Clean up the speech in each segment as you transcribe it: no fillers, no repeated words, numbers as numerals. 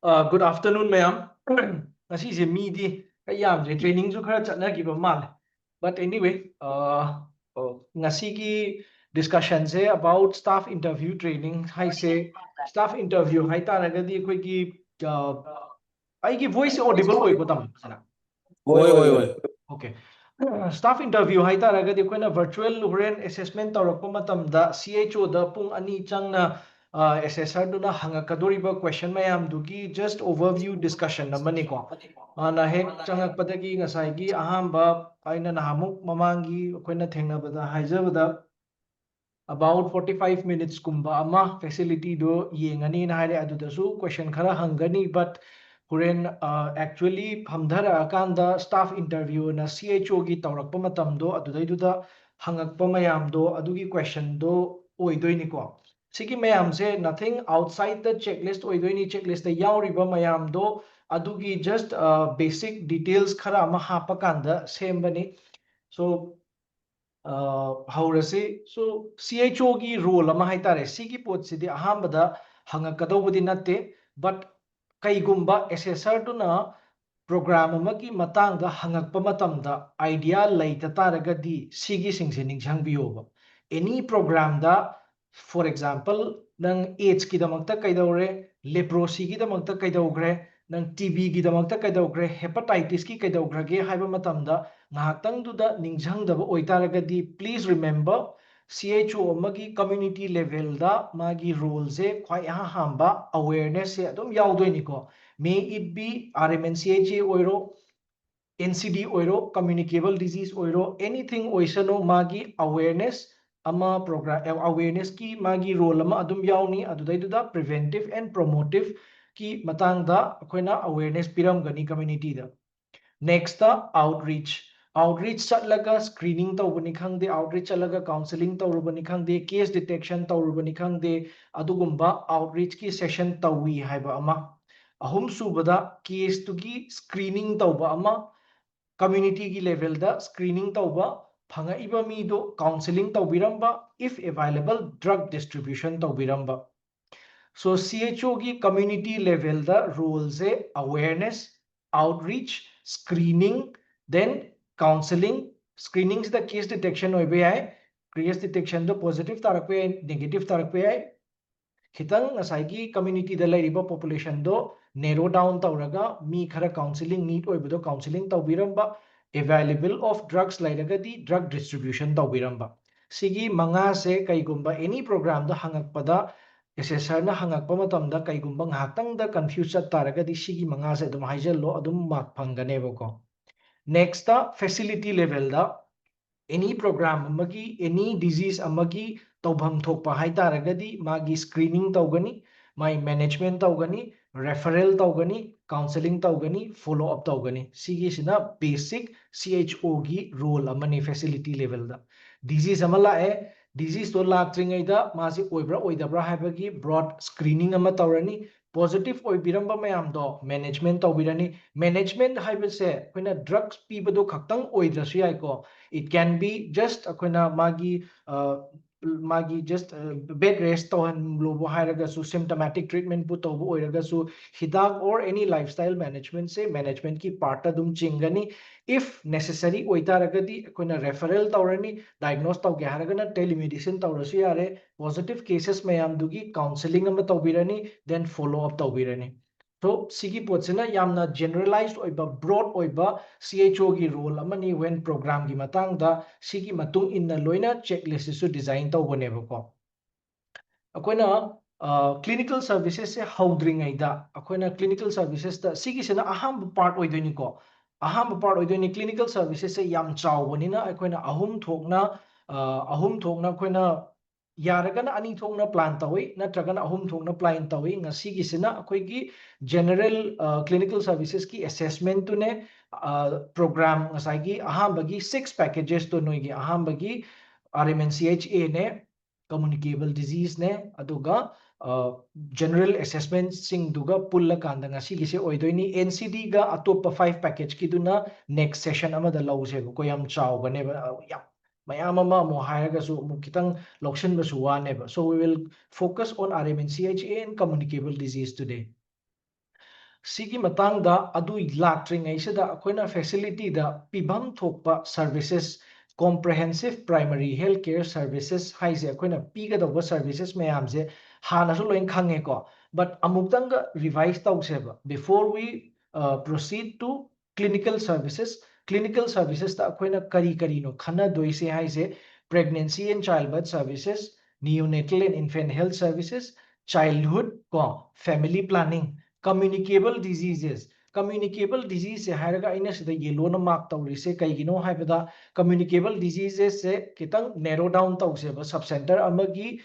Good afternoon, ma'am. This is media. Training so khara chatna ki mal. But anyway, ngasi ki discussion se about staff interview training. Hai se staff interview. Hai ta raga di koi ki ai ki voice audible oi ko tam sana. Oi. Okay. Staff interview hai ta raga di koi na virtual huren assessment tawrak pa matam da CHO da pung ani chang na assessor do na hangakadoriba question mayam dugi just overview discussion namani ko ana hek changak padagi ngasai gi ahamba aina nahamuk mamangi koina thengnabada haijabada about 45 minutes kumba ama facility do yengani na hare adudasu question khara hangani but huren actually hamdhara akanda staff interview na CHO gi tawrakpa matamdo adudaiduda hangakpa mayamdo adugi question do oidoini ko sigi mayam se nothing outside the checklist oidoini checklist the yauriba mayamdo adugi just basic details khara ama hapakanda sembani so haurase so CHO gi role ama haitare sigi pot sidi ahambada hangakadobudi natte but kaigumba assessor tuna program amagi matangda hangakpa matamda idea laita taragadi sigi singse ningchangbiyoba any program da for example nang AIDS ki damakta kaidawre leprosy ki damakta kaidawgre nang TB ki damakta kaidawgre hepatitis ki kaidawgrage haiba matamda ngahaktangduda ningchangdaba oitaragadi please remember CHO amagi community level da magi role se khwai hamba awareness se adum yawdoiniko may it be RMNCHA oiro NCD oiro communicable disease oiro anything oisano magi awareness ama program awareness ki magi role ama adum yawni adudaiduda preventive and promotive ki matangda akoina awareness piramgani community da next the outreach chatlaga screening tawbani khangde outreach chatlaga counseling tawrubani khangde case detection tawrubani khangde adugumba outreach ki session tawi haiba ama ahum subada case tugi screening tawba ama community ki level da screening tawba phanga iba mi do counseling tawbiramba if available drug distribution tawbiramba so CHO की community level the roles है awareness, outreach, screening, then counseling. Screening is the case detection होइबे है. Case detection तो positive Tarak पे है, negative Tarak पे है. खितंग नसाइकी community the लाइरिबा population दो narrow down तौरगा मी खरा counseling need होइबदो counseling तौबिरंबा available of drugs लाइरगा the drug distribution तौबिरंबा. सिगी मंगा से कईगुंबा any program द हंगकपदा assessor na hangakpa matamda kaigumba ngahtangda confuse chat taragadi sigi manga se adum haijallo adum mark phanganeba ko next the facility level da any program amagi any disease amagi tawbham thokpa hai taragadi magi screening tawgani my management tawgani referral tawgani counseling tawgani follow up tawgani sigi sina basic CHO gi role amani facility level da disease amala e disease to laktringaida masi oibra oidabra haibagi broad screening ama tawrani positive oibiramba mayam do management tawbirani management haibase koina drugs pibado khaktang oidrasu yai ko it can be just akoina magi just bed rest to han lobo hairaga su symptomatic treatment pu to oiraga su hidak or any lifestyle management se management ki part adum chingani if necessary oitaragadi akoina referral tawrani diagnose tawge haragana telemedicine tawrasu yare positive cases mayam dugi counseling ama tawbirani then follow up tawbirani so sigi potsina yamna generalized oiba broad oiba CHO gi role amani when program gi matang da sigi matung inna loina checklist su design tawboneba ko akoina clinical services se houdring aida akoina clinical services da sigi sena aham part oidoini ko aham part oidoini clinical services se yam chawbonina akoina ahum thokna akoina yaragana ani thokna plan tawi natragana ahum thokna plan tawi ngasigi sina akoigi general clinical services ki assessment to ne program ngasagi ahambagi 6 packages to noigi ahambagi RMNCHA ne communicable disease ne aduga general assessment sing duga pulla kanda ngasigi se oidoini NCD ga atopa 5 package ki duna next session amada lause ko yam chawbane yam mayam ama mo hairagasu mo kitang lokshin basu waneba so we will focus on RMNCHA and communicable disease today Sigi matangda adu laktringsida akoina facility da pibam thokpa services comprehensive primary health care services haise akoina pigadawa services mayamse hanasu loin khange ko but amuktanga revise tawseba before we proceed to clinical services ta akoina kari no khana doise haise pregnancy and childbirth services, neonatal and infant health services, childhood ko family planning, communicable diseases. Communicable disease se hairaga aina sida yellow na mark tawrise kaigino haibada communicable diseases se kitang narrow down tawse ba subcenter amagi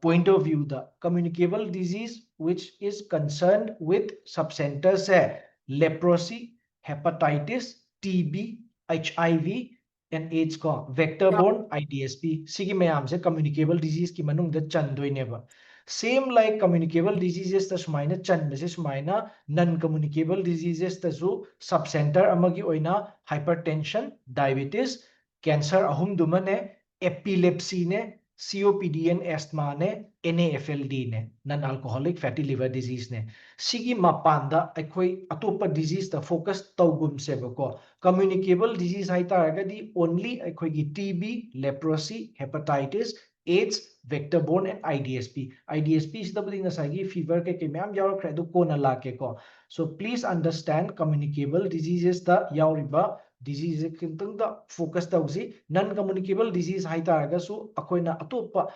point of view da communicable disease which is concerned with subcenter se leprosy, hepatitis, TB, HIV and AIDS ko vector borne IDSP sigi mayam se communicable disease ki manung da chandoi neba same like communicable diseases ta sumaina chan se sumaina non communicable diseases ta su subcenter amagi oina hypertension diabetes cancer ahum dumane epilepsy ne COPD and asthma ne NAFLD ne non alcoholic fatty liver disease ne sigi mapanda akhoi atopa disease ta focus tawgum sebako communicable disease haitagadi only akhoi TB leprosy hepatitis AIDS vector borne and IDSP is the thing asagi fever ke myam yaw khredu kona lake ko so please understand communicable diseases the yauriba disease kintang da focus tawsi non communicable disease haitaraga su akoina atopa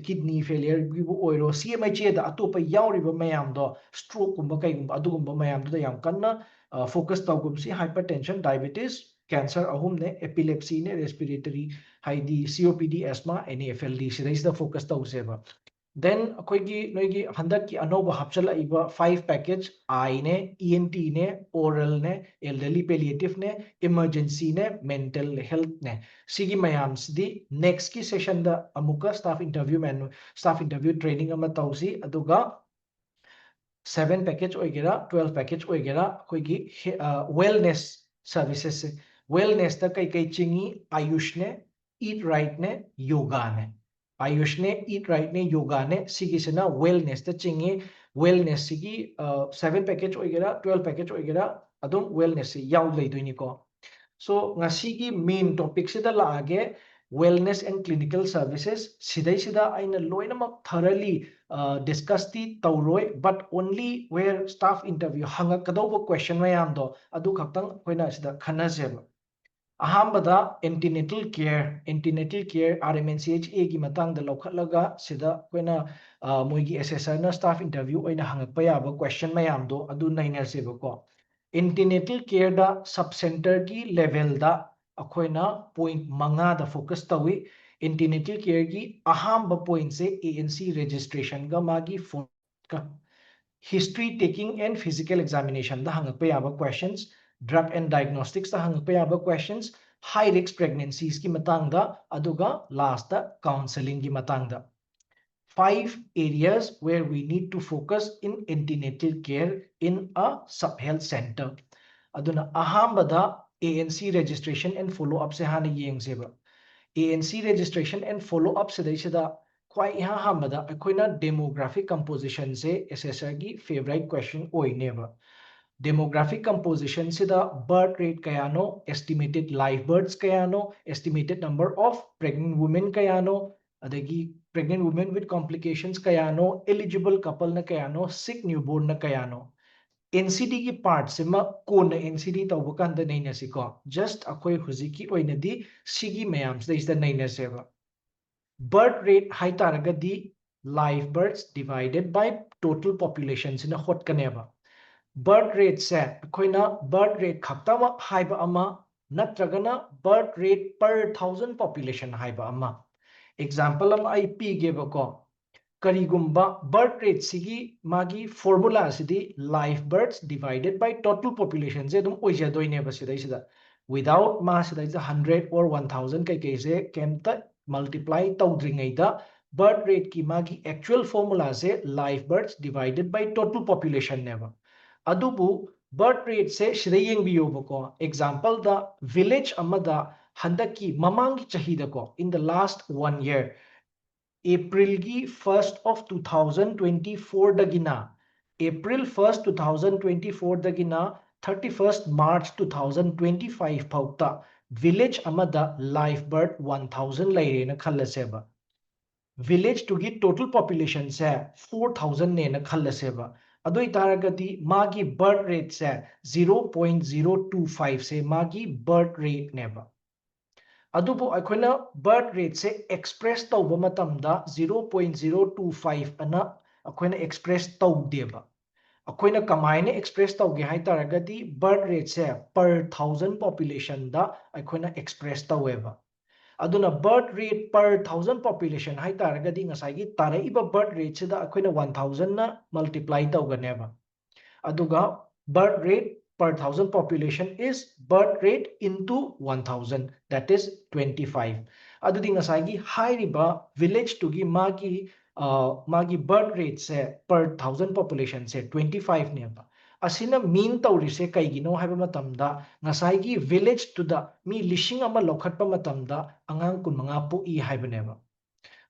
kidney failure gibu oiro CMH da atopa yauriba mayam do stroke kumba kai kumba adugumba mayam da yam kanna focus tawgum si hypertension diabetes cancer ahum ne epilepsy ne respiratory haidi COPD asthma NAFLD sidai focus tawseba then akoigi noigi handaki anoba hapchala iba 5 package I ne ENT ne oral ne elderly palliative ne emergency ne mental health ne sigi mayams di next ki session da amuka staff interview training ama tausi aduga 7 package oigera 12 package oigera akoigi wellness services wellness ta kai chingi ayush ne eat right ne yoga ne ayush ne eat right ne yoga ne sigisena wellness ta chingi wellness sigi 7 package oigera 12 package oigera adum wellness yaw leidoini ko so ngasigi main topic sida laage wellness and clinical services sidai sida aina loinamak thoroughly discuss ti tawroi but only where staff interview hangakadauba question mayam do adu khaktang koina sida khanaseba ahambada antenatal care RMNCHA gi matang da lokhatlaga sida koina moigi assessor na staff interview oina hangakpa yaba question mayam do adu nainer seba ko antenatal care da subcenter ki level da akoina point manga da focus tawi antenatal care ki ahamba point se ANC registration ga magi ka history taking and physical examination da hangakpa yaba questions drug and diagnostics da hangakpa yaba questions high risk pregnancies ki matang da aduga last da counseling ki matang da 5 areas where we need to focus in antenatal care in a sub health center aduna ahambada ANC registration and follow up se hana yengseba ANC registration and follow up sedai kwai ahambada akoina demographic composition se assessor gi favorite question oineba demographic composition sida birth rate kayano estimated live births kayano estimated number of pregnant women kayano adagi pregnant women with complications kayano eligible couple na kayano sick newborn na kayano NCD की part से मा कोन NCD तब कांद नहीं नसी को just अकोई खुशी की ओइ नदी सिगी मैम से इस नहीं नसेवा birth rate high taragadi live births divided by total population से न hot कनेवा birth rate से अकोइना birth rate खक्तावा हाई बा अमा नत्रगना birth rate per 1000 population हाई बा अमा example अमा आई पी गे बको karigumba birth rate sigi magi formula sidi live births divided by total population se dum oija doine basidai sida without ma sida 100 or 1000 kai kai se kemta multiply tawdringai da birth rate ki magi actual formula se live births divided by total population neba adubu birth rate se sida yengbiyo bako example the village amada handaki mamangi chahida ko in the last 1 year April की 1st of 2024 दगिना April 1st 2024 dagina 31st March 2025 fauta village amada live birth 1000 lairena khallaseba village to gi total population se 4000 ne na khallaseba adoi taragadi magi birth rate se 0.025 se magi birth rate neba adubu akhona birth rate se express tawba matamda 0.025 ana akhona express tawdeba अखोइना कमाइने express तौगे हाइ तारगदी birth rate से पर 1000 population दा अखोइना express तौवेबा अदुना बर्थ रेट पर 1000 पॉपुलेशन हाइ तारगदी ngसाइगी तारइबा बर्थ रेट से दा अखोइना 1000 ना मल्टीप्लाई तौगनेबा अदुगा birth rate per 1000 population is birth rate into 1000 that is 25 adudi ngasagi hairiba village to gi magi birth rate se per 1000 population se 25 ne ba asina mean tawri se kaigino haiba matamda ngasagi village to the mi lishing ama lokhatpa matamda angang kunmanga pu I haiba neba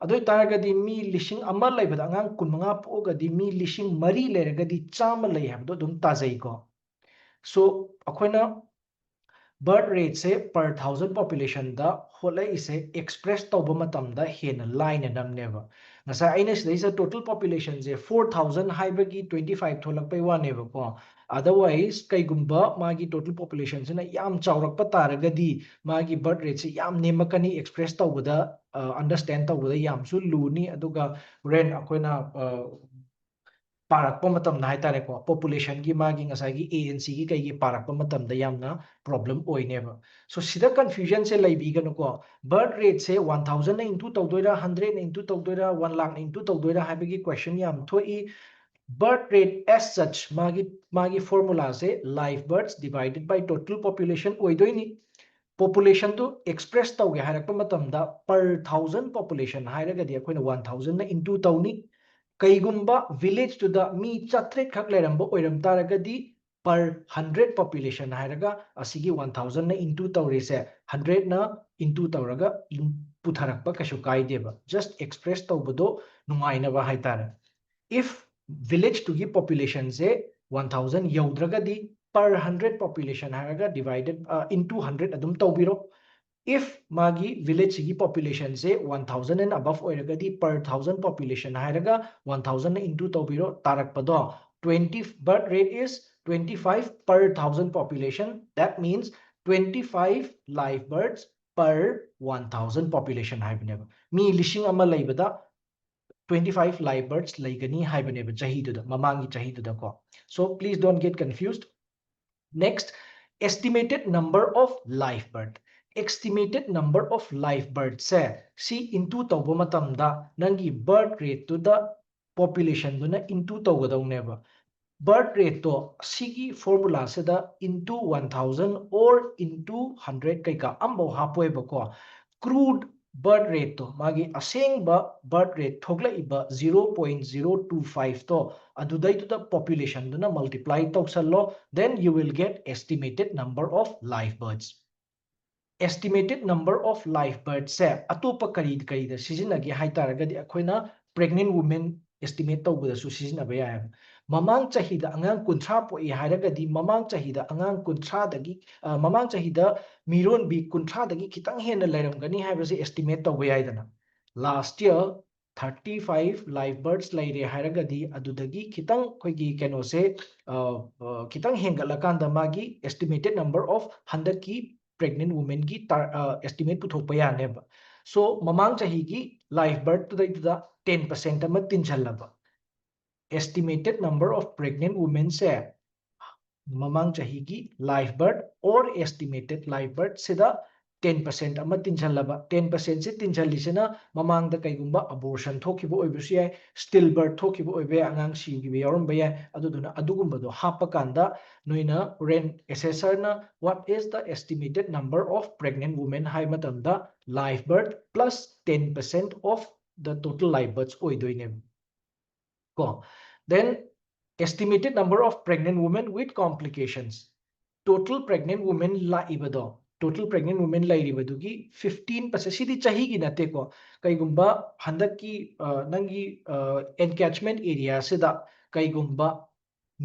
adoi taragadi mi lishing ama laibada angang kunmanga pogadi mi lishing mari leragadi chama lai habdo dum tajai ko so akoina birth rate se per 1000 population da holai ise express tawba matam da hena line nam neba ngasa aina sidai sa total population je 4000 haibagi 25 tholak pai wa neba ko otherwise kaigumba magi total population sina yam chawrak pa taragadi magi birth rate se yam nemakani express tawbada understand tawbada yam su luni aduga ren akoina पारकप मतमदा हाइतारेको population की मागी ngसागी ANC की कई पारकप मतमदा यामना problem ओइनेबा सो सिदा confusion से लैबिगनको birth rate से 1000 ने इनटू तौदोइरा 100 ने इनटू तौदोइरा 1 लाख ने इनटू तौदोइरा हाइबगी क्वेश्चन याम थोई birth rate as such magi formula से live births divided by total population ओइदोइनी population to express tauge हाइरकप मतमदा per 1000 population हाइरगदी अखोइना 1000 ने इनटू तौनी कईगुम्बा विलेज टू द मी चात्रेट खक लेरंबो ओइरम तारगदी per 100 population हाइरगा असिगी 1000 ना into तौरिसे 100 ना into तौरगा पुथरकपा कशु काइदेबा just express तौबदो नुंगाइनबा हाइतारे if village to gi population से 1000 यौद्रगदी per 100 population हाइरगा divided into 100 अदुम तौबिरो if magi village की population से 1000 and above ओइरगदी per 1000 population हाइरगा 1000 into तौबिरो Tarak पदो 20 birth rate is 25 per 1000 population that means 25 live births per 1000 population हाइबनेबा मी लिशिंग अमा लैबदा 25 live births लैगनी हाइबनेबा चाहिदुदा ममांगी चाहिदुदा को so please don't get confused next estimated number of live birth estimated number of live births se si into tawba matamda nangi birth rate to the population duna into tawgadau neba birth rate to sigi formula se da into 1000 or into 100 kai ka ambo hapoeba ko crude birth rate to magi asengba birth rate thogla iba 0.025 to adudai to the population duna multiply tawsallo then you will get estimated number of live births estimated number of live births se atopa kari kari da sizinagi haitaragadi akoina pregnant women estimate tawbada su sizinaba ya mamang chahida angang kunthra poi hairagadi mamang chahida angang kunthra dagi mamang chahida miron bi kunthra dagi kitang hena lairamgani haibase estimate tawba yaidana last year 35 live births laire hairagadi adudagi kitang khoigi keno se kitang hengalakanda magi estimated number of 100 ki pregnant women की estimate पुथोकपा यानेबा so mamang chahi की live birth to the 10% ama tinjhalaba estimated number of pregnant women se mamang chahi की live birth or estimated live birth sida 10% ama tinjhalaba 10% se tinjhalisena mamang da kaigumba abortion thokibo oibusi yai stillbirth thokibo oibe angang sigibe yarum ba yai aduduna adugumba do hapa kanda noina ren assessor na what is the estimated number of pregnant women hai matamda live birth plus 10% of the total live births oidoine ko then estimated number of pregnant women with complications total pregnant women laibado total pregnant women lairibadugi 15% sidi chahi gi nate ko kaigumba handaki nangi encatchment area sida kaigumba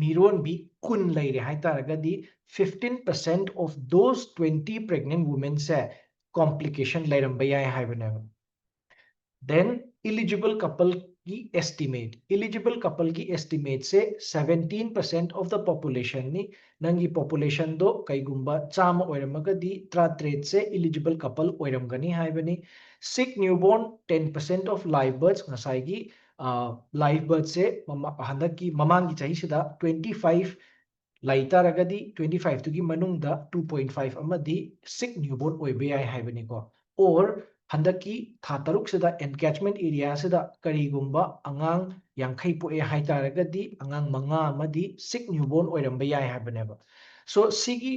ꯃꯤꯔꯣꯟꯕꯤ 10 ꯂꯩꯔꯦ ꯍꯥꯏꯇꯥꯔꯒꯗꯤ 15% of those 20 pregnant women se complication ꯂꯩꯔꯝꯕ ꯌꯥꯏ ꯍꯥꯏꯕꯅꯦꯕ. Then eligible couple की estimate. Eligible couple की estimate से 17% of the population ni नंगी population दो कई गुंबा चाम ओइरमगदी 33 से eligible couple ओइरमगनी हाइबनी. Sick newborn 10% of live births ngसाइगी live birth से हंदक की ममांगी चाही सिदा 25 लाइतारगदी 25 तुगी मनुंगदा 2.5 अमदी sick newborn ओइबे याय हाइबनी को. Or हंदकी था तरुक सिदा एनकैचमेंट एरिया सिदा करीगुंबा अंगांग यांखै पोए हाइतारगदी अंगांग मंगा अमदी सिक न्यूबोर्न ओइरंबा याय हाइबनेबा. सो सिगी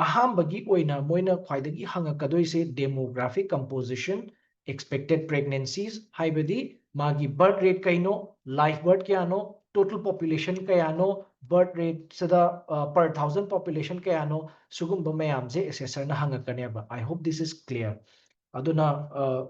अहांबगी ओइना मोइना ख्वाइदगी हंगकदोइसे डेमोग्राफिक कंपोजिशन, एक्सपेक्टेड प्रेगनेंसीज हाइबदी मागी बर्थ रेट कैनो, लाइफ बर्थ क्यानो, टोटल पॉपुलेशन कयानो, बर्थ रेट सिदा per 1000 पॉपुलेशन कयानो सुगुंबा मयामजे एसेसरना हंगकनेबा. I hope this is clear. अदुना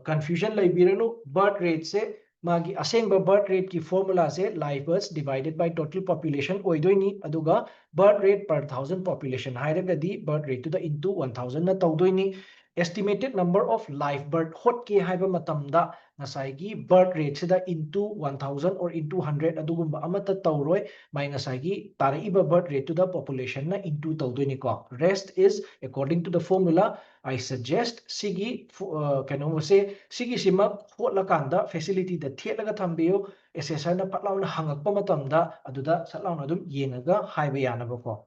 confusion लाइबिरनु birth rate से मागी असेंबा birth rate की formula से live births divided by total population ओइदोइनी अदुगा birth rate per 1000 population हाइरगदी birth rate to the into 1000 ना तौदोइनी. Estimated number of live birth hot के हाइबा मतमदा ngसाइगी birth rate सिदा into 1000 or into 100 अदुगुंबा अमता तौरोय my ngसाइगी तारइबा birth rate to the population ना into तौदोइनी को. Rest is according to the formula. I suggest sigi kano se sigi sima hotla kanda facility da thelaga thambiyo assessor na patlauna hangakpa matamda aduda satlauna adum yengaga haiba yanaba ko.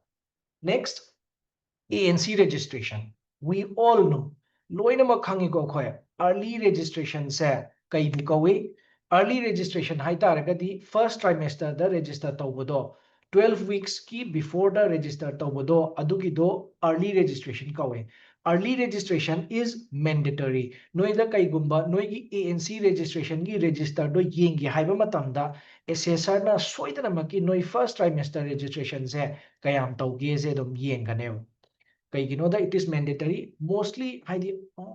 Next, ANC registration. We all know loina makhangi ko khoy early registration se kai bi kowi. Early registration hai taragadi first trimester da register tawbodo 12 weeks ki before the register tawbodo adugi do early registration kawe. Early registration is mandatory. Noida kaigumba noigi ANC registration gi register do yengi haiba matamda assessor na soidana maki noi first trimester registration se kayam tawge se dum yenganew. Kaiginoda it is mandatory. Mostly haidi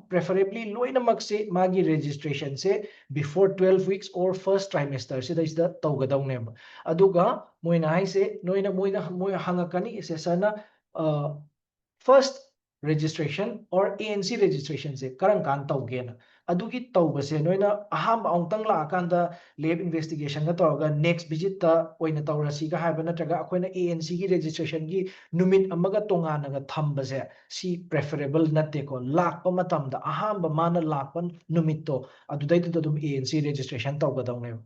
preferably loina makse magi registration se before 12 weeks or first trimester se is the tawgadawne. Aduga moina hai se noina moina hangakani assessor na first registration or ANC registration se karang kan tawgena adugi tawbase noina aham aungtang la akanda lab investigation ga tawga next visit ta oina tawrasi ga haiba natraga akoina ANC gi registration gi numit amaga tongana ga thambase si preferable natte ko lakpa matamda aham ba mana lakpan numitto adudai to dum ANC registration tawga dawne.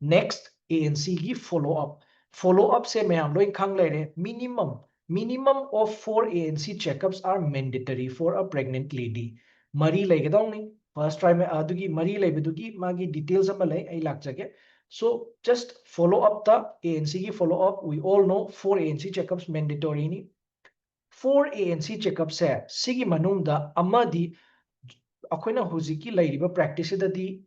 Next, ANC gi follow up se mayam loin khang lere minimum of 4 ANC checkups are mandatory for a pregnant lady. Mari laigadauni first trimester adugi mari laibadugi magi details ama lai ai lakjage. So just follow up the ANC gi follow up. We all know 4 ANC checkups mandatory ni. 4 ANC checkups se sigi manungda amadi akoina huziki lairiba practice da di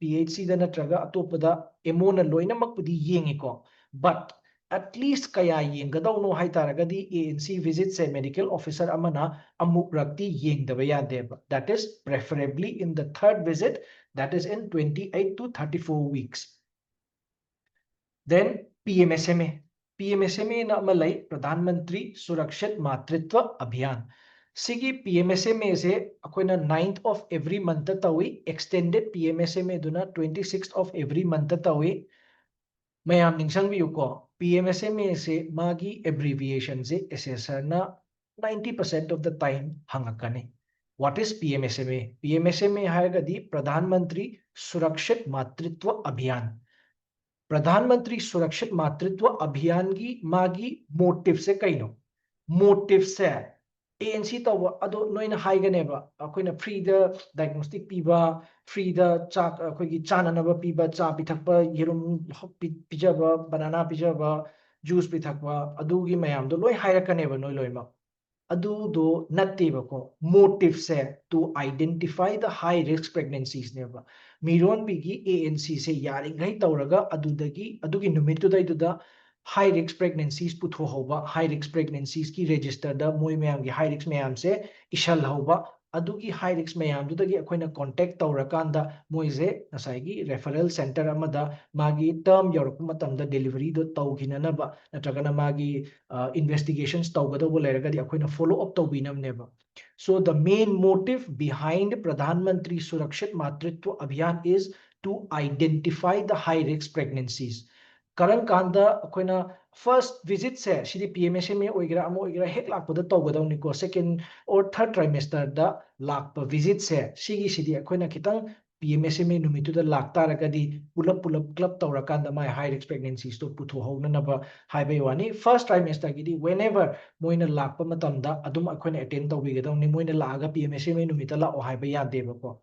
PHC da natraga atopada emona loina makpudi yengiko. But at least kaya yengadawno haitaragadi ANC visit se medical officer amana amukrakti yengdaba yadeba. That is preferably in the third visit, that is in 28 to 34 weeks. Then PMSMA. PMSMA na malay Pradhan Mantri Surakshit Matritva Abhiyan. Sigi PMSMA se akoina 9th of every month tawi extended PMSMA duna 26th of every month tawi. Mayam ningsang biyu ko PMSMA se magi abbreviation se assessor na 90% of the time hangakane. What is PMSMA? PMSMA haigadi Pradhan Mantri Surakshit Matritva Abhiyan. प्रधानमंत्री सुरक्षित मातृत्व अभियान की मागी motive से कईनो motive से ANC तब अदो नोइन हाइगनेबा अखोइना फ्री द डायग्नोस्टिक पीबा फ्री द चाक अखोइगी चाननबा पीबा चा पिथकबा येरुम पिजबा बनाना पिजबा जूस पिथकबा अदुगी मयाम दो लोइ हाइरकनेबा नोइ लोइमा अदुदो नत्तेबको मोटिव से to identify the high risk pregnancies नेबा मीरोन बिगी ANC से यारिंगै तौरगा अदुगी नुमितुदैदुदा हाई रिस्क प्रेगनेंसीज पुथो होबा हाई रिस्क प्रेगनेंसीज की रजिस्टर द मोइ मयाम की हाई रिस्क मयाम से इशल होबा ꯑꯗꯨꯒꯤ ꯍꯥꯏ ꯔꯤꯛꯁ ꯃꯌꯥꯝꯗꯨꯗꯒꯤ ꯑꯩꯈꯣꯏꯅ ꯀꯣꯟꯇꯦꯛ ꯇꯧꯔꯀꯥꯟꯗ ꯃꯣꯏꯁꯦ ꯉꯁꯥꯏꯒꯤ ꯔꯦꯐꯔꯦꯜ ꯁꯦꯟꯇꯔ ꯑꯃꯗ ꯃꯥꯒꯤ ꯇꯔꯝ ꯌꯧꯔꯛꯄ ꯃꯇꯝꯗ ꯗꯦꯂꯤꯚꯔꯤꯗꯣ ꯇꯧꯈꯤꯅꯅꯕ ꯅꯠꯇ꯭ꯔꯒꯅ ꯃꯥꯒꯤ ꯏꯟꯚꯦꯁꯇꯤꯒꯦꯁꯟꯁ ꯇꯧꯒꯗꯧꯕ ꯂꯩꯔꯒꯗꯤ ꯑꯩꯈꯣꯏꯅ ꯐꯣꯂꯣ ꯑꯞ ꯇꯧꯕꯤꯅꯕꯅꯦꯕ. So the main motive behind Pradhan Mantri Surakshit Matritva Abhiyan is to identify the high risk pregnancies. Karan kanda akoina first visit se sidi PMSMA oigera amo oigera hek lakpada tawgadawni ko second or third trimester da lakpa visit se sidi akoina kitang PMSMA numituda laktaragadi pulap club tawrakanda my high risk pregnancies to putho hognanaba haibai wani first trimester gidi whenever moina lakpa matamda adum akoina attend tawbigadawni moina laaga PMSMA numita la o haibai yadeba ko.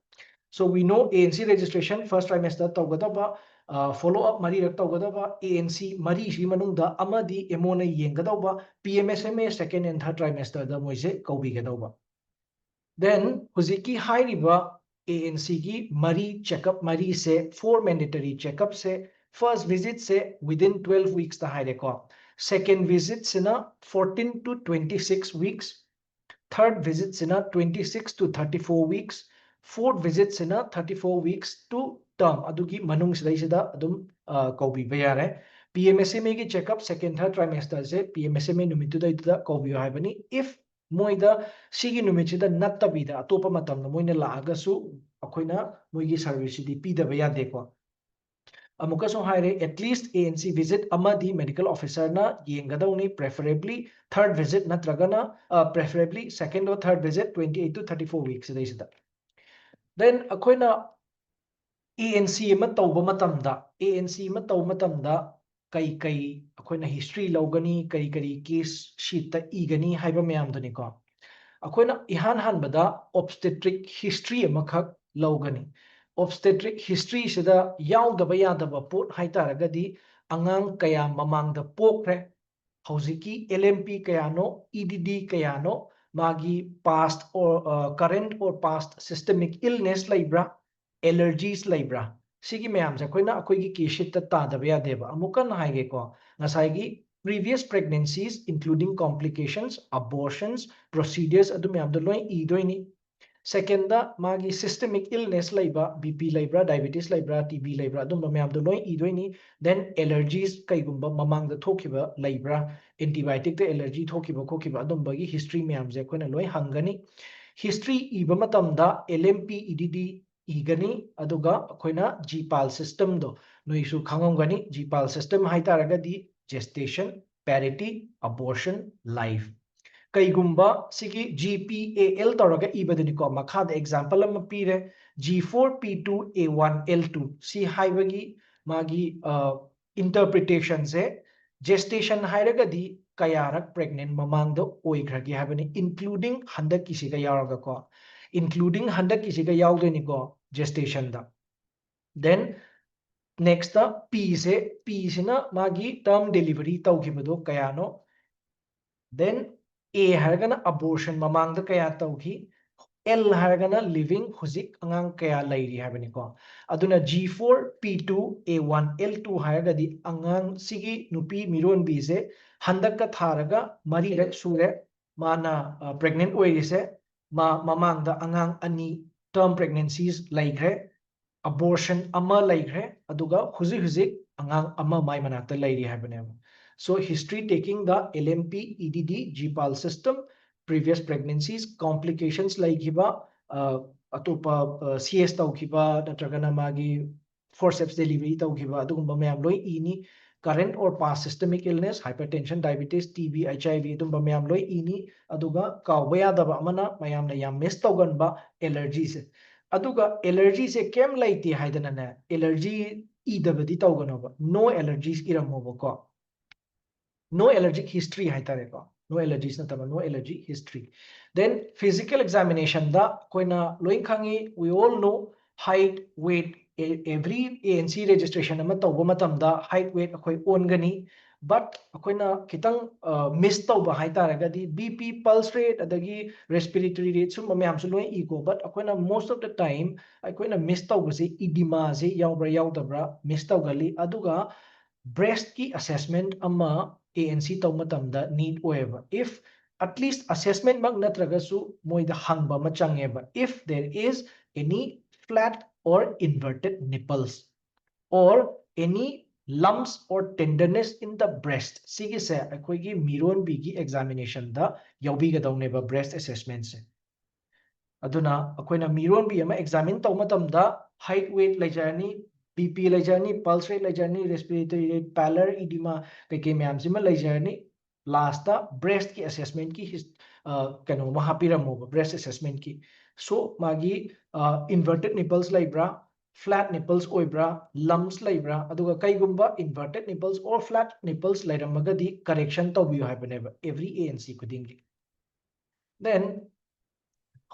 So we know ANC registration first trimester tawgadaba follow up mari rak tawgadaba ANC mari si manungda amadi emona yengadaba PMSMA second and third trimester da moise kaubigadaba. Then huziki hairiba ANC ki mari checkup mari se 4 mandatory checkup se first visit se within 12 weeks ta haireko, second visit se na 14 to 26 weeks, third visit se na 26 to 34 weeks, fourth visit se na 34 weeks to term adugi manung sida adum kaubi bayare. PMSMA ki checkup second third trimester se PMSMA numitu da kaubi haibani if moida sigi numitida nattabida atopa matamna moina laagasu akoina moigi service di pidaba yadeko. Amukaso haire at least ANC visit amadi medical officer na yengadawni preferably third visit natragana preferably second or third visit 28 to 34 weeks sida. Then akoina ANC ama tawba matamda ANC ama tawba matamda kai akoina history logani kari case sheet ta igani haiba mayamdani ko akoina ihan hanbada obstetric history amakhak logani. Obstetric history sida yaudaba yadaba pot haitaragadi angang kaya mamangda pokre hauziki LMP kayano EDD kayano magi past or current or past systemic illness laibra allergies laibra sigi mayam se koina akoigi case ta tadaba yadeba amukan haige ko ngasai previous pregnancies including complications abortions procedures adu mayam do loi idoini. Second da magi systemic illness laiba BP laibra diabetes laibra TB laibra adum mayam do loi idoini. Then allergies kaigumba mamang da thokiba laibra antibiotic te allergy thokiba kokiba adum bagi history mayam je koina loi hangani. History iba matamda LMP EDD igani aduga akoina GPAL system do noisu khangomgani. GPAL system haitaragadi gestation parity abortion life kaigumba sigi GPAL tawraga ibadani ko makhada example ama pire G4P2A1L2 si haibagi magi interpretation se gestation hairagadi kayarak pregnant mamangda oigragi habani including handak kisiga yaraga ko including handak kisiga yaudani ko gestation da. Then next da P sina magi term delivery tawkhibado kayano. Then A haragana abortion mamangda kaya tawki L haragana living huzik angang kaya lairi habani ko aduna G4P2A1L2 haragadi angang sigi nupi miron bise handaka tharaga mari rek sure mana pregnant oirise mamangda angang ani term pregnancies laigre abortion ama laigre aduga huzik angang ama mai manakta lairi habani. So history taking the LMP, EDD, GPAL system, previous pregnancies, complications like hiba, atopa CS taukiba, natragana magi forceps delivery taukiba, adugumba mayam loi ini, current or past systemic illness, hypertension, diabetes, TB, HIV, adugumba mayam loi ini, aduga kawaya daba amana mayam na yam miss tauganba allergies. Aduga allergies e kem laiti haidana na allergy idabadi tauganaba, no allergies iramoba ko. No allergic history haitareko no allergies nataba no allergy history. Then physical examination da koina loin khangi we all know height weight every ANC registration ama tawba matamda height weight akoi on gani but akoina kitang miss tawba haitaragadi BP pulse rate adagi respiratory rate sum mayam su loi ego but akoina most of the time akoina miss tawba se edema se yaubra yaudabra miss tawgali aduga breast ki assessment ama ANC tau matamda need oeva if at least assessment mak natragasu moida hangba ma changeba if there is any flat or inverted nipples or any lumps or tenderness in the breast sigi se akoigi miron bigi examination da yaubi gadawneba breast assessment se aduna akoina miron bi ama examine taw matamda height weight lejarni bp lejarni pulse rate lejarni respiratory rate pallor edema keke myam sima lejarni last da breast ki assessment ki kano ma hapiramo breast assessment ki so magi inverted nipples laibra flat nipples oibra lumps laibra aduga kaigumba inverted nipples or flat nipples lairamagadi correction tawbiyo habaneba every ANC kudingi then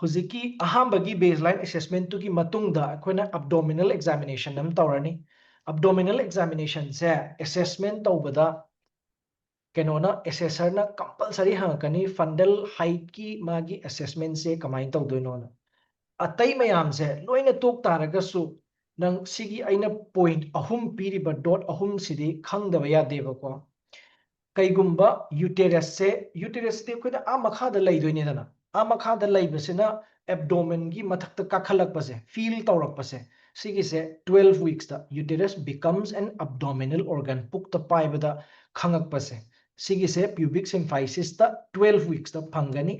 huziki ahambagi baseline assessment to ki matungda akoina abdominal examination nam tawrani abdominal examination se assessment tawbada kenona assessor na compulsory hangkani fundal height ki magi assessment se kamai tawdoino na atai mayam se loina tok taragasu nang sigi aina point ahum piriba dot ahum sidi khangdaba yadeba ko kaigumba uterus te koida a makha da laidoine dana a makha da laibasina abdomen gi mathakta kakhalakpase feel tawrakpase sigi se 12 weeks da uterus becomes an abdominal organ pukta paibada khangakpase sigi se pubic symphysis da 12 weeks da phangani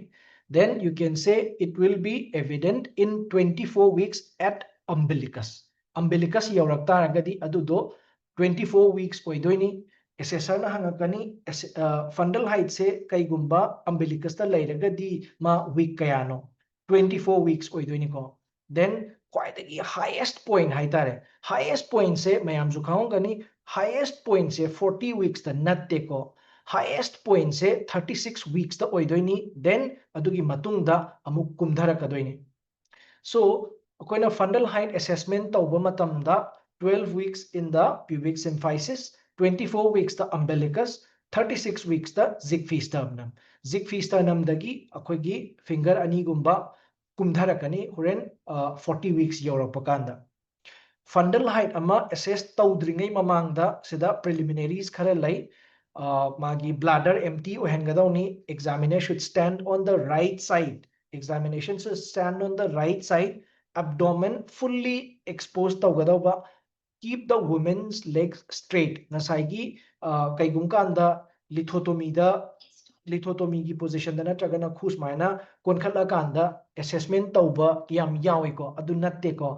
then you can say it will be evident in 24 weeks at umbilicus yaurak taragadi adudo 24 weeks oidoini assessor na hangakani fundal height se kaigumba umbilicus ta lairagadi ma week kayano 24 weeks oidoini ko then quite highest point haitare highest point se mayam ju khangani highest point se 40 weeks ta natte ko highest point se 36 weeks ta oidoini then adugi matungda amuk kumdhara kadoini so akoina fundal height assessment tawba matamda 12 weeks in the pubic symphysis 24 weeks the umbilicus 36 weeks the Ziegfeld sternum Ziegfeld sternum dagi akoigi finger ani gumba kumdharakani horen 40 weeks yorapakanda fundal height ama assess tawdringai mamangda sida preliminaries khara lai magi bladder empty ohengadawni examiner should stand on the right side examination should stand on the right side abdomen fully exposed tawgadawba keep the women's legs straight nasaigi kaigum kanda lithotomy gi position da natragana khus maina konkhala kanda assessment tawba yam yawi ko adu natte ko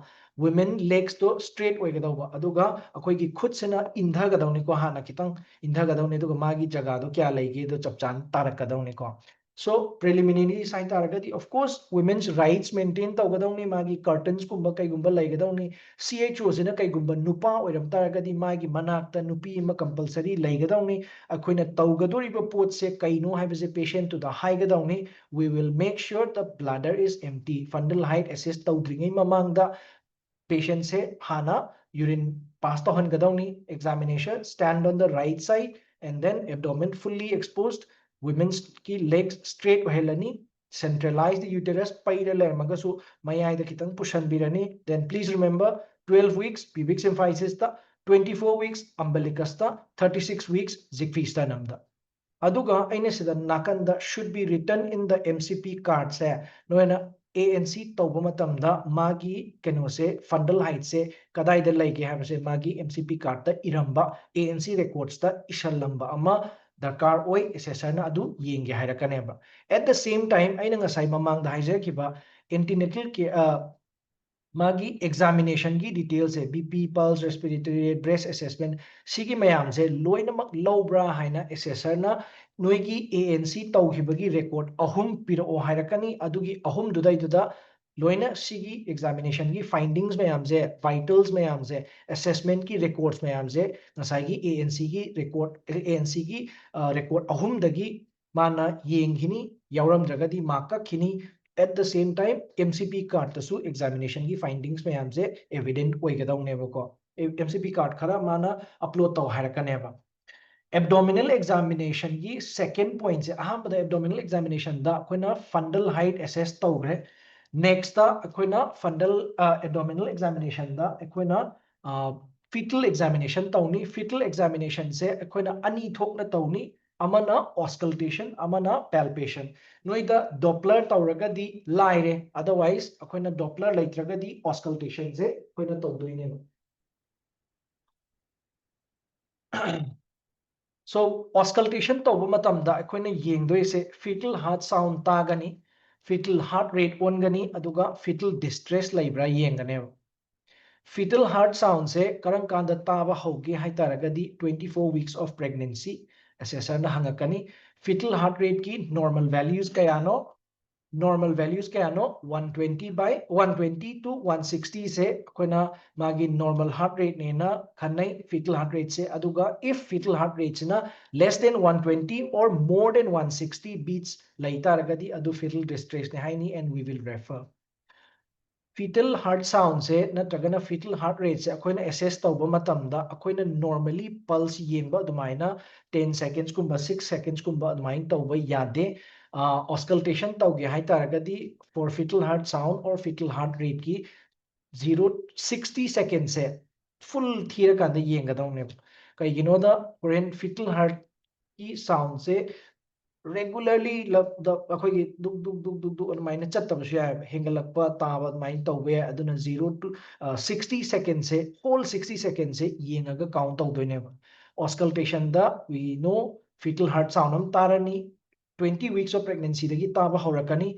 women legs to straight oigadawba aduga akoi gi khut sena indha gadawni ko hana kitang indha gadawni aduga magi jaga do kya leige do chapchan tarak gadawni ko so preliminary sign taragadi of course women's rights maintain tawgadawni magi curtains kumba kai gumba laigadawni CHO sina kai gumba nupa oiram taragadi magi manakta nupi ma compulsory laigadawni akoina tawgadoriba pot se kaino haibase patient to the haigadawni we will make sure the bladder is empty fundal height assess tawdringai mamangda patient se hana urine pass tohangadawni examination stand on the right side and then abdomen fully exposed women's ki legs straight ohelani centralize the uterus paira lermagasu mayai da kitang pushan birani then please remember 12 weeks pubic symphysis ta 24 weeks umbilicus ta 36 weeks Ziegfeld sternum da aduga aina sida nakanda should be written in the MCP card se noena ANC tawba matamda magi keno se fundal height se kadai da laige habase magi MCP card ta iramba ANC records ta ishallamba ama darkar oi assessor na adu yenge hairakaneba at the same time aina ngasai mamangda haijakiba antenatal ke magi examination की details है BP pulse respiratory rate breast assessment सिगी मयाम से लोइनमक लौब्रा हाइना assessor ना नोइगी ANC तौखिबगी record अहुम पिरो हाइरकनी अदुगी अहुम दुदा लोइना सिगी examination की findings मयाम से vitals मयाम से assessment की records मयाम से नसाइगी ANC की record अहुम दगी माना येंगिनी यावरम जगदी माका खिनी at the same time MCP card tasu examination ki findings में हमसे evident कोई कहता हूँ नेबो को MCP card खरा माना upload तो है रखने बा abdominal examination की second point से अहम बता abdominal examination दा कोई ना fundal height assess तो है next दा कोई ना fundal abdominal examination दा कोई ना fetal examination तो नहीं fetal examination से कोई ना अनी थोक ना तो नहीं amana auscultation amana palpation noida doppler tawragadi laire otherwise akoina doppler leitragadi auscultation se akoina tawdoine so auscultation tawba matamda akoina yengdoise fetal heart sound tagani fetal heart rate ongani aduga fetal distress laibra yengane fetal heart sound se karam kanda taba hoge hai taragadi 24 weeks of pregnancy assessor na hangakani fetal heart rate ki normal values kayano normal values kayano 120 by 120 to 160 se koina magi normal heart rate ne na khanai fetal heart rate se aduga if fetal heart rate na less than 120 or more than 160 beats lai taragadi adu fetal distress ne haini and we will refer fetal heart sound se natragana fetal heart rate se akoina assess tawba matamda akoina normally pulse yengba adumaina 10 seconds kumba 6 seconds kumba adumain tawba yade auscultation tawge hai taragadi for fetal heart sound or fetal heart rate ki 0 60 seconds se full thira kanda yengadawne kai ginoda current fetal heart ki sound se regularly the akhoi duk duk duk duk duk admaina chattabsu ya hengalakpa taba admain tawbe aduna 0 to 60 seconds se whole 60 seconds se yengaga count tawdoine ba auscultation da we know fetal heart sound am tarani 20 weeks of pregnancy dagi taba horakani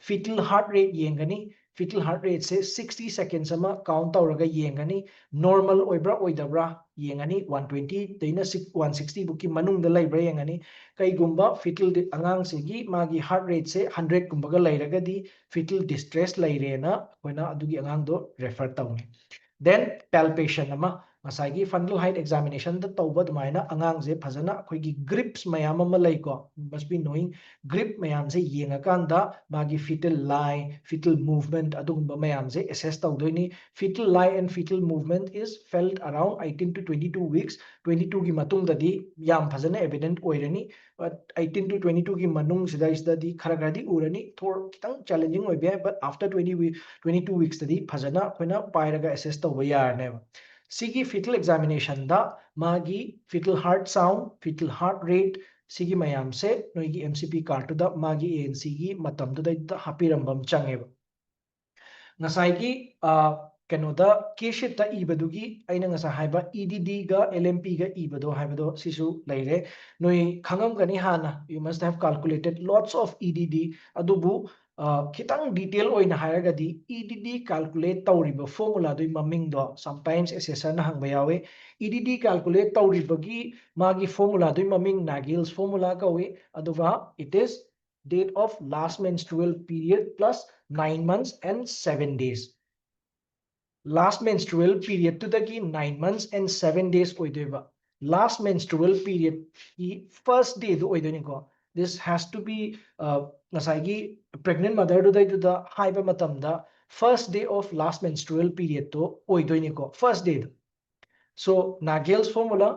fetal heart rate yengani fetal heart rate se 60 seconds ama count tawraga yengani normal oibra oidabra yengani 120 daina 160 buki manungda laibra yengani kaigumba fetal angang segi magi heart rate se 100 kumbaga lairagadi fetal distress lairena koina adugi angang do refer tawni then palpation ama masagi fundal height examination da tawba dumaina angang je phajana akoigi grips mayam ama laiko must be knowing grip mayam je yenga kanda magi fetal lie fetal movement adugumba mayam je assess tawdoini fetal lie and fetal movement is felt around 18 to 22 weeks 22 gi matung dadi yam phajana evident oirani but 18 to 22 gi manung sida isdadi khara khara di urani thor kitang challenging oibe but after 22 weeks dadi phajana koina pairaga assess tawba yarne sigi fetal examination da magi fetal heart sound fetal heart rate sigi mayam se noigi mcp card da magi anc gi matam da hapirambam changeba ngasai kenoda keshit ta ibadugi aina ngasa haiba edd ga lmp ga ibado haibado sisu laire noi khangam gani hana you must have calculated lots of edd adubu kitang detail oina hairagadi edd calculate tawriba formula doi maming do sometimes assessor na hangba yawe edd calculate tawribagi magi formula doi maming Nagel's formula kawe aduga it is date of last menstrual period plus 9 months and 7 days last menstrual period to the 9 months and 7 days oidoiba last menstrual period ki first day do oidoni ko this has to be nasagi pregnant mother to the haiba matamda first day of last menstrual period to oidoni ko first day so Nagel's formula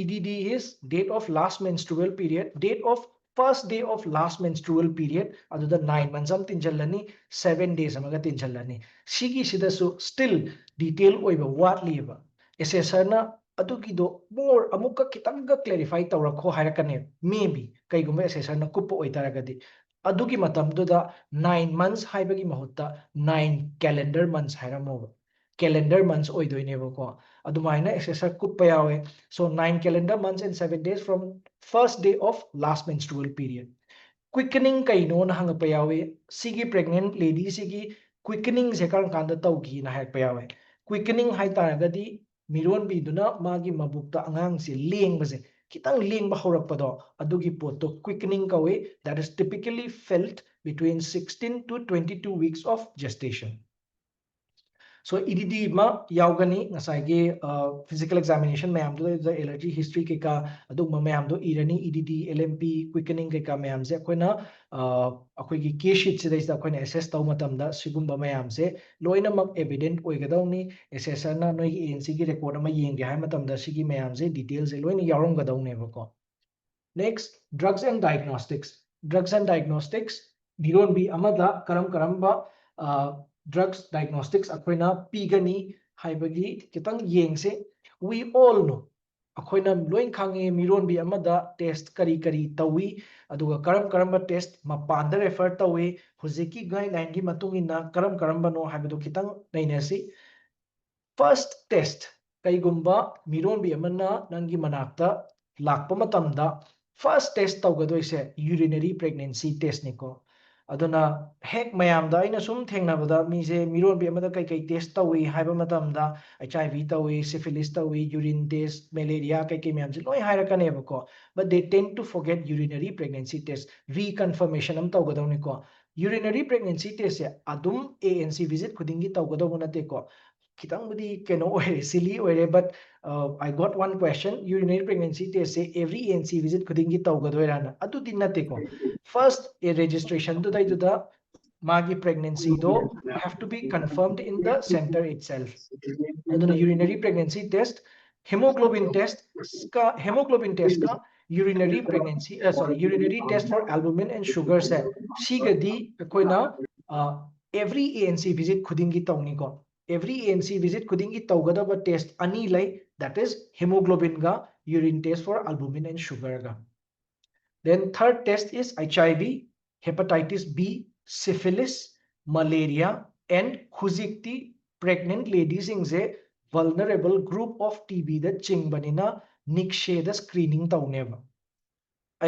edd is date of last menstrual period date of first day of last menstrual period aduda 9 months am tinjallani 7 days amaga tinjallani sigi sidasu still detail oiba watliba assessor na adugido more amuka kitanga clarify tawrakho hairakane maybe kaigumba assessor na kupo oitaragadi adugi matamduda 9 months haibagi mahutta 9 calendar months hairamoba calendar months oidoinebako adumaina assessor kuppa yawe so 9 calendar months and 7 days from first day of last menstrual period quickening kaino na hangpa yawe sigi pregnant lady sigi quickening se kan kanda tawgi na hakpa yawe quickening hai taragadi miron biduna magi mabukta angang se lengbase kitang lengba horakpado adugi potto quickening kawe that is typically felt between 16 to 22 weeks of gestation so EDD ma yaugani ngasai physical examination mayam do the allergy history ke ka aduma mayam do irani EDD LMP quickening ke ka mayam se koina akoi gi case sheet se da koina assess taw matam da sigumba mayam se loina mak evident oigadawni assessor na noi ANC gi record ma yenge hai matam da sigi mayam se details se loina yaurong gadawne ba next drugs and diagnostics drugs and diagnostics biron bi amada karam karamba drugs diagnostics akoina pigani haibagi kitang yengse we all know ꯑꯩꯈꯣꯏꯅ ꯂꯣꯏ ꯈꯪꯉꯦ ꯃꯤꯔꯣꯟꯕꯤ ꯑꯃꯗ test ꯀꯔꯤ ꯀꯔꯤ ꯇꯧꯏ ꯑꯗꯨꯒ ꯀꯔꯝꯕ test ꯃꯄꯥꯟꯗ ꯔꯦꯐꯔ ꯇꯧꯏ ꯍꯧꯖꯤꯛꯀꯤ ꯒꯥꯏꯗꯂꯥꯏꯟꯒꯤ ꯃꯇꯨꯡ ꯏꯟꯅ ꯀꯔꯝꯕꯅꯣ ꯍꯥꯏꯕꯗꯨ ꯈꯤꯇꯪ ꯅꯩꯅꯁꯤ ꯐꯥꯔꯁ ꯇꯦꯁ ꯀꯩꯒꯨꯝꯕ ꯃꯤꯔꯣꯟꯕꯤ ꯑꯃꯅ ꯅꯪꯒꯤ ꯃꯅꯥꯛꯇ ꯂꯥꯛꯄ ꯃꯇꯝꯗ ꯐꯥꯔꯁ ꯇꯦꯁ ꯇꯧꯒꯗꯣꯏꯁꯦ ꯌꯨꯔꯤꯅꯔꯤ ꯄ꯭ꯔꯦꯒꯅꯦꯟꯁꯤ ꯇꯦꯁꯅꯤꯀꯣ ꯑꯗꯨꯅ ꯍꯦꯛ ꯃꯌꯥꯝꯗ ꯑꯩꯅ ꯁꯨꯝ ꯊꯦꯡꯅꯕꯗ ꯃꯤꯁꯦ ꯃꯤꯔꯣꯟꯕꯤ ꯑꯃꯗ ꯀꯩꯀꯩ ꯇꯦꯁ ꯇꯧꯏ ꯍꯥꯏꯕ ꯃꯇꯝꯗ HIV ꯇꯧꯏ ꯁꯤꯐꯤलिꯁ ꯇꯧꯏ ꯌꯨरिन ꯇꯦꯁ ꯃꯦꯂꯦꯔꯤꯌꯥ ꯀꯩꯀꯩ ꯃꯌꯥꯝꯁꯦ ꯂꯣꯏ ꯍꯥꯏꯔꯛꯀꯅꯦꯕꯀꯣ but they tend to forget urinary pregnancy test reconfirmation ꯑꯃ ꯇꯧꯒꯗꯧꯅꯤꯀോ urinary pregnancy test ꯁꯦ ꯑꯗꯨꯝ ANC visit ꯈꯨꯗꯤꯡꯒꯤ ꯇꯧꯒꯗꯧꯕ ꯅꯠꯇꯦꯀꯣ खितंबुदी केनो ओइरे सिली ओइरे but I got one question urinary pregnancy test say every ANC visit khudingi tawgadoirana adu din nateko first a registration to dai da magi pregnancy do have to be confirmed in the center itself aduna urinary pregnancy test hemoglobin test ka urinary pregnancy urinary test for albumin and sugar se sigadi koina every ANC visit khudingi tawni ko every ANC visit khudingi tawgadaba test ani lay that is hemoglobin ga urine test for albumin and sugar ga then third test is HIV hepatitis B syphilis malaria and huzikti pregnant ladies ingse vulnerable group of TB da chingbanina nikshe da screening tawneba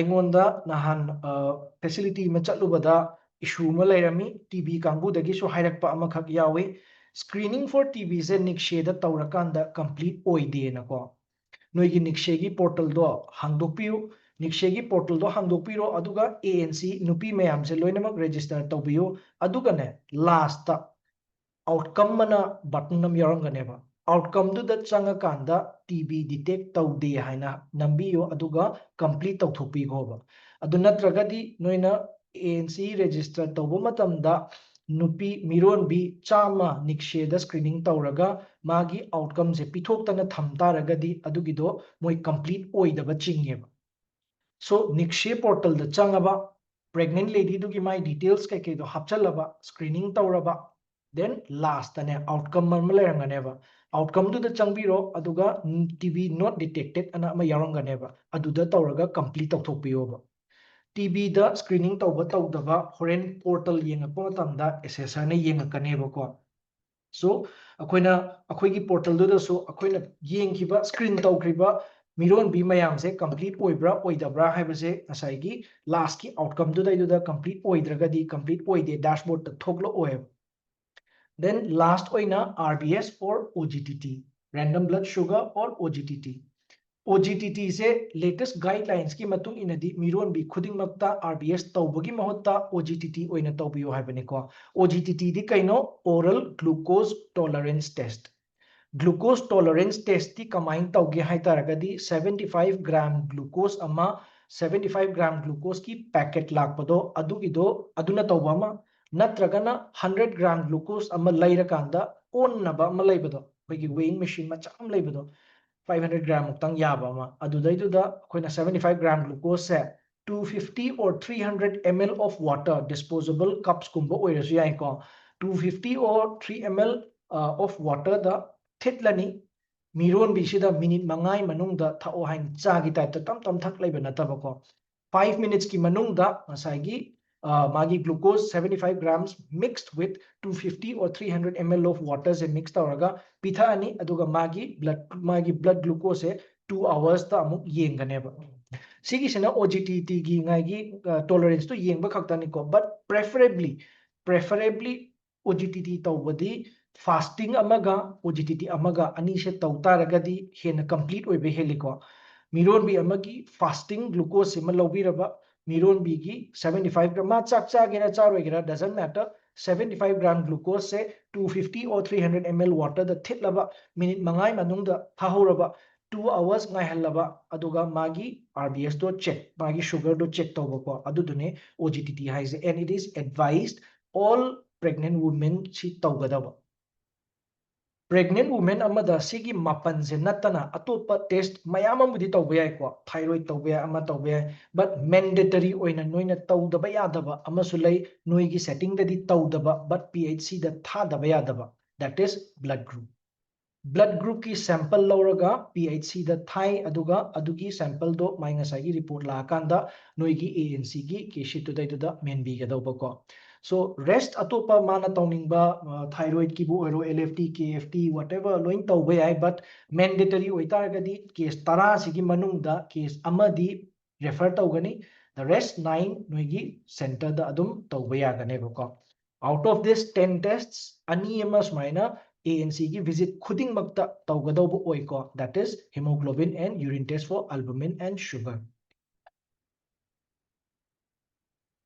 aingonda nahan facility ma chatlubada issue ma lairami TB kangbu dagi so hairakpa amakhak yawi screening for TB se nikshe da tawrakanda complete oide nako noigi nikshe gi portal do hangdokpiu nikshe gi portal do hangdokpiro aduga ANC nupi mayam se loinamak register tawbiu aduga ne last outcome mana button nam yaranganeba outcome du da changa kanda TB detect tawde haina nambiyo aduga complete tawthokpi goba adu natragadi noina ANC register tawbo matamda nupi mironbi chama nikshe da screening tawraga magi outcome se pithoktana thamtaragadi adugido moi complete oidaba chingeba so nikshe portal da changaba pregnant lady du gi my details kai kai do hapchalaba screening tawraba then last ane outcome man malayranganeba outcome du da changbiro aduga TB not detected ana ma yaranganeba aduda tawraga complete tawthokpiyoba TB da screening tawba tawdaba horen portal yengakpa matamda assessor na yengakkanebako so akoina akoigi portal du so akoina yengkiba screen tawkriba miron bi mayam se complete oibra oidabra haibase asaigi last ki outcome du dai du da complete oidragadi complete oide dashboard ta thoklo oeb then last oina RBS or OGTT random blood sugar or OGTT OGTT से latest guidelines की मतुंग इनदी मिरोन भी खुदिंग मक्ता RBS तौबगी महत्ता OGTT ओइना तौबियो हाइबनेको OGTT दी कइनो oral glucose tolerance test glucose tolerance test ती कमाइन तौगे हाइतारगदी 75 ग्राम glucose अमा 75 ग्राम glucose की packet लाकपदो अदुगिदो अदुना तौबामा नत्रगना 100 ग्राम glucose अमा लैरकांदा ओन्नबा अमा लैबदो बगी weighing machine मा चाम लैबदो 500 gram muktang yaba ma adudaiduda akoina 75 gram glucose se 250 or 300 ml of water disposable cups kumba oirasu yai ko 250 or 3 ml of water da thitlani miron bisida minute mangai manungda thao hain chagi type ta tam thak leiba nataba ko 5 minutes ki manungda masagi magi glucose 75 grams mixed with 250 or 300 ml of water se mixed tawraga pitha ani aduga magi blood glucose se 2 hours ta amuk yenganeba sigi sena OGTT gi ngai gi tolerance to yengba khaktani ko but preferably OGTT tawbadi fasting amaga OGTT amaga ani se tawtaragadi hena complete oibe heliko miron bi amagi fasting glucose se ma lobiraba miron bi gi 75 gram ma chak gera charo gera doesn't matter 75 gram glucose se 250 or 300 ml water da thitlaba minute mangai manung da thahoraba 2 hours ngai halaba aduga magi RBS to check magi sugar do check tawba ko adudune OGTT haise and it is advised all pregnant women chi tawgadaba pregnant women amada sigi mapan se natana atopa test mayam amudi tawba yai ko thyroid tawba yai ama tawba yai but mandatory oina noina tawdaba yadaba amasu lei noigi setting dadi tawdaba but PHC da thadaba yadaba that is blood group blood group ki sample lauraga PHC da thai aduga adugi sample do mai ngasai gi report la kanda noi gi ANC gi keshi to dai da main bi ga ba ko so rest atopa mana tawning ba thyroid ki bu ero LFT KFT whatever loin taw ba ai but mandatory oitar ga di case tara sigi manung da case amadi refer taw gani the rest 9 noi gi center da adum taw ba ya gane ba ko out of this 10 tests ani emas maina ANC की visit खुदिंग Makta तौगदौब ओइको that is hemoglobin and urine test for albumin and sugar.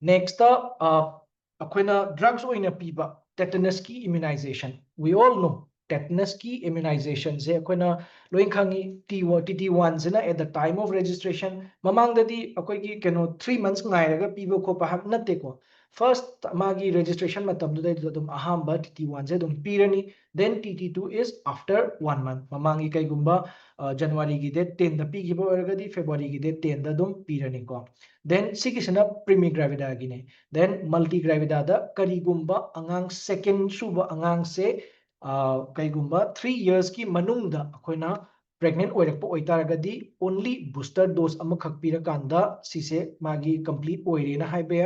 Next akoina drugs oina piba tetanus ki immunization. We all know tetanus ki immunization se akoina loin khangi TT1 sena at the time of registration mamang dadi akoi ki keno 3 months ngai raga piba ko pa natte ko first magi registration matam du dai dum ahamba TT1 se dum pirani then TT2 is after 1 month mamangi kai gumba January gi date 10 da pi gi ba oragadi February gi date 10 da dum pirani ko then sikisana primigravida gi ne then multigravida da kari gumba angang second suba angang se kai gumba 3 years ki manung da akoina pregnant oirakpa oitaragadi only booster dose amakhak pirakanda sise magi complete oirena haibe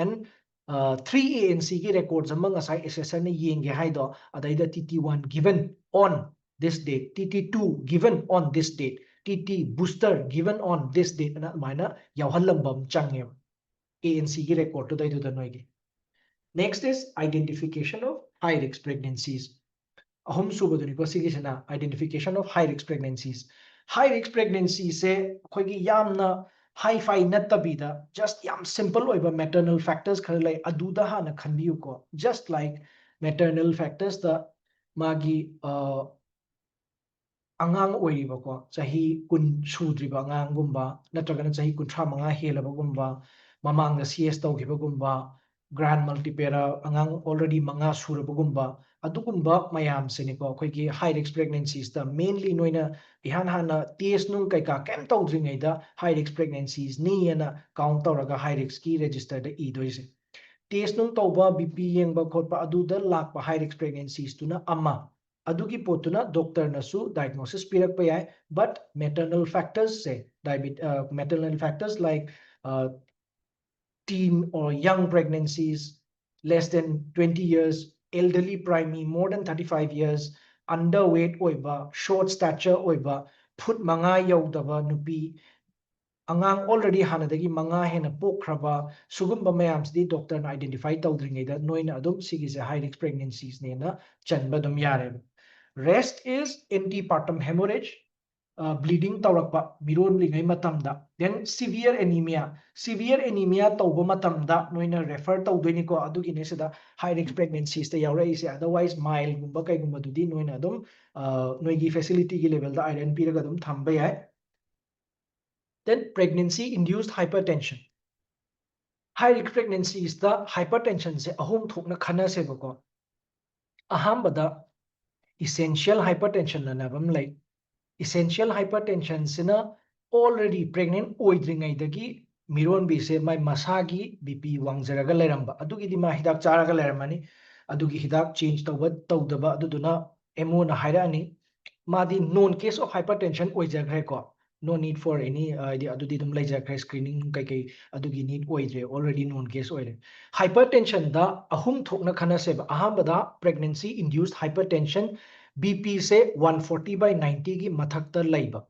and 3 ANC ki records among asai assessor ne yenge haido adaida TT1 given on this date TT2 given on this date TT booster given on this date na mana yawhallambam change ANC ki record to daidu danoigi next is identification of high risk pregnancies ahum subaduni ko sigisana identification of high risk pregnancies high risk pregnancy se khoigi yamna high fi natabida just yam simple oiba maternal factors khar lai aduda hana khanbiu ko just like maternal factors the magi angang oiriba ko chahi kun sudriba angang gumba natragana chahi 35 helaba gumba mamanga CS tawgiba gumba grand multipara angang already manga suraba gumba adugumba mayam seniko khoigi high risk pregnancies the mainly noina ihan hana test nung kai ka kem tawdringai da high risk pregnancies ni ana count tawraga high risk ki register da e doise test nung tawba BP yengba khotpa aduda lakpa high risk pregnancies tuna amma adugi potuna doctor nasu diagnosis pirakpa yai but maternal factors say maternal factors like teen or young pregnancies less than 20 years elderly primary more than 35 years underweight oiba short stature oiba foot manga yaudaba nupi angang already hanadagi manga hena pokhraba sugumba mayamsdi doctor na identify tawdringaida noina adum sigise high risk pregnancies ne na chanba dum yare rest is antepartum hemorrhage bleeding tawrakpa miron lingai matamda then severe anemia tawba matamda noina refer tawdoini ko adugi ne seda high risk pregnancies ta yawra ise otherwise mild gumba kai gumba dudi noina adum noigi facility gi level da iron piraga adum thamba yai then pregnancy induced hypertension high risk pregnancy is the hypertension se ahum thokna khana se bako ahambada essential hypertension na nabam lai essential hypertension sina already pregnant oidringai dagi miron bi se mai masagi BP wangjaraga leramba adugi di ma hidak charaga leramani adugi hidak change tawdaba aduduna emo na hairani madi known case of hypertension oijagre ko no need for any idea adudi dum laijakre screening kai kai adugi need oidre already known case oire hypertension da ahum thokna khana se ahambada pregnancy induced hypertension BP se 140 by 90 gi mathakta laiba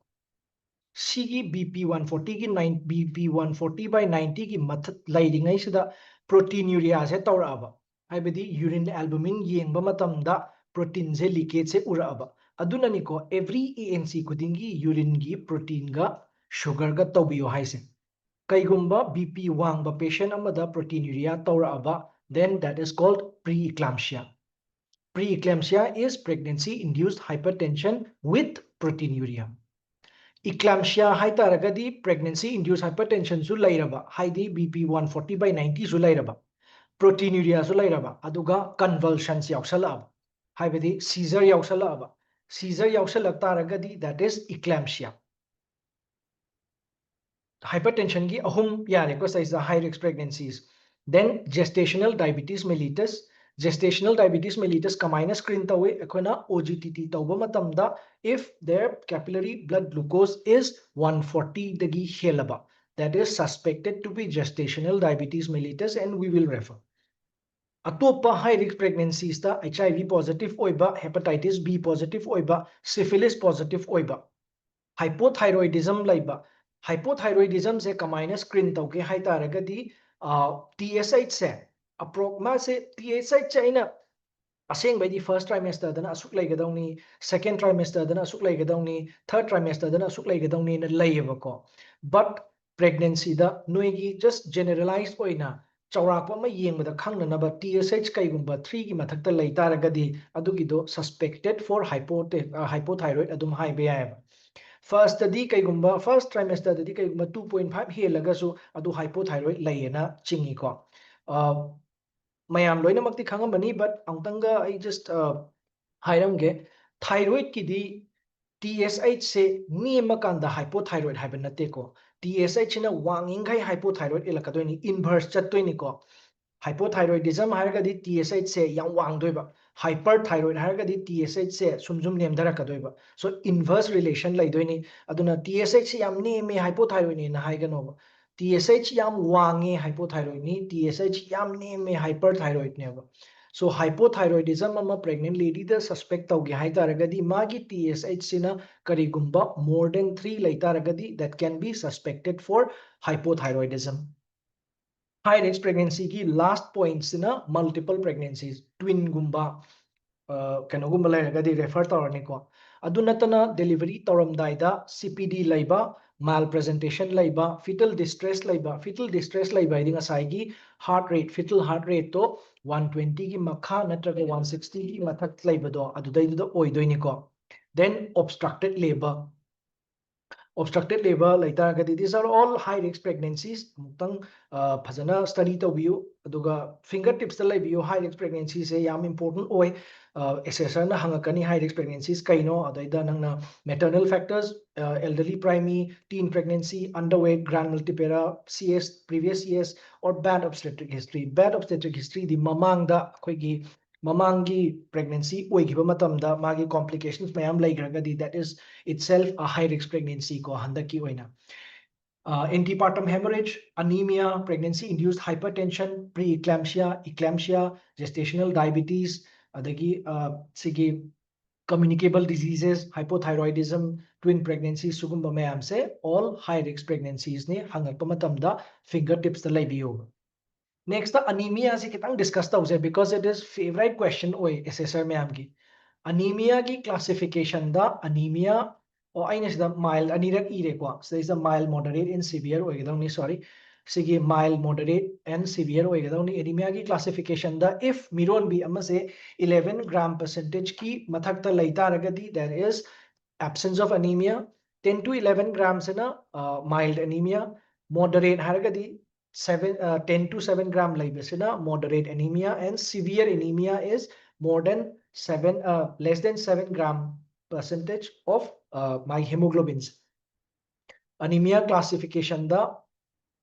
sigi BP 140 gi 9 BP 140 by 90 gi mathak lairingai sida proteinuria se tawraba haibadi urine albumin yengba matamda protein se leakage se uraba adunani ko every ANC kudingi urine gi protein ga sugar ga tawbiyo haise kaigumba BP wangba patient amada proteinuria tawraba then that is called preeclampsia. Preeclampsia is pregnancy induced hypertension with proteinuria. Eclampsia haitaragadi pregnancy induced hypertension su lairaba haidi BP 140 by 90 su lairaba proteinuria su lairaba aduga convulsions yausalaba haibadi seizure yausalaba seizure yausalak taragadi that is eclampsia hypertension gi ahum yare ko size high risk pregnancies then gestational diabetes mellitus gestational diabetes mellitus kamaina screen tawe akhona OGTT tawba matamda if their capillary blood glucose is 140 dagi helaba, that is suspected to be gestational diabetes mellitus, and we will refer. Atopa high risk pregnancies ta HIV positive oiba, hepatitis B positive oiba, syphilis positive oiba, hypothyroidism laiba. Hypothyroidism se kamaina screen tauge hai taragadi TSH se approxima se TSH se ina asengbai first trimester dana asuk laigadawni, second trimester dana asuk laigadawni, third trimester dana asuk laigadawni na laiyebako. But pregnancy da noigi just generalized oina chawrapa ma yengbada khangnanaba TSH kaigumba 3 gi mathakta lai taragadi adugido suspected for hypothyroid adum haibe yaiba. First study kaigumba first trimester dadi kaigumba 2.5 helagasu adu hypothyroid layena chingi ko. mayam loina makti khangamani, but amtanga I just hairamge thyroid ki di TSH se nima kanda hypothyroid haiba nate ko. TSH na wangingai hypothyroid ilakadoini inverse chattoini ko. Hypothyroidism haragadi TSH se yang wangdoiba, hyperthyroid haragadi TSH se sumjum nemdarakadoiba. So inverse relation laidoini aduna TSH se yam neme hypothyroid ni na haiganoba, TSH yam wange hypothyroid ni, TSH yam neme hyperthyroid neba. So hypothyroidism ama pregnant lady da suspect tauge hai taragadi magi TSH sina karigumba more than 3 lai taragadi that can be suspected for hypothyroidism. High risk pregnancy ki last points na multiple pregnancies, twin gumba kanogumba lairagadi refer tawrani ko. Adu natana delivery tawramdaida CPD laiba, malpresentation laiba, fetal distress laiba. Fetal distress laiba iding asaigi heart rate, fetal heart rate to 120 ki makha natraga 160 ki mathak laiba do adudaidu oidoini ko. Then obstructed labor. Obstructed labor laitagadi, these are all high risk pregnancies. Mutang phajana study tawiyu aduga fingertips ta laibiyu high risk pregnancies se yam important oi. Assessor na hangakani high risk pregnancies kaino adaida nangna maternal factors, elderly primary, teen pregnancy, underweight, grand multipara, CS, previous years, or bad obstetric history. Bad obstetric history di mamangda akoigi mamangi pregnancy oigiba matamda magi complications mayam laigragadi, that is itself a high risk pregnancy ko handaki oina. Antepartum hemorrhage, anemia, pregnancy induced hypertension, preeclampsia, eclampsia, gestational diabetes, adagi sigi communicable diseases, hypothyroidism, twin pregnancies, sugumba mayam se all high risk pregnancies ne hangakpa matamda fingertips ta laibiyo. Next, the anemia se kitang discuss tause because it is favorite question oi assessor mayam ki. Anemia ki classification da anemia or aina the mild anirak ire ko. So there is a mild, moderate, and severe oi gadawni, sorry. Sige mild, moderate, and severe oi gadawni anemia ki classification da if miron bi amma se 11 gram percentage ki mathak ta laita ragadi, there is absence of anemia. 10 to 11 grams in a mild anemia. Moderate haragadi 10 to 7 gram laibesina moderate anemia, and severe anemia is more than 7 less than 7 gram percentage of my hemoglobins. Anemia classification da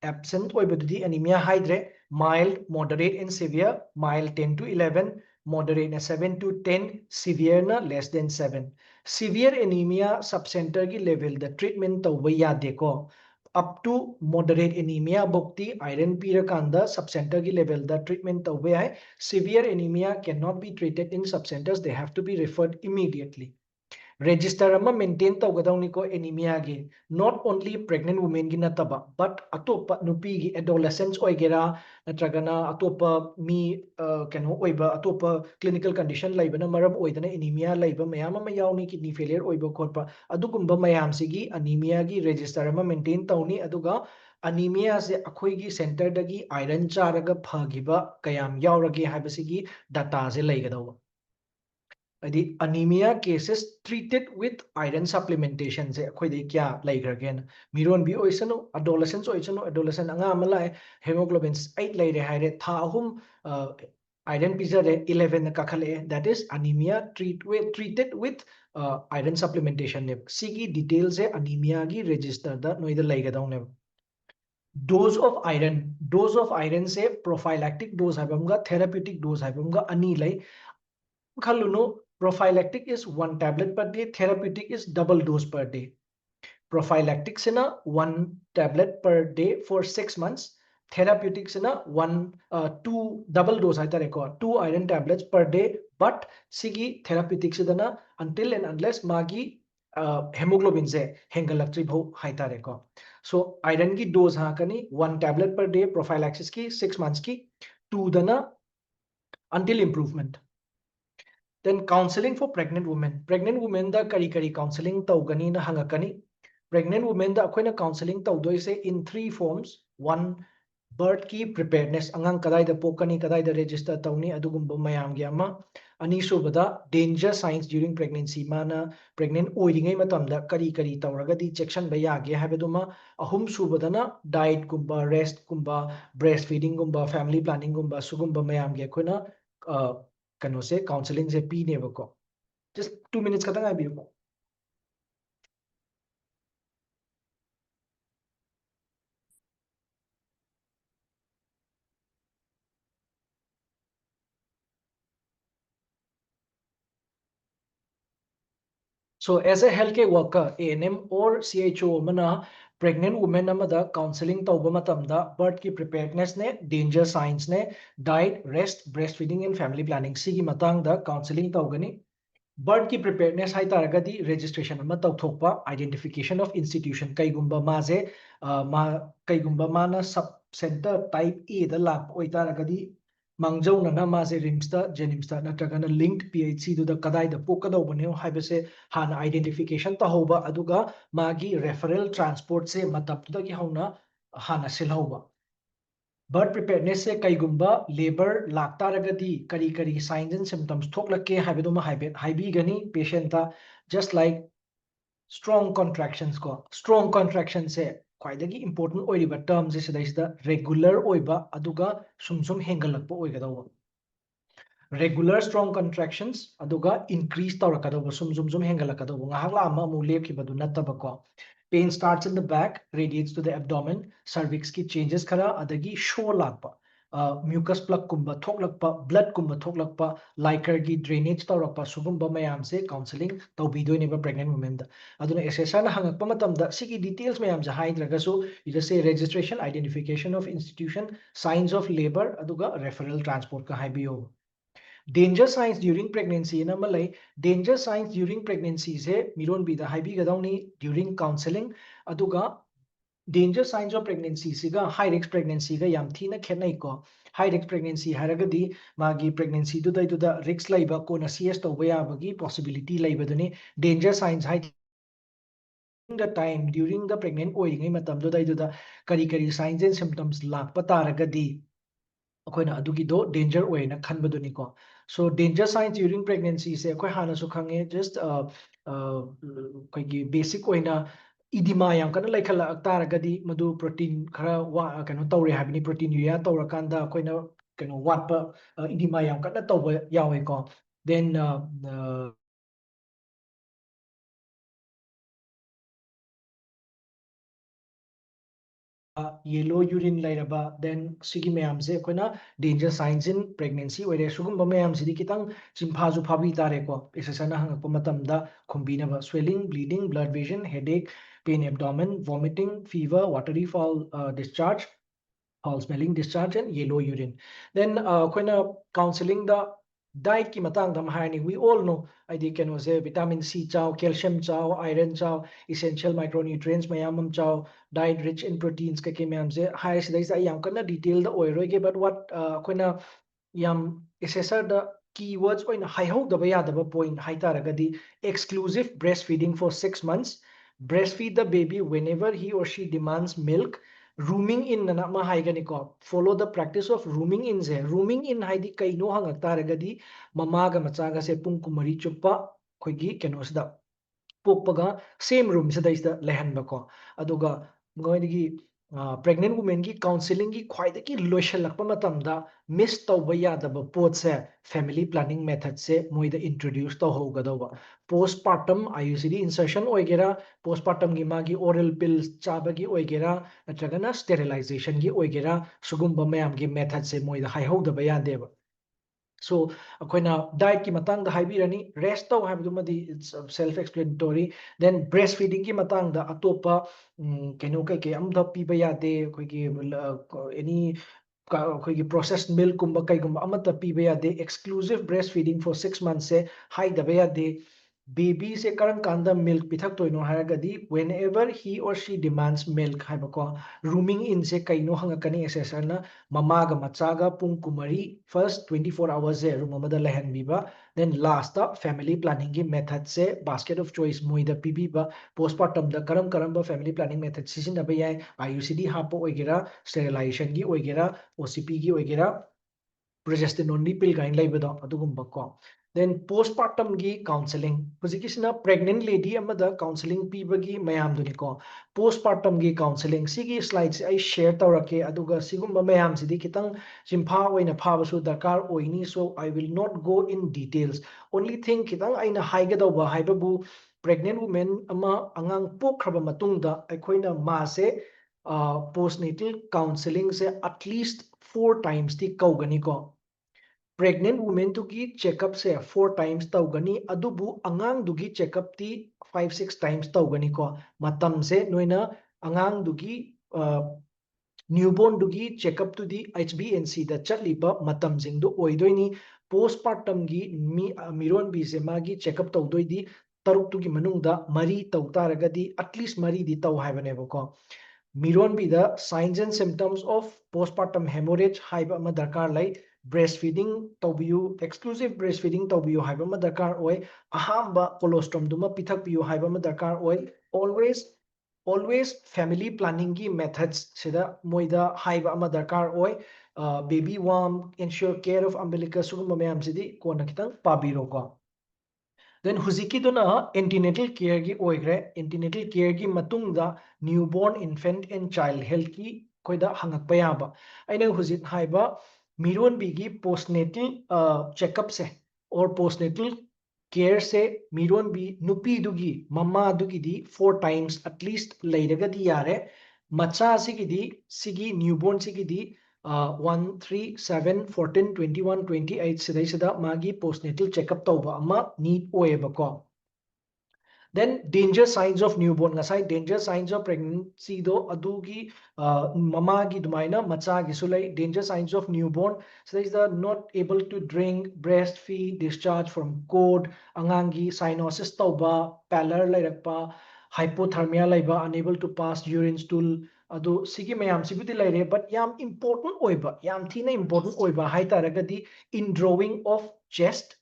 absent oibadudi anemia hydre mild, moderate, and severe. Mild 10 to 11, moderate na 7 to 10, severe na less than 7. Severe anemia subcenter ki level the treatment tawba yade ko. Up to moderate anemia bhakti iron pirakanda subcenter ki level the treatment tawba hai. Severe anemia cannot be treated in subcenters, they have to be referred immediately. Register ama maintain tawgadawni ko anemia gi not only pregnant women gi nataba but atopa nupi gi adolescents oigera natragana atopa mi kano oiba atopa clinical condition laibana maram oidana anemia laiba mayam ama yauni kidney failure oiba khotpa adugumba mayam sigi anemia gi register ama maintain tawni aduga anemia se akhoi gi center dagi iron charaga phagiba kayam yaurage haibasigi data se laigadawa. The anemia cases treated with iron supplementation se akhoi dei kya laigragen miron bi oisanu adolescents oisanu adolescent anga amala hemoglobin 8 laire haire tha ahum iron pizare 11 na kakhale, that is anemia treated with iron supplementation ne sigi details se anemia gi register da noida laigadau ne. dose of iron से prophylactic dose है therapeutic dose है ani lay khalunu prophylactic is 1 tablet per day, therapeutic is double dose per day. Prophylactic sina 1 tablet per day for 6 months, therapeutic sina 2 double dose haitare 2 iron tablets per day, but sigi therapeutic sidana until and unless magi hemoglobin se hengalakri bho haitare so iron ki dose ha kani 1 tablet per day prophylaxis ki 6 months ki 2 dana until improvement. Then counseling for pregnant women. Pregnant women da kari counseling taugani na hangakani. Pregnant women da akoina counseling taudoise in 3 forms. One, birth ki preparedness. Angang kadai da pokani, kadai da register tauni adugumba mayam gi ama. Ani subada danger signs during pregnancy. Mana pregnant oiringai matamda kari tauragadi chection baya ge habeduma. Ahum subadana diet gumba, rest gumba, breastfeeding gumba, family planning gumba, sugumba mayam gi akoina कनो से counselling से पीने को just 2 minutes खतंग आई बियो so as a healthcare worker ANM or CHO mana pregnant women amada counseling tauba matamda birth ki preparedness ne danger signs ne diet rest breastfeeding and family planning sigi matang da counseling taugani birth ki preparedness hai taragadi registration ama tauthokpa identification of institution kaigumba maze ma kaigumba mana sub center type A da lak oi taragadi mangjauna na maze rims da jenims da natragana linked PHC du da kadai da pokadobane haibase hana identification ta hoba aduga magi referral transport se matap da ki hauna hana silhoba birth preparedness से कईगुंबा labour लाक्तारगदी करी science and symptoms थोकलके हाइबेदुमा हाइबीगनी patient ता just like strong contractions को strong contraction से ख्वाइदगी important ओइरिबा terms से सिदाइसदा regular ओइबा अदुगा sum हेंगलकपा ओइगदौबा regular strong contractions aduga increase tawrakadaba sum hengalakadaba ngahakla ama mu lepkibadu nattabako pain starts in the back radiates to the abdomen cervix ki changes khara adagi show lakpa mucus plug kumba thoklakpa blood kumba thoklakpa liker gi drainage tawrakpa sugumba mayam se counseling tawbidoi neba pregnant women da aduna SSR na hangakpa matamda sigi details mayam ja haidragasu ida se registration identification of institution signs of labor aduga referral transport ka haibiyo danger signs during pregnancy na malai danger signs during pregnancy se miron bi da haibi gadawni during counseling aduga danger signs of pregnancy siga high risk pregnancy ga yam thina khenai ko high risk pregnancy haragadi magi pregnancy du da risk laiba ko na CS to baya bagi possibility laiba duni danger signs hai the time during the pregnant oiringai matam du da kari signs and symptoms lakpa taragadi अखोना अदुगी दो danger ओइना खनबदुनी को सो danger science during pregnancy से अखोय हाना सु खंगे just कोइगी basic ओइना oedema याम कन लाइखला तारगदी मदु protein खरा वा कनो तौरे हाबिनी protein urea तौरकांदा अखोयना कनो वाटपा oedema याम कन तौबा यावे को then yellow urine lairaba then sigi mayam se koina danger signs in pregnancy oire sugum mayam sidi kitang chimpha ju phabi tare ko exercise hang ko matam da khombina ba swelling bleeding blood vision headache pain abdomen vomiting fever watery discharge foul smelling discharge and yellow urine then koina counseling the diet ki matang dam hani we all know id can was vitamin C chow calcium chow iron chow essential micronutrients mayamam chow diet rich in proteins ka ke mayam se high sidai sa yam kana detail the oiroi ge but what koina yam assessor the keywords oina high ho da ya da point hai taragadi exclusive breastfeeding for 6 months breastfeed the baby whenever he or she demands milk rooming in na ma haigani ko follow the practice of rooming in se rooming in haidi kaino hangak taragadi mama ga macha ga se pung kumari chuppa khoigi keno sida pokpaga same room sida is the lehan ba ko aduga ngoidigi pregnant women की counseling की ख्वाइदे की लोइशलक्पा मतमदा miss तौबा यादबा पोत से family planning method से मोइदा introduce तो होगदौबा postpartum IUCD insertion ओइगेरा postpartum की मागी oral pills चाबगी ओइगेरा नत्रगना sterilization की ओइगेरा सुगुम्बा मयाम की method से मोइदा हाइहोगदबा यादेबा so अखोइना diet की matang da haibirani rest tau haibdumadi it's self explanatory then breastfeeding की matang da atopa kenu kai ke am da piba yade koi ki any अखोइगी processed milk कुंबा कईगुंबा अमता पीबा यादे exclusive breastfeeding for 6 months से हाइदबा यादे baby से करम कांदा milk पिथक तोइनो हारगदी whenever he or she demands milk हाइबको rooming in से कईनो हंगकनी assessor ना ममागा मचागा पुंग कुमरी first 24 hours से रूम अमदा लहनबीबा then last ता family planning की method से basket of choice मोइदा पीबीबा postpartum दा करम करम family planning method सिजिनबा याय IUCD हापो ओइगेरा sterilization की ओइगेरा OCP की ओइगेरा progesterone ni pill gain laibado adugumba ko then postpartum gi counseling hujikisna pregnant lady amada counseling pibagi mayam duni ko postpartum gi counseling sigi slides ai share tawrake aduga sigumba mayam sidi kitang chimpha oina phabasu darkar oini so I will not go in details only thing kitang aina haigadawa haibabu pregnant women ama angang pokhraba matungda aikoina ma se postnatal counseling se at least 4 times ti kaugani ko pregnant women tugi checkup se 4 times taugani adubu angang dugi checkup ti 5-6 times taugani ko matam se noina angang dugi newborn dugi checkup to di HbA1c da chatliba matam jing du oidoini postpartum gi miron bi se magi checkup tawdoidi taruk tugi manungda mari tawtaragadi at least mari di taw haibane ko miron bi the signs and symptoms of postpartum hemorrhage haiba ama darkar lai breastfeeding tawbiyu exclusive breastfeeding tawbiyu haiba ama darkar oi ahamba colostrum duma pithak piyu haiba ama darkar oi always family planning ki methods sida moida haiba ama darkar oi baby warm ensure care of umbilicus sugumba mayam sidi kona kitang pabiro ko then huzikiduna antenatal care gi oigre antenatal care gi matungda newborn infant and child health ki koida hangakpa yaba aina huzit haiba miron bigi postnatal checkup se or postnatal care se miron bi nupi dugi mama dugi di 4 times at least leiraga di yare macha sigidi sigi newborn sigidi 1 3 7 14 21 28 sidaisida magi postnatal checkup tauba ama need oebako then danger signs of newborn ngasai danger signs of pregnancy do adugi mama gi dumaina macha gi sulai danger signs of newborn so is the not able to drink breastfeed discharge from cord angangi cyanosis tauba pallor lairakpa hypothermia laiba unable to pass urine stool adu sigi mayam sibudi laire but yam important oiba yam thina important oiba hai taragadi in drawing of chest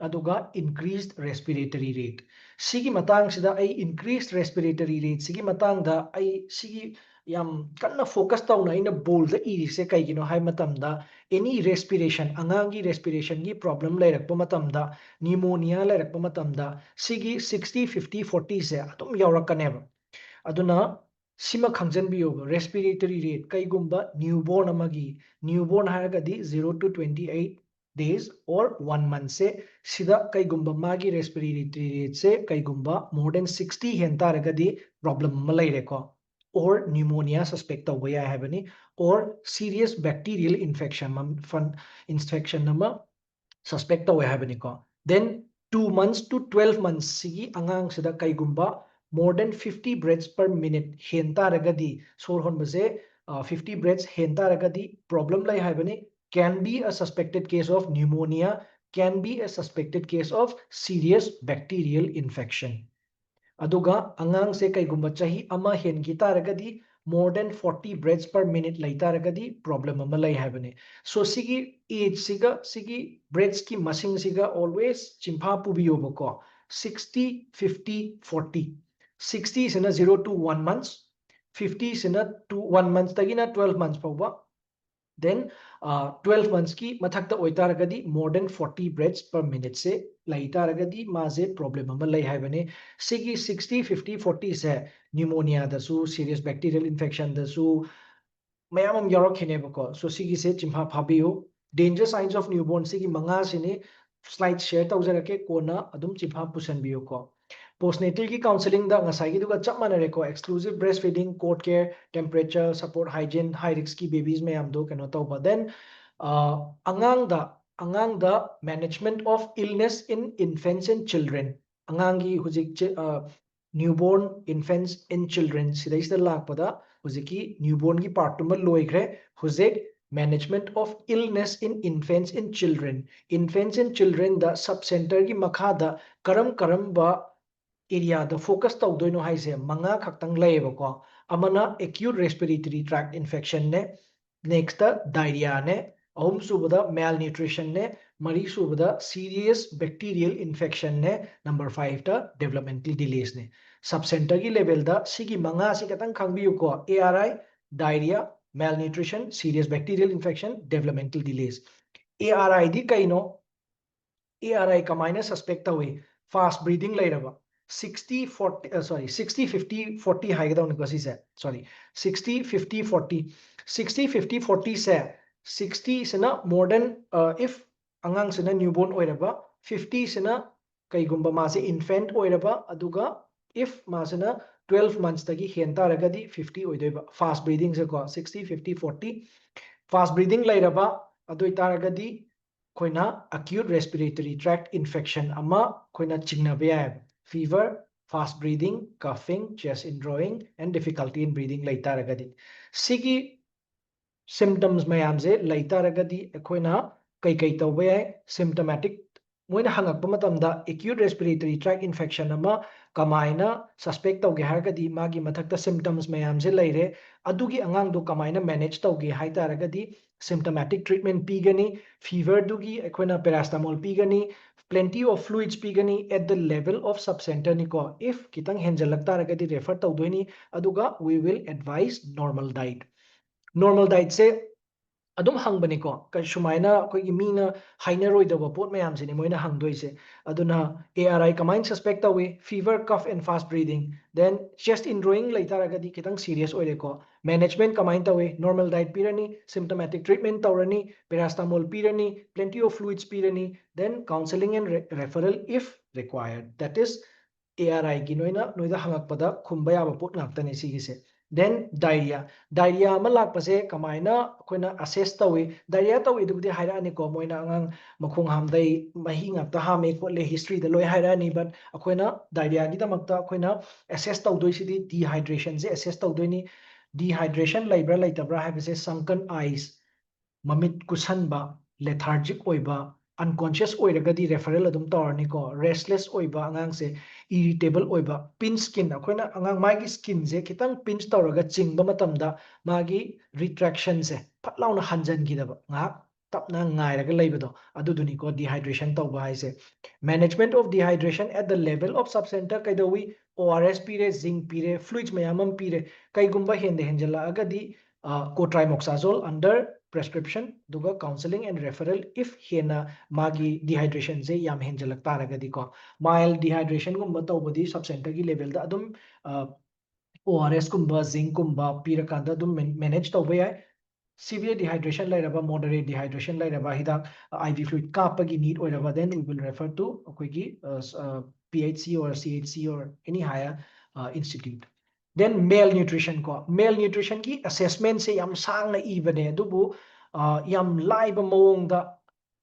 aduga increased respiratory rate sigi matang sida ai increased respiratory rate sigi matang da ai sigi yam kanna focus tawna ina bol da iri se kai gino hai matam da any respiration angangi respiration gi problem lairakpa matam da pneumonia lairakpa matam da sigi 60 50 40 se atum yaurakkaneba aduna sima khangjanbiyo respiratory rate kaigumba newborn amagi newborn haragadi 0 to 28 days or 1 month se sida kaigumba magi respiratory rate se kaigumba more than 60 hentaragadi problem ma laire ko or pneumonia suspect tawba ya habani or serious bacterial infection nama suspect tawba habani ko then 2 months to 12 months sigi angang sida kaigumba more than 50 breaths per minute hentaragadi sor honbase 50 breaths hentaragadi problem lai habani can be a suspected case of pneumonia can be a suspected case of serious bacterial infection aduga angang se kaigumba chahi ama hengi taragadi more than 40 breaths per minute lai taragadi problem ama lai habane so sigi age sigi breaths ki masing siga always chimpha pubiyo bako 60 50 40 60 sina 0 to 1 months 50 sina to 1 month tagina 12 months pawba then 12 months की मथक्ता ओइतारगदी more than 40 breaths per minute से लैतारगदी माजे problem अमा लै हाइबने सिगी 60 50 40 से pneumonia दसु serious bacterial infection दसु मैम यारखिनेबको सो सिगी से चिम्फा फाबियो danger signs of newborn सिगी मंगा सिने slide share तौजरके कोना अदुम चिम्फा पुसनबियो को postnatal की counseling दा ngasai gi duga chap manare ko exclusive breastfeeding cord care temperature support hygiene high risk की babies में am do kano tauba then angang da management of illness in infants and children angangi hujik newborn infants and children sidai sida lakpada hujiki newborn ki part tuma loigre hujik management of illness in infants and children and children da sub center ki makha da karam ba area the focus taudoino haise manga khaktang laibako amana acute respiratory tract infection ne next diarrhea ne ahum subada malnutrition ne mari subada serious bacterial infection ne number 5 ta developmental delays ne sub center gi level da sigi manga si katang khangbiyu ko ARI diarrhea malnutrition serious bacterial infection developmental delays ARI di kaino ARI kamaina suspect tawi fast breathing lairaba 60 40 sorry 60 50 40 haigadawn ko si se sorry 60 50 40 60 50 40 se 60 sina more than if angang sina newborn oiraba 50 sina kaigumba ma se infant oiraba aduga if ma sina 12 months tagi hen taragadi 50 oidoiba fast breathing se ko 60 50 40 fast breathing lairaba adoi taragadi koina acute respiratory tract infection ama koina chingnabe ya fever fast breathing coughing chest indrawing and difficulty in breathing laitaragadi sigi symptoms mayamse laitaragadi koina kai kai tawbe ya symptomatic moina hangakpa matamda acute respiratory tract infection ama kamaina suspect tawge haragadi magi mathakta symptoms mayamse laire adugi angang do kamaina manage tawge haitaragadi symptomatic treatment pigani fever dugi ekhoina paracetamol pigani plenty of fluids pigani at the level of subcenter niko if kitang henjalak taragadi refer tawdoini aduga we will advise normal diet se adum hangbani ko sumaina akoigi mina haineroidaba pot mayam sine moina hangdoise aduna ARI kamain suspect tawi fever cough and fast breathing then chest indrawing laitaragadi kitang serious oire ko management kamain tawi normal diet pirani symptomatic treatment tawrani paracetamol pirani plenty of fluids pirani then counseling and referral if required that is ARI gi noida hangakpada khumba yaba pot ngaktani sigise then diarrhea ama lakpase kamaina koina assess tawi diarrhea tawi dubdi hairani ko moina angang makhung hamdai mahi ngakta hame ko le history da loi hairani but akoina diarrhea gi damakta akoina assess tawdoi sidi dehydration se assess tawdoini dehydration laibra laitabra haibase sunken eyes mamit kusanba lethargic oiba unconscious oiragadi referral adum tawrani ko restless oiba angang se irritable oiba pinch skin akoina angang magi skin se kitang pinch tawraga chingba matamda magi retraction se phatlauna hanjan gidaba nga tapna ngairaga leibado aduduni ko dehydration tawba haise management of dehydration at the level of subcenter kaidawi ORS pire zinc pire fluids mayamam pire kaigumba hende henjala agadi cotrimoxazole under prescription duga counseling and referral if hena magi dehydration se yam henjalak taragadi ko mild dehydration gumba tawbadi subcenter gi level da adum ORS gumba zinc gumba pirakanda adum manage tawba yai severe dehydration lairaba moderate dehydration lairaba hidak IV fluid kapagi need oiraba then we will refer to akoigi PHC or CHC or any higher institute then malnutrition ko malnutrition ki assessment se yam sang na ibane adubu yam laiba mawong da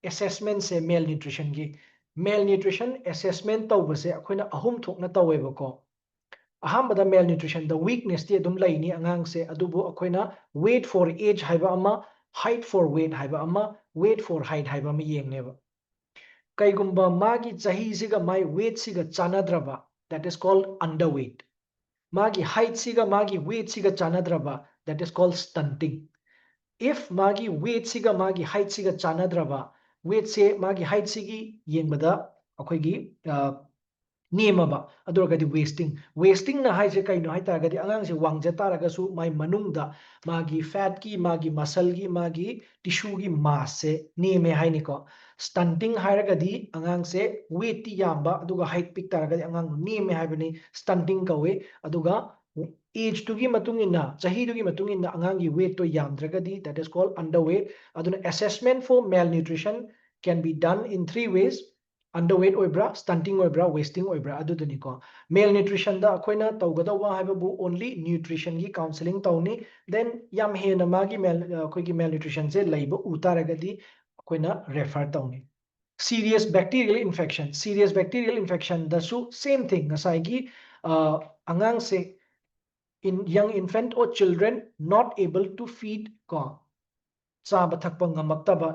assessment se malnutrition ki malnutrition assessment tawbase akoina ahum thokna taweba ko ahambada malnutrition the weakness ti adum laini angang se adubu akoina weight for age haiba ama height for weight haiba ama weight for height haiba ama yengneba kaigumba magi chahi siga mai weight siga chanadraba that is called underweight magi height siga magi weight siga chanadraba that is called stunting if magi weight siga magi height siga chanadraba weight se magi height sigi yengbada akoigi नेमबा अदुरगदि wasting ना हाइसे कइनो high तारगदि अंगांग से वांगजा तारगसु माइ मनुंगदा मागी fat की मागी muscle की मागी टिश्यू की मास से नेमे हाइनिको स्टंटिंग हाइरगदि अंगांग से वेट ती याम्बा अदुगा हाइट पिक तारगदि अंगांग नेमे हाइबनि स्टंटिंग कवे अदुगा एज टुगी मतुंगिना चाही दुगी मतुंगिना अंगांगी वेट तो यामद्रगदि दैट इज कॉल्ड अंडरवेट अदुना assessment for malnutrition can be done in 3 ways underweight oibra stunting oibra wasting oibra aduduni ko malnutrition da akoina tawgadawa haibabu only nutrition gi counseling tawni then yam hena magi koi gi malnutrition se laiba utaragadi akoina refer tawni serious bacterial infection da su same thing ngasai gi angang se in young infant or children not able to feed ko chaba thakpa ngamaktaba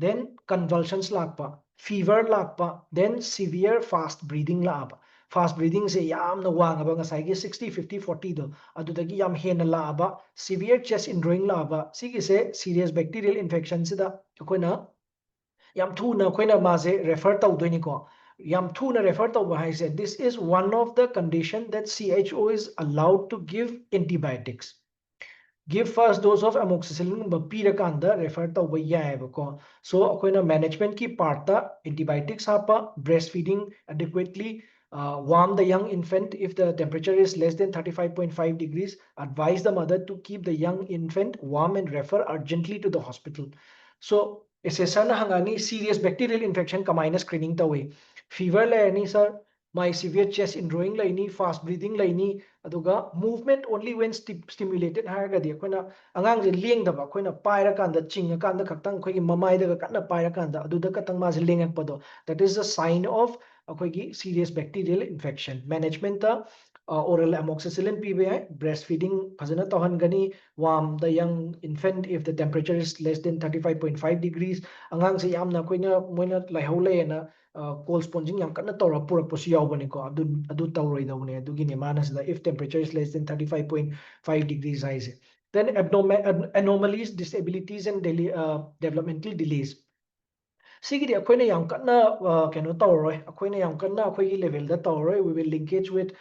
then convulsions lakpa fever lakpa then severe fast breathing laaba fast breathing se yamna wangaba ngasai gi 60 50 40 do adudagi yam hena laaba severe chest indrawing laaba sigi se serious bacterial infection sida akoina yam thuna akoina maze refer tawdoini ko yam thuna refer tawba haise this is one of the condition that CHO is allowed to give antibiotics give first dose of amoxicillin pirakanda refer tawba yaebako so akoina management ki part ta antibiotics hapa breastfeeding adequately warm the young infant if the temperature is less than 35.5 degrees advise the mother to keep the young infant warm and refer urgently to the hospital so SSN hangani serious bacterial infection kamaina screening tawe fever laini sir my severe chest indrawing laini fast breathing laini aduga movement only when stimulated haragadi akoina angang je lengdaba akoina paira kanda chinga kanda khaktang khoi mamai daga kanna paira kanda aduda katang ma je lengak pado that is a sign of akoigi serious bacterial infection management ta oral amoxicillin pba breastfeeding phajana tawhangani warm the young infant if the temperature is less than 35.5 degrees angang se yamna koina moina laihau layena cold sponging yam kanna tawra purakpasu yawbani ko adu tawroidawne adugine manasida if temperature is less than 35.5 degrees haise then anomalies disabilities and developmental delays sigidi akoina yam kanna keno tawroi akoina yam kanna akoigi level da tawroi we will linkage with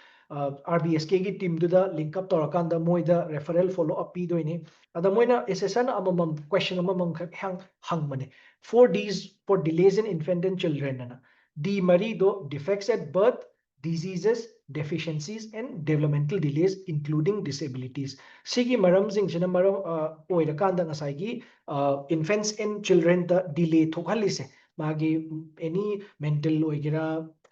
RBSK gi team du da link up tawrakanda moida referral follow up pi doini ada moina SSN amamam question amamam hangmane 4Ds for delays in infant and children ana D mari do defects at birth diseases deficiencies and developmental delays including disabilities sigi maram jing sina maram oira kanda ngasai gi infants and children the delay thokalise magi any mental oigira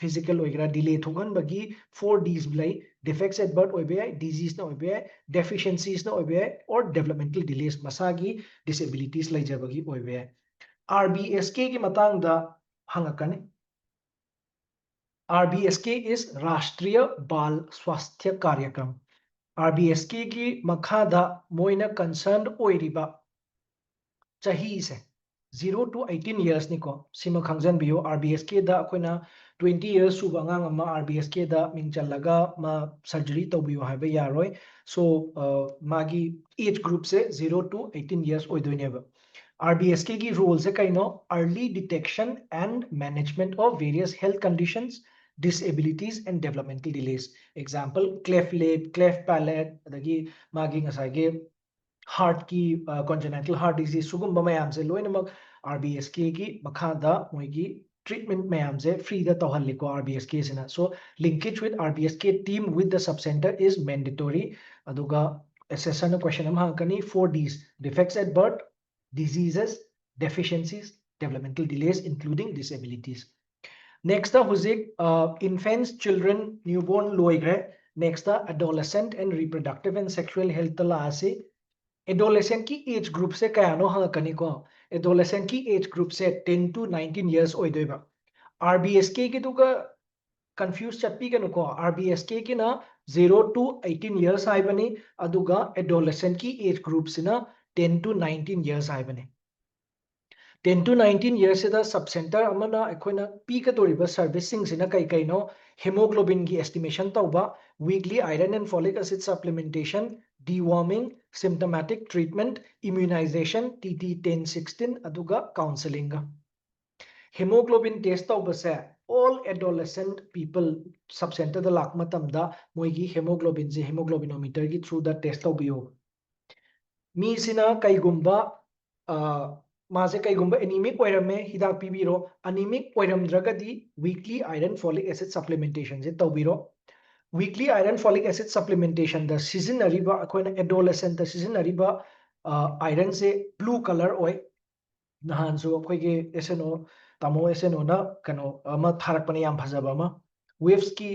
physical oigira delay thokan bagi 4Ds blai defects at birth oibe disease na oibe deficiencies na oibe or developmental delays masagi disabilities lai jabagi oibe RBSK ki matang da hangakane RBSK is Rashtriya Bal Swasthya Karyakram RBSK ki makhada moina concerned oiriba chahi se 0 to 18 years niko sima khangjan biyo RBSK da akoina 20 years suba ngang ama RBSK da mingchalaga ma surgery tawbiyo haiba yaroi so magi age group se 0 to 18 years oidoineba RBSK ki role se kaino early detection and management of various health conditions disabilities and developmental delays example cleft lip cleft palate adagi magi ngasage heart की congenital heart disease सुगुम्बा ma'am से लोइनमक RBSK की मखादा मोइगी treatment ma'am से free दा तौहल्लिको RBSK Cina so linkage with RBSK team with the subcenter is mandatory अदुगा SSN question हम हाकनी 4Ds defects at birth diseases deficiencies developmental delays including disabilities next huzik infants children newborn loigre next adolescent and reproductive and sexual health la ase adolescent की age group से कयानो हंगकनी को adolescent की age group से 10 to 19 years ओइदोइबा RBSK की दुगा confuse चप्पी के नुको RBSK की ना 0 to 18 years आइबनी अदुगा adolescent की एज ग्रुप से ना 10 to 19 years आइबनी 10 to 19 years से दा सब सेंटर अमना अखोइना पीकदोरिबा सर्विसिंग सिना कई कईनो hemoglobin की estimation तौबा weekly iron and folic acid supplementation deworming symptomatic treatment immunization TT 1016 aduga counseling hemoglobin test tawbase all adolescent people subcenter da lak matamda moigi hemoglobin je hemoglobinometer gi through the test tawbiyo mi sina kaigumba maase kaigumba anemic oirame hidak pibiro anemic oiramdragadi weekly iron folic acid supplementation je tawbiro weekly iron folic acid supplementation the seasonariba akoina adolescent the seasonariba iron se blue color oi nahan so akoige SNO tamo SNO na kano ama tharakpane yam phajaba ma waves ki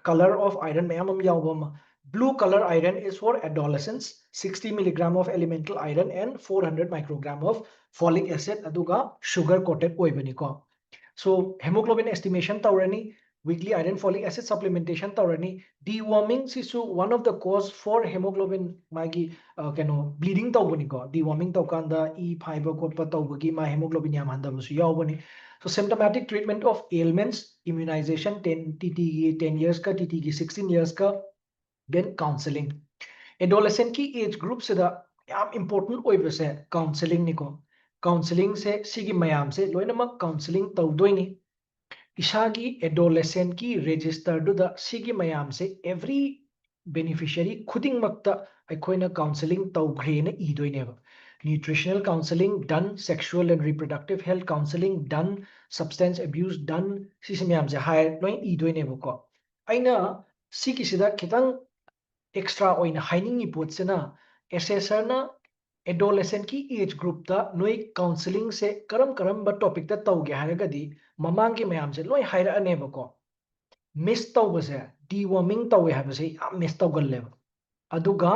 color of iron mayam am yawba ma blue color iron is for adolescents 60 milligram of elemental iron and 400 microgram of folic acid aduga sugar coated oibani ko so hemoglobin estimation tawrani weekly iron folic acid supplementation tawrani deworming sisu one of the cause for hemoglobin magi kano bleeding tawbani ko deworming tawkanda e fiber kotpa tawbagi ma hemoglobin yam handabusu yawbani so symptomatic treatment of ailments immunization 10 years ka TT ki 16 years ka then counseling adolescent ki age group se da yam important oibase counseling ni ko counseling se sigi mayam se loinamak counseling tawdoini isagi adolescent ki register do da sigi mayam se every beneficiary khuding makta aikoina counseling tawgrena idoineba nutritional counseling done sexual and reproductive health counseling done substance abuse done sisi mayam se high loi idoineba ko aina sigi sida kitang extra oina hainingi potsena assessor na adolescent ki age group ta noi counseling se karam ba topic ta tawge haragadi mamang ki mayam se loi haira aneba ko miss tawbase deworming tawe habase yam miss tawgalle aduga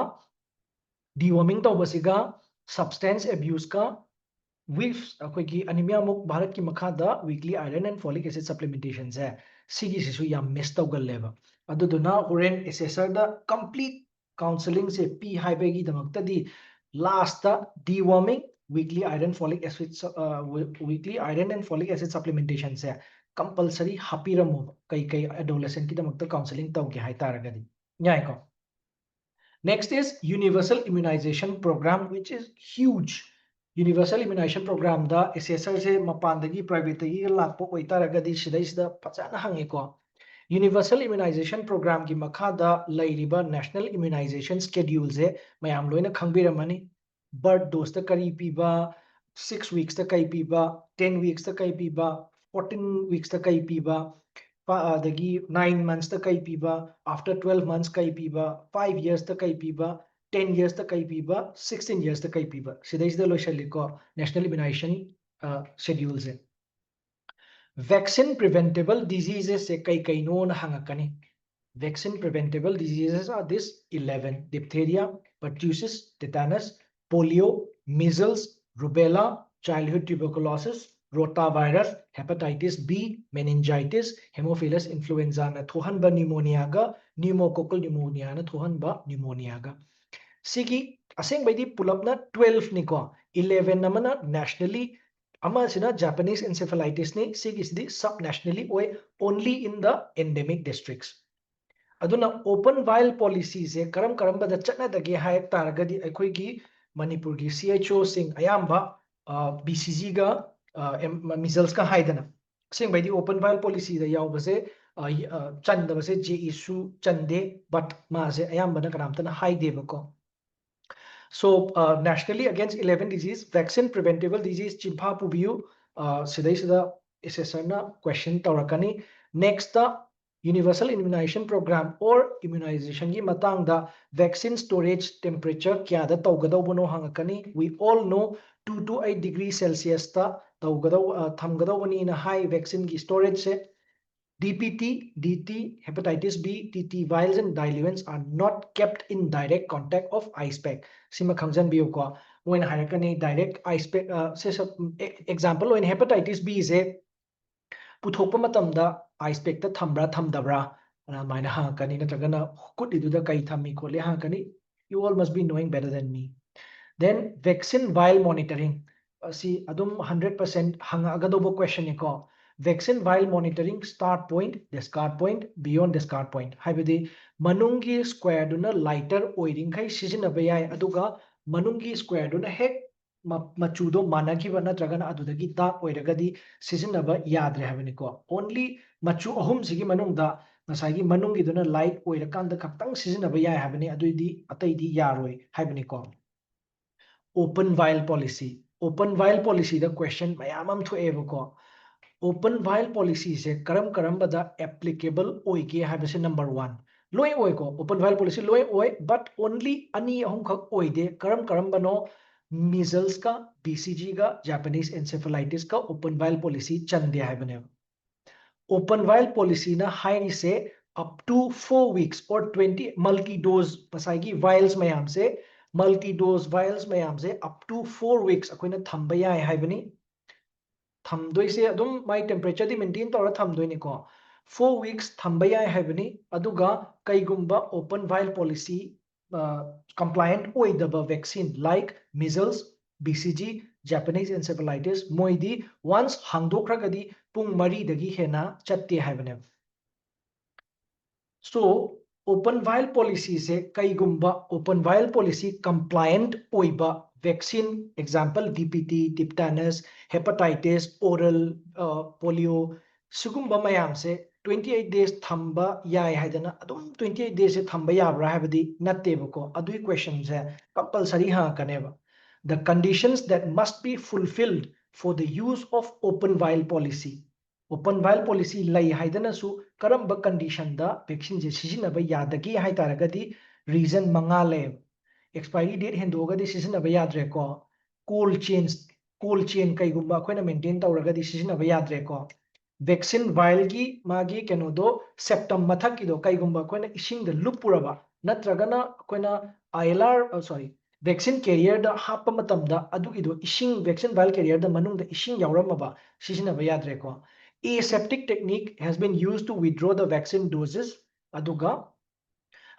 deworming tawbasiga substance abuse ka with akoigi anemia muk bharat ki makhada weekly iron and folic acid supplementation se sigi sisu yam miss tawgalle aduduna horen assessor da complete counseling se p haibegi damakta di last deworming weekly iron folic acid weekly iron and folic acid supplementation se compulsory hapiramu kai adolescent ki damakta counseling tawge hai taragadi nyai ko next is universal immunization program which is huge universal immunization program da assessor se mapandagi private gi lakpo oi taragadi sidaisda pachana hangi ko universal immunization program ki makhada lairiba national immunization schedule se mayam loina khangbiramani birth dose ta kari piba 6 weeks ta kai piba 10 weeks ta kai piba 14 weeks ta kai piba adagi 9 months ta kai piba after 12 months kai piba 5 years ta kai piba 10 years ta kai piba 16 years ta kai piba sidaisda loishaliko national immunization schedule se vaccine preventable diseases se kai no na hangakani vaccine preventable diseases are this 11 diphtheria pertussis tetanus polio measles rubella childhood tuberculosis rotavirus hepatitis B meningitis hemophilus influenza na thohanba pneumonia ga pneumococcal pneumonia na thohanba pneumonia ga sigi aseng baidi pulapna 12 ni ko 11 namana nationally ama sina Japanese encephalitis ni sigisdi subnationally oi only in the endemic districts aduna open vial policy se karam bada chatna dage hai taragadi akhoi gi manipur gi CHO sing ayamba BCG ga measles ka haidana sing by the open vial policy da yaw base chanda base je issue chande but ma se ayamba na karam tana haide bako so nationally against 11 disease vaccine preventable disease chimpa pubiu sidai sida assessor na question tawrakani next the universal immunization program or immunization gi matang da vaccine storage temperature kya da tawgadaw hangakani we all know 2 to 8 degrees Celsius ta tawgadaw thamgadaw bani na high vaccine gi storage se DPT, DT, hepatitis B, TT vials and diluents are not kept in direct contact of ice pack. Sima khangjan biyo ko when harakani direct ice pack example when hepatitis B is a puthokpa matamda ice pack ta thambra thamdabra ana maina hangakani natragana kut iduda kai thammi khole hangakani you all must be knowing better than me. Then vaccine vial monitoring see adum 100% hangagadobo question ni ko vaccine vial monitoring start point discard point beyond discard point haibadi manungi square duna lighter oiring khai sijina bayai aduga manungi square duna hek machudo manakiba natragana adudagi dark oiragadi sizinaba yadre habaniko only machu ahum sigi manungda ngasagi manungi duna light oirakanda khaktang sizinaba yai habani aduidi ataidi yaroi habaniko open vial policy the question mayamam thoebako open vial policy se karam bada applicable oige habase number 1 loi oi ko open vial policy loi oi but only ani ahum khak oide karam bano measles ka BCG ka Japanese encephalitis ka open vial policy chande habane open vial policy na high se up to 4 weeks or 20 multi dose pasagi vials mayam se multi dose vials mayam se up to 4 weeks akoina thamba yai habani thamdoise adum my temperature di maintain tawra thamdoini ko 4 weeks thamba yai habani aduga kaigumba open vial policy compliant oidaba vaccine like measles BCG Japanese encephalitis moidi once hangdokragadi pung mari dagi hena chatte habane so open vial policy se kaigumba open vial policy compliant oiba vaccine example DPT diphtheria hepatitis oral polio sugumba mayam se 28 days thamba yai haidana adum 28 days se thamba yabra habadi nattebako adui question se compulsory ha kaneba the conditions that must be fulfilled for the use of open vial policy open vial policy lay haidana su karamba condition da vaccine je sizinaba yadagi hai taragadi reason mangale expiry date hendogadi sizinaba yadre ko cold chain kaigumba akoina maintain tawragadi sizinaba yadre ko vaccine vial gi magi kenodo septum mathak kido kaigumba akoina ising da lupuraba natragana akoina ILR sorry vaccine carrier da happa matamda adugido ising vaccine vial carrier da manungda ising yawramaba sizinaba yadre ko aseptic technique has been used to withdraw the vaccine doses aduga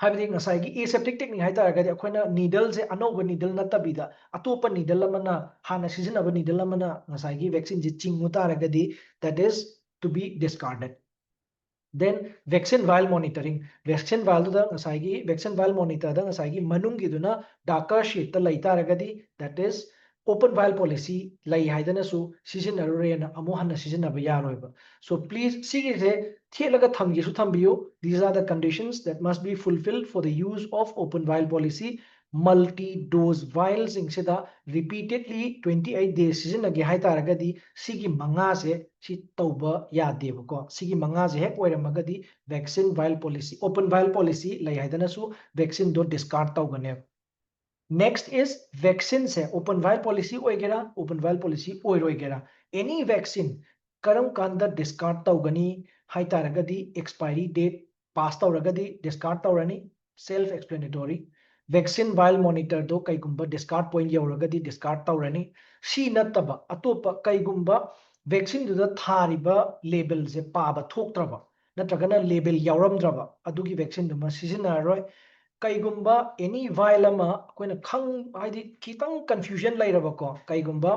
habidi ngasai gi aseptic technique hai taragadi akoina needle se anoba needle natabida atopa needle amana hana sizinaba needle amana ngasai gi vaccine ji chingu taragadi that is to be discarded then vaccine vial monitoring vaccine vial da ngasai gi vaccine vial monitor da ngasai gi manungi duna darker sheet ta lai taragadi that is open vial policy lai haidana su sizinarurena amu hanna sizinaba yaroiba so please sigise thelaga thamgi su thambiyo these are the conditions that must be fulfilled for the use of open vial policy multi dose vials insida repeatedly 28 days sizinage hai taragadi sigi manga se si tauba yadeba ko sigi manga se hek oiramagadi vaccine vial policy open vial policy lai haidana su vaccine do discard taugane next is vaccine se open vial policy oigera open vial policy oiroigera any vaccine karam kanda discard taugani hai taragadi expiry date pass tauragadi discard taurani self explanatory vaccine vial monitor do kaigumba discard point yauragadi discard taurani si nattaba atopa kaigumba vaccine du da thariba label je paba thoktraba natragana label yauramdraba adugi vaccine du ma sizinaroi kaigumba any vial ama akoina khang haidi kitang confusion lairabako kaigumba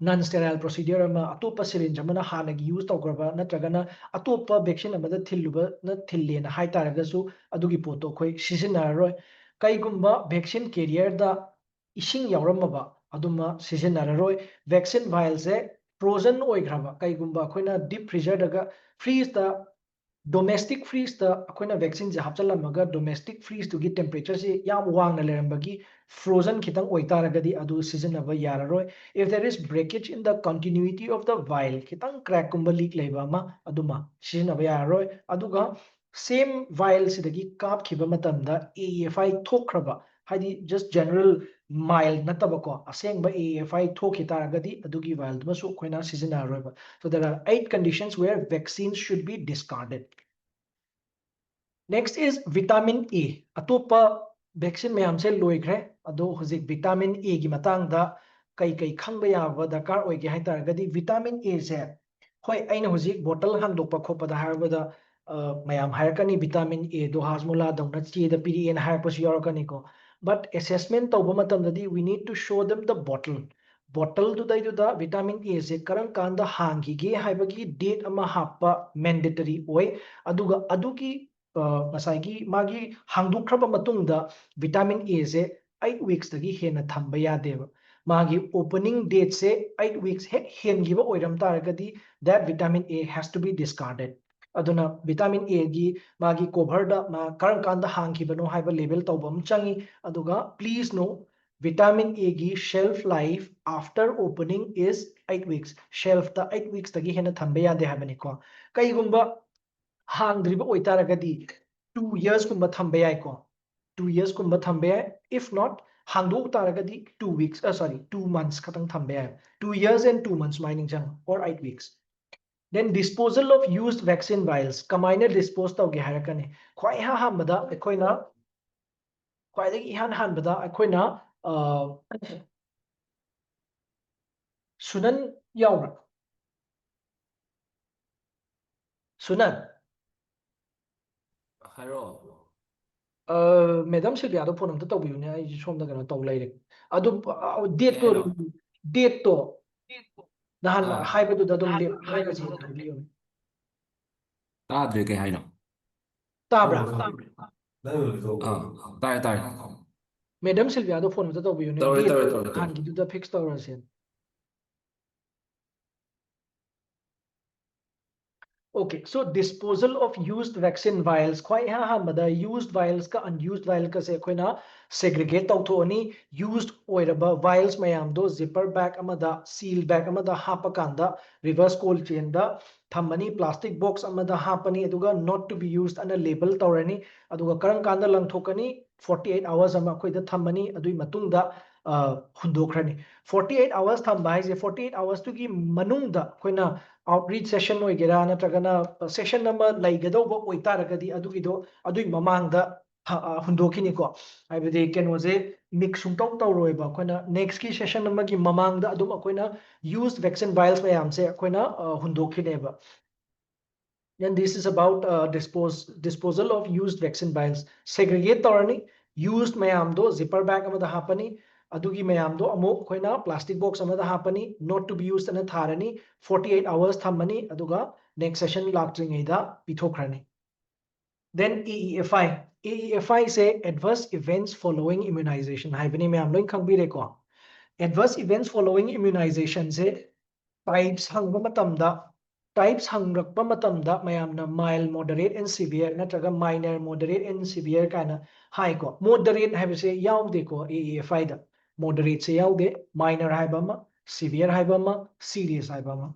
non sterile procedure ama atopa syringe amana hanagi use tawgraba natragana atopa vaccine amada thilluba na thillena hai taragasu adugi poto khoi sizinaroi kaigumba vaccine carrier da ising yauramaba aduma sizinaroi vaccine vial se frozen oigraba kaigumba akoina deep freezer daga freeze da domestic freeze da akoina vaccine je hapchalamaga domestic freeze to gi temperature se yam wangna lerambagi frozen khitang oitaragadi adu sizinaba yararoi if there is breakage in the continuity of the vial khitang crack kumba leak leiba ma aduma sizinaba yararoi aduga same vial sidagi kap khiba matamda AFI thokraba haidi just general mild natabako asengba AFI thokhi taragadi adugi vial duma su koina sizinaroi so there are 8 conditions where vaccines should be discarded next is vitamin A atopa vaccine mayam se loigre ado hozik vitamin A gi matang da kai khangba yaba dakar oige hai taragadi vitamin A se hoi aina hozik bottle handokpa khopa da harba da mayam harakani vitamin A do hasmula dawna chi da piri en harpa su yarakani ko but assessment tawba matam dadi we need to show them the bottle du dai du da vitamin A se karang kanda hangi ge haibagi date ama happa mandatory oi aduga adugi ngasai gi magi hangdukhraba matungda vitamin A se 8 weeks dagi hena thamba yadeba magi opening date se 8 weeks hek hengiba oiram taragadi that vitamin A has to be discarded. Aduna vitamin A gi magi cover da ma karam kanda hangibano haiba label tawbam changi aduga please know vitamin A gi shelf life after opening is 8 weeks. Shelf ta 8 weeks tagi hena thambe yade habani ko. Kaigumba hangdriba oitaragadi 2 years kumba thambe yai ko. 2 years kumba thambe yai. If not hangdo taragadi 2 weeks 2 months khatang thambe yai. 2 years and 2 months mining chang or 8 weeks. Then disposal of used vaccine vials kamaina dispose tawge harakani. Khwai ha hambada ekhoina khwaidagi ihan hanbada ekhoina Sunan yaura. Sunan. Hello. Madam Sylvia do phone amta tawbiyune ai somda kana taw laire. Adu date to nahan haibadu da dum le haibasi thabiyo. Tadre ke haino. Tabra. Tare tare. Madam Sylvia do phone amta tawbiyune date han gidu da fix tawrasen. Okay, so disposal of used vaccine vials. Quite hamada used vials ka unused vial ka se koina segregate tawthoni used oiraba vials mayam do zipper bag amada seal bag amada hapakanda reverse cold chain da thamani plastic box amada hapani aduga not to be used ana label tawrani aduga karam kanda langthokani 48 hours ama koida thamani adui matungda hundokhrani 48 hours thamba haise 48 hours to gi manungda koina outreach session oigera natragana session number laigadauba oitaragadi adugido adui mamangda hundokini ko haibadi kenose mix sungtau tawroiba koina next ki session number ki mamangda adum akoina used vaccine vials mayam se koina hundokineba. And this is about disposal of used vaccine vials. Segregate tawrani used mayam do zipper bag amada hapani adugi mayam do amok koina plastic box amada hapani not to be used ana tharani 48 hours thamani aduga next session laktringeida pitokhrani. Then AEFI say adverse events following immunization haibani mayam loin khangbire ko. Adverse events following immunization se types hangba matamda types hangrakpa matamda mayamna mild moderate and severe natraga minor moderate and severe kana high ko moderate haibase yaude ko AEFI da moderate se yaude minor haibama severe haibama serious haibama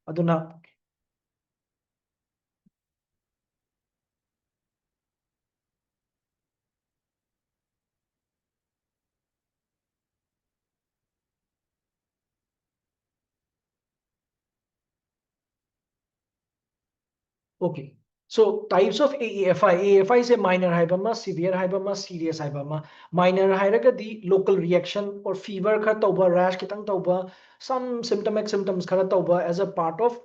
aduna okay. So types of AEFI. AEFI is a minor haibama, severe haibama, serious haibama. Minor hairagadi local reaction or fever kha tauba, rash kitang tauba, some symptomatic symptoms khara tauba as a part of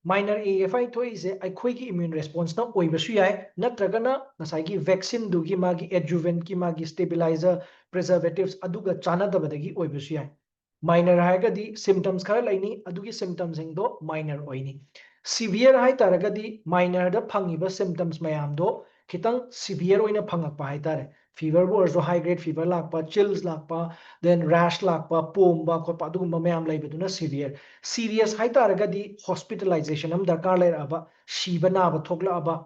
minor AEFI thoise akhoi immune response na oibasu yai natragana nasai gi vaccine dugi magi adjuvant ki magi stabilizer preservatives aduga chana dabadagi oibasu yai. Minor hairagadi symptoms khara laini adugi symptoms do minor oini. Severe hai taragadi minor da phangiba symptoms mayam do kitang severe oina phangakpa hai tare fever also high grade fever lakpa chills lakpa then rash lakpa pomba khotpa adugumba mayam laibaduna severe serious hai taragadi hospitalization am darkar lairaba shiba naba thoklaba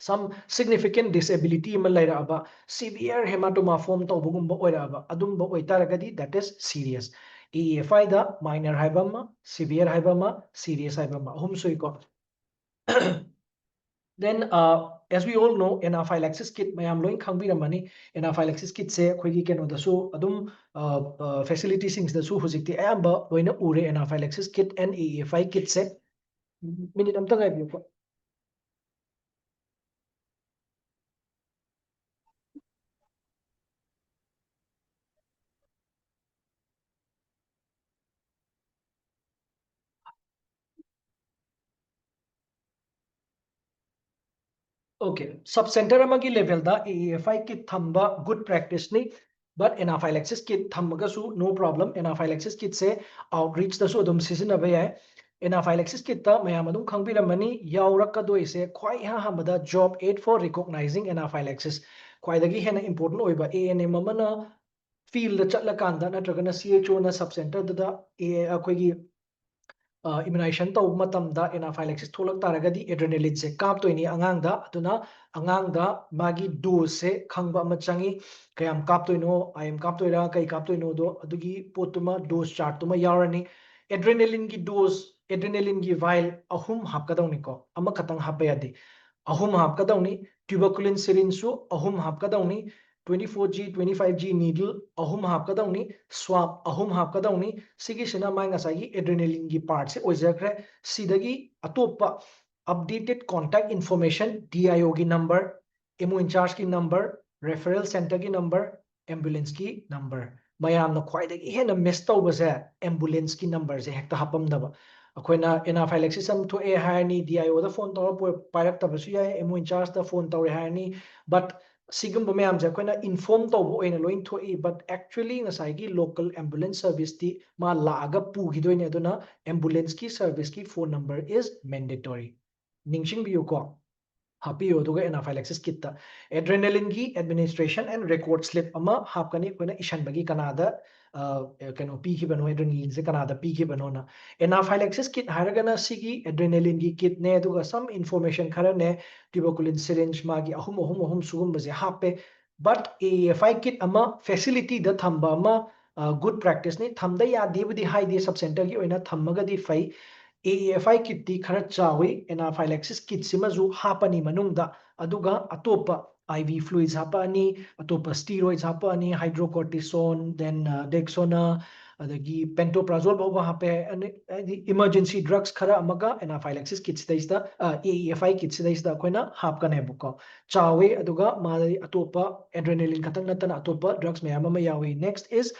some significant disability am lairaba severe hematoma form tawbugumba oiraba adumba oitaragadi that is serious. AEFI da minor haibama, severe haibama, serious haibama. Humsuiko. Then, as we all know, anaphylaxis kit mayam loin khangbiramani anaphylaxis kit se khoigi keno da su adum facility sings da su hujikti ayamba loina ure anaphylaxis kit and AEFI kit se minute amta ngai biyo. Okay, subcenter amagi level da AEFI kit thamba good practice ni, but anaphylaxis kit thamba su no problem. Anaphylaxis kit se outreach da su adum sizinaba yai. Anaphylaxis kit ta mayam adum khangbiramani yaurakadoi se khwai ha hamada job aid for recognizing anaphylaxis. Khwaidagi hena important oiba ANM amana field chatla natragana CHO na sub center da akoigi immunization tꯧba matamda anaphylaxis tholak taragadi adrenaline se kaptoini angangda aduna angangda magi dose se khangba ama changi kayam kaptoino IM kaptoira kai kaptoino do adugi potuma dose chart tuma yarani adrenaline gi dose adrenaline gi vial ahum hapkadawni ko ama khatang hapayadi ahum hapkadawni tuberculin syringe su ahum hapkadawni 24G 25G needle ahum hapkadawni swab ahum hapkadawni sigi sina mai ngasagi adrenaline gi part se oijakre sidagi atopa updated contact information DIO gi number MO in charge ki number referral center ki number ambulance ki number mayamna khwaidagi hena miss tawbase ambulance ki number se hekta hapamdaba akoina anaphylaxis am to a hairni DIO da phone tawra pairak tabasu ya MO in charge da phone tawre hairni but sigumba mayam je akoina inform tawbo oina loin thoi but actually ngasai gi local ambulance service ti ma laaga pugidoine aduna ambulance ki service ki phone number is mandatory ningsing biyu ko happy oduga anaphylaxis kit ta adrenaline gi administration and record slip ama hapkani koina ishan bagi kanada kano pi ki bano adrenaline se kanada pi ki bano na anaphylaxis kit haragana sigi adrenaline gi kit ne aduga some information khara ne tuberculin syringe magi ahum sugum baje hape but AFI kit ama facility da thamba ama good practice ni thamda ya debudi haide sub center gi oina thammagadi fai AFI kit ti khara chawi anaphylaxis kit simazu hapani manungda aduga atopa IV fluids hapani atopa steroids hapani hydrocortisone then dexona adagi pantoprazole baba hape and emergency drugs khara amaga anaphylaxis kit sidaisda AFI kit sidaisda koina hapkane buko chawi aduga mali atopa adrenaline khatang natana atopa drugs mayam ama yawi next is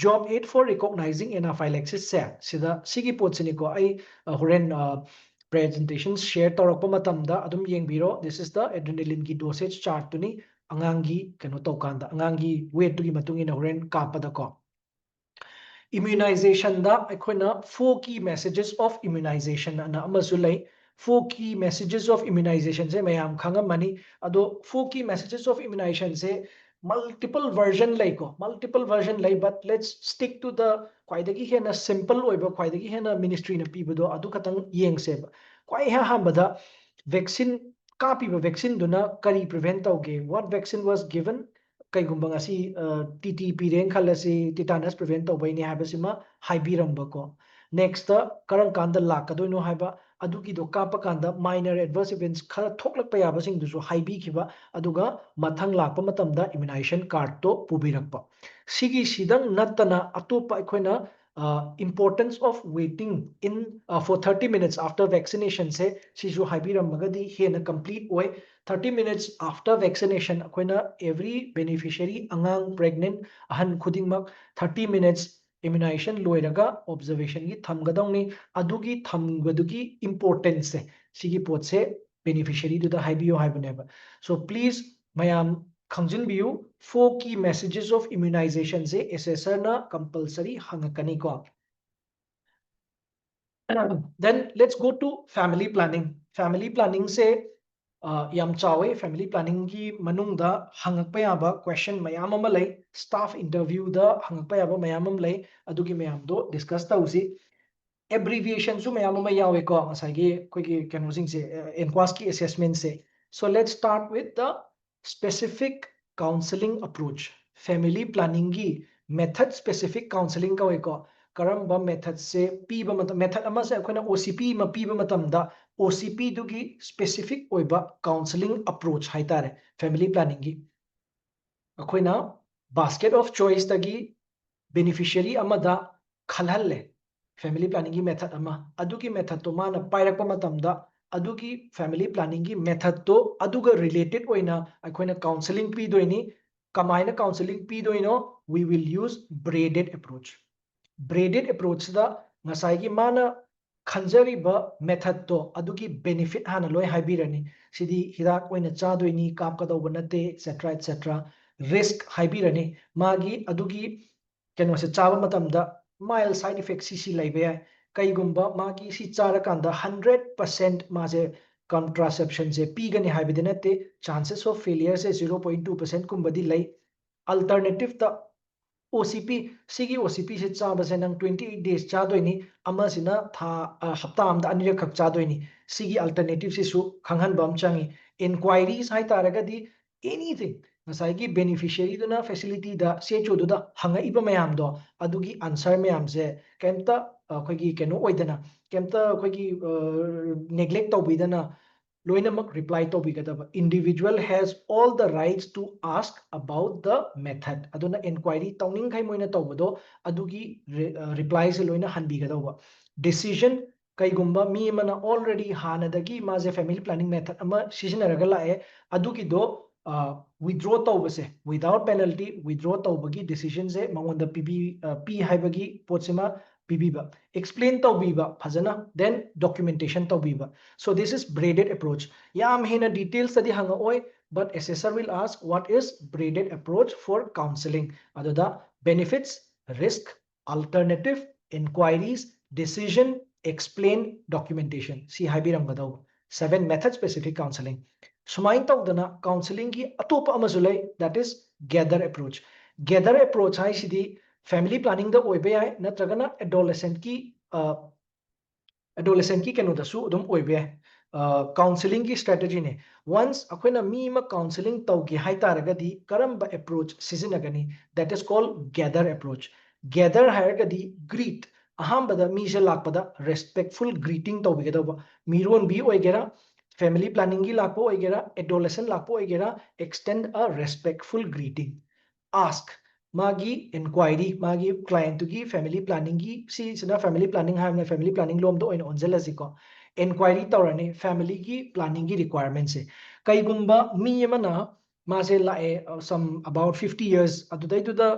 job aid for recognizing anaphylaxis se sida sigi pot sini ko ai horen presentation share tawrakpa matamda adum yengbiro this is the adrenaline gi dosage chart tuni angangi kano tawkanda angangi weight tugi matungina horen kapada ko immunization da aikoina 4 key messages of immunization na amasu lay 4 key messages of immunization se mayam khangamani ado 4 key messages of immunization se multiple version lay ko multiple version lay but let's stick to the kwaidagi hena simple oiba kwaidagi hena ministry na pibado adu katang yengse kwai ha hambada vaccine kapiba vaccine duna kari prevent tauge what vaccine was given kaigumba ngasi TT pireng khalasi tetanus prevent taubai ni habasima haibiram bako next karang kanda lakadoino haiba adugi do kapa kanda minor adverse events khara thoklakpa yabasing dusu haibi khiba aduga mathang lakpa matamda immunization card to pubirakpa sigi sidang nattana atopa aikoina importance of waiting in for 30 minutes after vaccination se sisu haibiram magadi hena complete oi 30 minutes after vaccination akoina every beneficiary angang pregnant ahan khudingmak 30 minutes immunization loiraga observation gi thamgadawni adugi thamgadugi importance se sigi pot se beneficiary du da haibiyo haibuneba so please mayam khangjinbiyu 4 key messages of immunization se assessor na compulsory hangakani ko then let's go to family planning se yam chawe family planning gi manungda hangakpa yaba question mayam ama lay staff interview da hangakpa yaba mayam am lay adugi mayam do discuss tausi abbreviation su mayam ama yawe ko asagi koi gi kanosing se NQAS ki assessment se so let's start with the specific counseling approach family planning gi method specific counseling ka ko karamba method se piba method ama se akoina OCP ma piba matamda OCP dugi specific oiba counseling approach haitare family planning gi akoina basket of choice tagi beneficiary amada khalhalle family planning gi method ama adugi method to mana pairakpa matamda adugi family planning gi method to aduga related oina akoina counseling pi doini kamaina counseling pi doino we will use braided approach da ngasai gi mana khanjariba method to adugi benefit hana loi haibirani sidi hidak oina chadoini kapkadauba nate etc risk haibirani magi adugi keno se chaba matamda mild side effects si laibe kaigumba magi si chara kanda 100% maje contraception se pigani haibide nate chances of failure se 0.2% kumbadi lai alternative ta OCP sigi OCP se chaba se nang 28 days cha doini ama sina tha hafta amda anira khak cha doini sigi alternative se su khanghan bam changi inquiries hai taragadi anything ngasai gi beneficiary duna facility da CHO du da hanga iba mayam do adugi answer mayam se kemta khoi gi keno oidana kemta khoi gi neglect tawbidana loinamak reply tawbigadaba individual has all the rights to ask about the method aduna inquiry tawning khai moina tawbado adugi reply se loina hanbigadaba decision kaigumba mi mana already hanadagi maze family planning method ama seasonaraga lae adugi do withdraw tawbase without penalty withdraw tawbagi decision se mangonda p haibagi potsema pibiba explain tawbiba phajana then documentation tawbiba so this is braided approach yam hena details study hanga oi but assessor will ask what is braided approach for counseling adoda benefits risk alternative inquiries decision explain documentation see haibiram gadaw 7 method specific counseling sumain tawdana counseling gi atopa amazulai that is gather approach hai sidi family planning da oibe ai natragana adolescent ki kenu da su dum oibe counseling ki strategy ne once akoina mi ma counseling tawgi hai taragadi karamba approach sizinagani that is called gather approach gather hairagadi greet ahambada mi se lakpada respectful greeting tawbigada miron bi oigera family planning gi lakpo oigera adolescent lakpo oigera extend a respectful greeting ask magi inquiry magi client to gi family planning gi si sina family planning ha na family planning lom do oina onjelasi ko inquiry tawrani family gi planning gi requirements se kai gumba mi mana ma se la some about 50 years adudai to the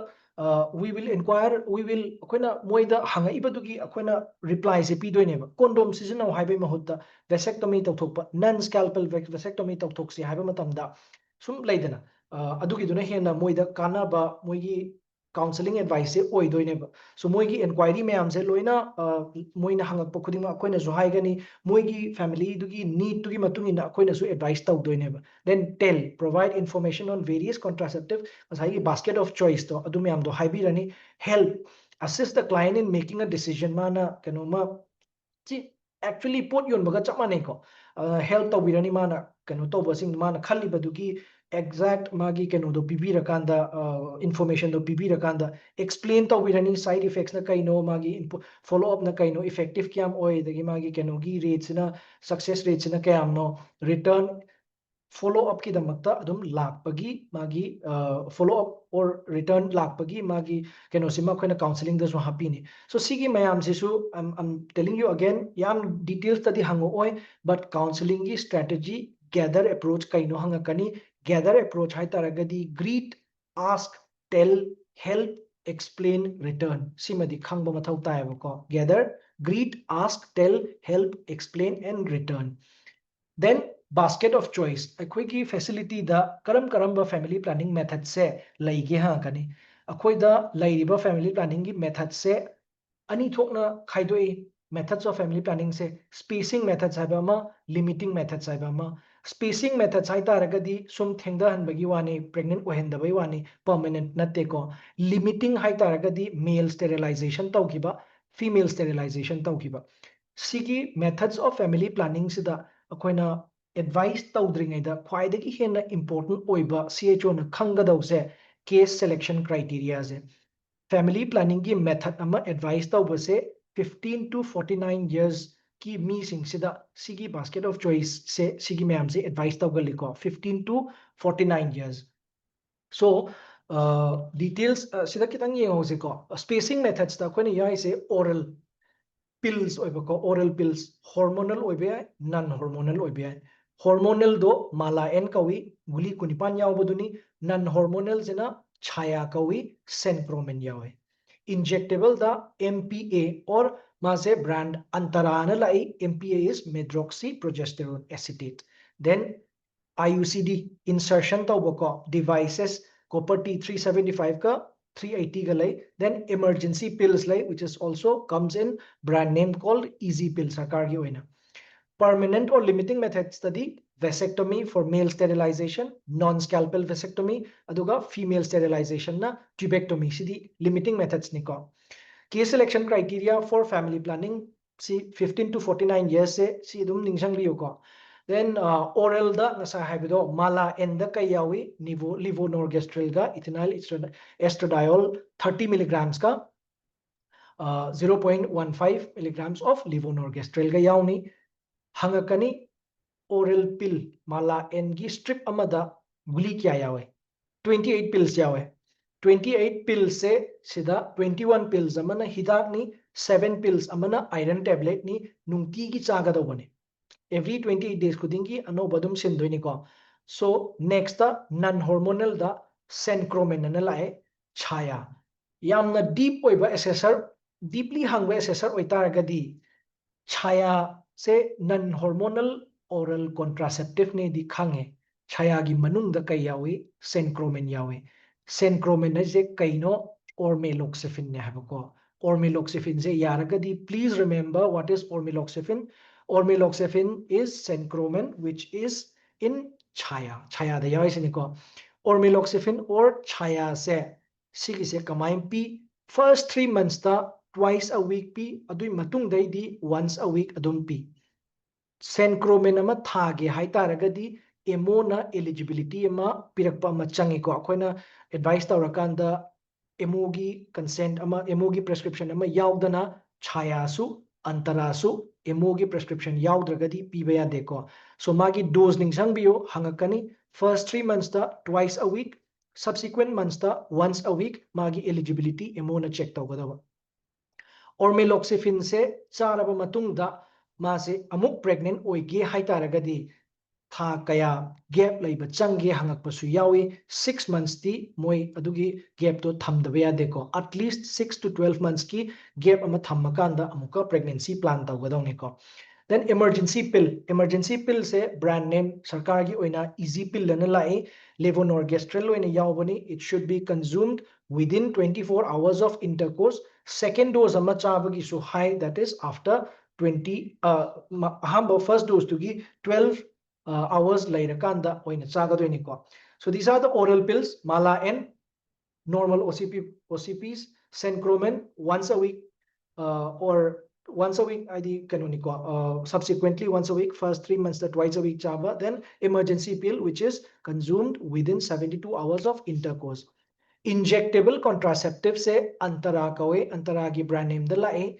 we will inquire we will akoina moida hanga ibadugi akoina reply se pi doine ba condom season now haibe mahutta vasectomy tawthokpa non scalpel vasectomy tawthokse haiba matamda sum laidana adugi duna hena moida kanaba moigi counseling advice se oidoine ba so moigi inquiry mayam se loina moina hangakpa khudinga akoina zo haigani moigi family dugi need tugi matungina akoina su advice tawdoine ba then tell provide information on various contraceptive asai basket of choice to adu mayam do haibirani help assist the client in making a decision mana kanoma chi actually pot yon baga chamane ko help tawbirani mana kanu tawbasing mana khali badugi exact magi kanu do pibirakanda information do pibirakanda explain tawbirani side effects na kaino magi follow up na kaino effective kyam oi dagi magi kanu gi rates na success rates na kayam no return follow up ki damakta adum lakpagi magi follow up or return lakpagi magi keno sima khoina counseling da so hapini so sigi mayam sisu I'm telling you again yam details tadi hango oi but counseling gi strategy gather approach kaino hanga kani gather approach hai taragadi greet ask tell help explain return simadi khangba mathau taeba ko gather greet ask tell help explain and return then basket of choice akhoi facility da karamba family planning method se laige ha kani akhoi da lairiba family planning gi method se ani thokna khaidoi methods of family planning se spacing methods haiba ma limiting methods haiba ma spacing methods hai taragadi sum thengda hanbagi wani pregnant ohendabai wani permanent natte ko limiting hai taragadi male sterilization tawkiba female sterilization tawkiba sigi methods of family planning sida akoina advice tawdringaida khwaidagi hena important oiba CHO na khangadawse case selection criteria se family planning ki method ama advice tawbase 15 to 49 years ki mi sing sida sigi basket of choice se sigi mayam se advice tawgaliko 15 to 49 years so details sida kitang yengose ko spacing methods ta koina yai se oral pills oiba ko oral pills hormonal oiba non hormonal oiba hormonal do mala en kawi guli kunipan yaubaduni non hormonal jena chaya kawi senpromen yawe injectable da MPA or maze brand antarana lai MPA is medroxyprogesterone acetate then IUCD insertion tawbako devices copper T375 ka 380 ka lai then emergency pills lai which is also comes in brand name called easy pill sarkar gi oina permanent or limiting methods study vasectomy for male sterilization, non-scalpel vasectomy, aduga female sterilization na tubectomy sidi limiting methods niko. Case selection criteria for family planning see 15 to 49 years se si dum ningsang liu ko. Then oral da nasa habido mala N da kay yawi levonorgestrel ga ethinyl estradiol 30 milligrams ka 0.15 milligrams of levonorgestrel ga yauni hangakani oral pill mala N gi strip amada guli kya yawe 28 pills yawe 28 pills se sida 21 pills amana hidak ni 7 pills amana iron tablet ni nungti gi chaga do bane every 28 days kudingi ano badum sindoi ko. So next the non hormonal da sencromen na lae chaya yamna deep oiba assessor deeply hangwa assessor oitaragadi chaya se non hormonal oral contraceptive ne di khange chaya gi manung da kai yawi sencromen yawi sencromen na je kaino ormeloxifin ne habako ormeloxifin se yaragadi please remember what is ormeloxifin. Ormeloxifin is sencromen which is in chaya da yawi siniko ormeloxifin or chaya se sigi se kamai pi first 3 months ta twice a week pi adui matung dai di once a week adum pi sencromen ama thage haitaragadi emo na eligibility ama pirakpa ama changi ko akoina advice tawrakanda emo gi consent ama emo gi prescription ama yaudana chaya su antara su emo gi prescription yaudregadi piba yade ko so magi dose ningsang biyo hangakani first 3 months ta twice a week subsequent months ta once a week magi eligibility emo na check tawgadawa ormeloxifin se charaba matungda mase amuk pregnant oige haitaragadi tha kaya gap leiba change hangakpasu yawi 6 months ti moi adugi gap to thamdaba yade ko at least 6 to 12 months ki gap ama thammakanda amuka pregnancy plan tawgadawni ko. Then emergency pill se brand name sarkar gi oina easy pill lana lai levonorgestrel oina yawbani it should be consumed within 24 hours of intercourse. Second dose ama chabagi so high that is after 20 ahamba first dose to gi 12 hours lairakanda oina chagadoni ko. So these are the oral pills mala N normal OCPs sencromen once a week or once a week ID canonico subsequently once a week first 3 months that twice a week chaba then emergency pill which is consumed within 72 hours of intercourse. Injectable contraceptive se antara kawe antara gi brand name da lae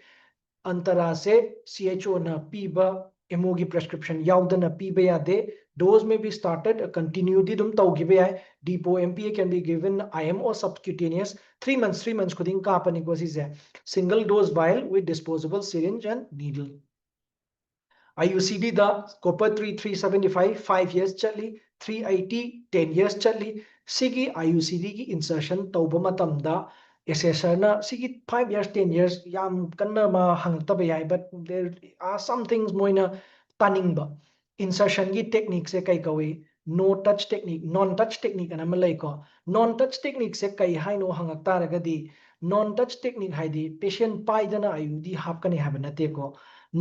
antara se CHO na piba emo gi prescription yaudana piba yade dose may be started continue di dum tawgibe ay depot MPA can be given IM or subcutaneous 3 months kuding ka pani ko si single dose vial with disposable syringe and needle. IUCD da copper 375 5 years chali 380 10 years chali sigi IUCD ki insertion tawba matamda assessor na sigi 5 years 10 years yam kanna ma hangtaba yai but there are some things moina taningba insertion gi technique se kai kawi no touch technique non touch technique ana malai ko non touch technique se kai haino hangakta ragadi non touch technique haidi patient paidana IUD hapkani habanate ko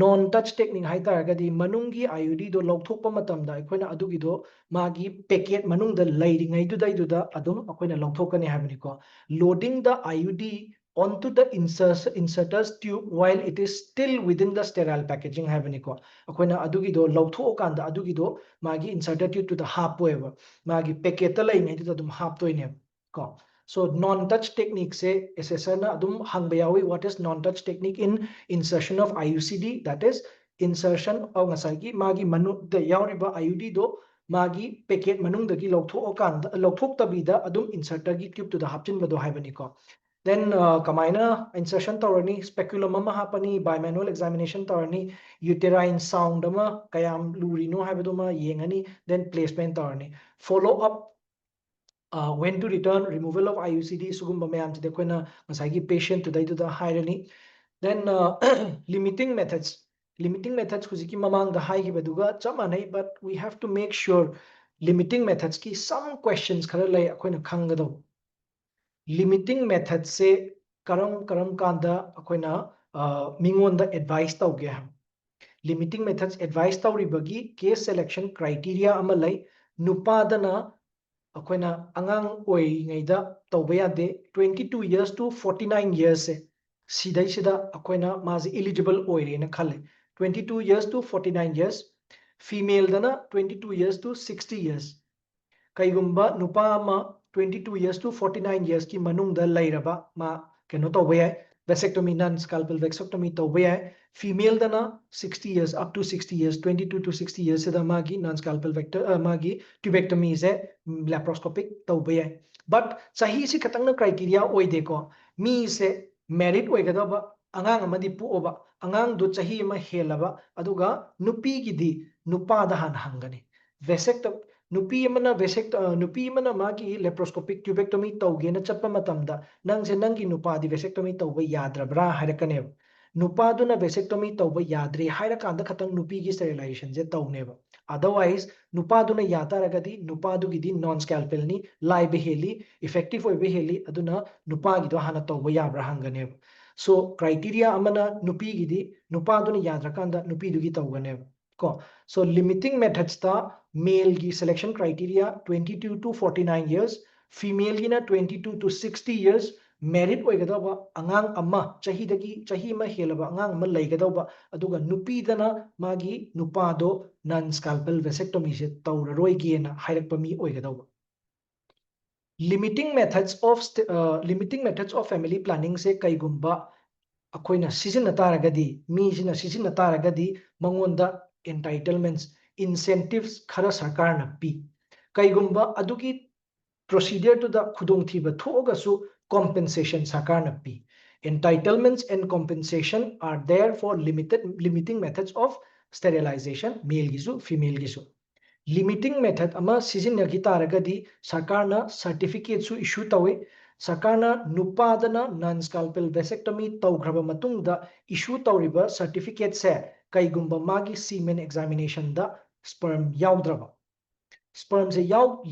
non touch technique haitaragadi manungi IUD do lawthokpa matamda akoina adugi do magi packet manung da lairingai du dai du da adum akoina lawthokani habani ko loading the IUD onto the inserter's tube while it is still within the sterile packaging habani ko akoina adugi do lawthokanda adugi do magi inserter tube to the hapoever magi packet ta laingai du dum haptoine ko. So non-touch technique se assessor na adum hangbayawi what is non-touch technique in insertion of IUCD that is insertion of ngasagi magi manu the yauriba IUD do magi packet manung dagi lawthok tabida adum inserter gi tube to the hapchin bado haibani ko. Then kamaina insertion tawrani speculum ama hapani bimanual examination tawrani uterine sound ama kayam lurino haibaduma yengani then placement tawrani follow up when to return removal of IUCD sugumba mayam chide koina masagi patient to dai to the hirani. Then limiting methods kuziki mamang the high gibaduga chamanai but we have to make sure limiting methods ki some questions khara lai akoina khangado limiting methods se karam kanda akoina mingon the advice tawge limiting methods advice tawribagi case selection criteria ama lay nupadana akoina angang oingaida tawba yade 22 years to 49 years se sidai sida akoina mazi eligible oire na khale 22 years to 49 years female dana 22 years to 60 years kaigumba nupa ama 22 years to 49 years ki manungda lairaba ma keno tawba yai vasectomy non scalpel vasectomy tawba yai female dana 60 years up to 60 years 22 to 60 years sida magi non scalpel vector magi tubectomy is laparoscopic tawba yai but sahi si khatang na criteria oide ko mi se merit oigadaba angang amadi puoba angang do sahi ma helaba aduga nupi gidi nupa da han hangani vasectomy nupi amana nupi amana magi laparoscopic tubectomy tawge na chappa matamda nang se nangi nupa di vasectomy tawba yadrabra harakane nupa du na vasectomy tawba yadre hairakanda khatang nupi gi sterilization je tawneba otherwise nupa du na yataragadi nupa du gidi non scalpel ni lai beheli effective oi beheli aduna nupa gi do hana tawba yabra hangane so criteria amana nupi gidi nupa du na yadrakanda nupi du gi tawgane ko so limiting methods ta male gi selection criteria 22 to 49 years female gi na 22 to 60 years merit oigadaba angang amma chahi ma helaba angang ma laigadaba aduga nupi dana magi nupa do non scalpel vasectomy se tawraroi ge na hairakpa mi oigadaba limiting methods of family planning se kaigumba akoina season taragadi mi sina season taragadi mangonda entitlements incentives khara sarkar na pi kaigumba adugi procedure to the khudong thiba thogasu compensation sarkar na pi entitlements and compensation are there for limiting methods of sterilization male gisu female gisu limiting method ama sizinagi taragadi sarkarna certificate su issue tawe sarkarna nupadana non scalpel vasectomy tawgraba matungda issue tawriba certificate se kaigumba magi semen examination da sperm yaudraba sperm se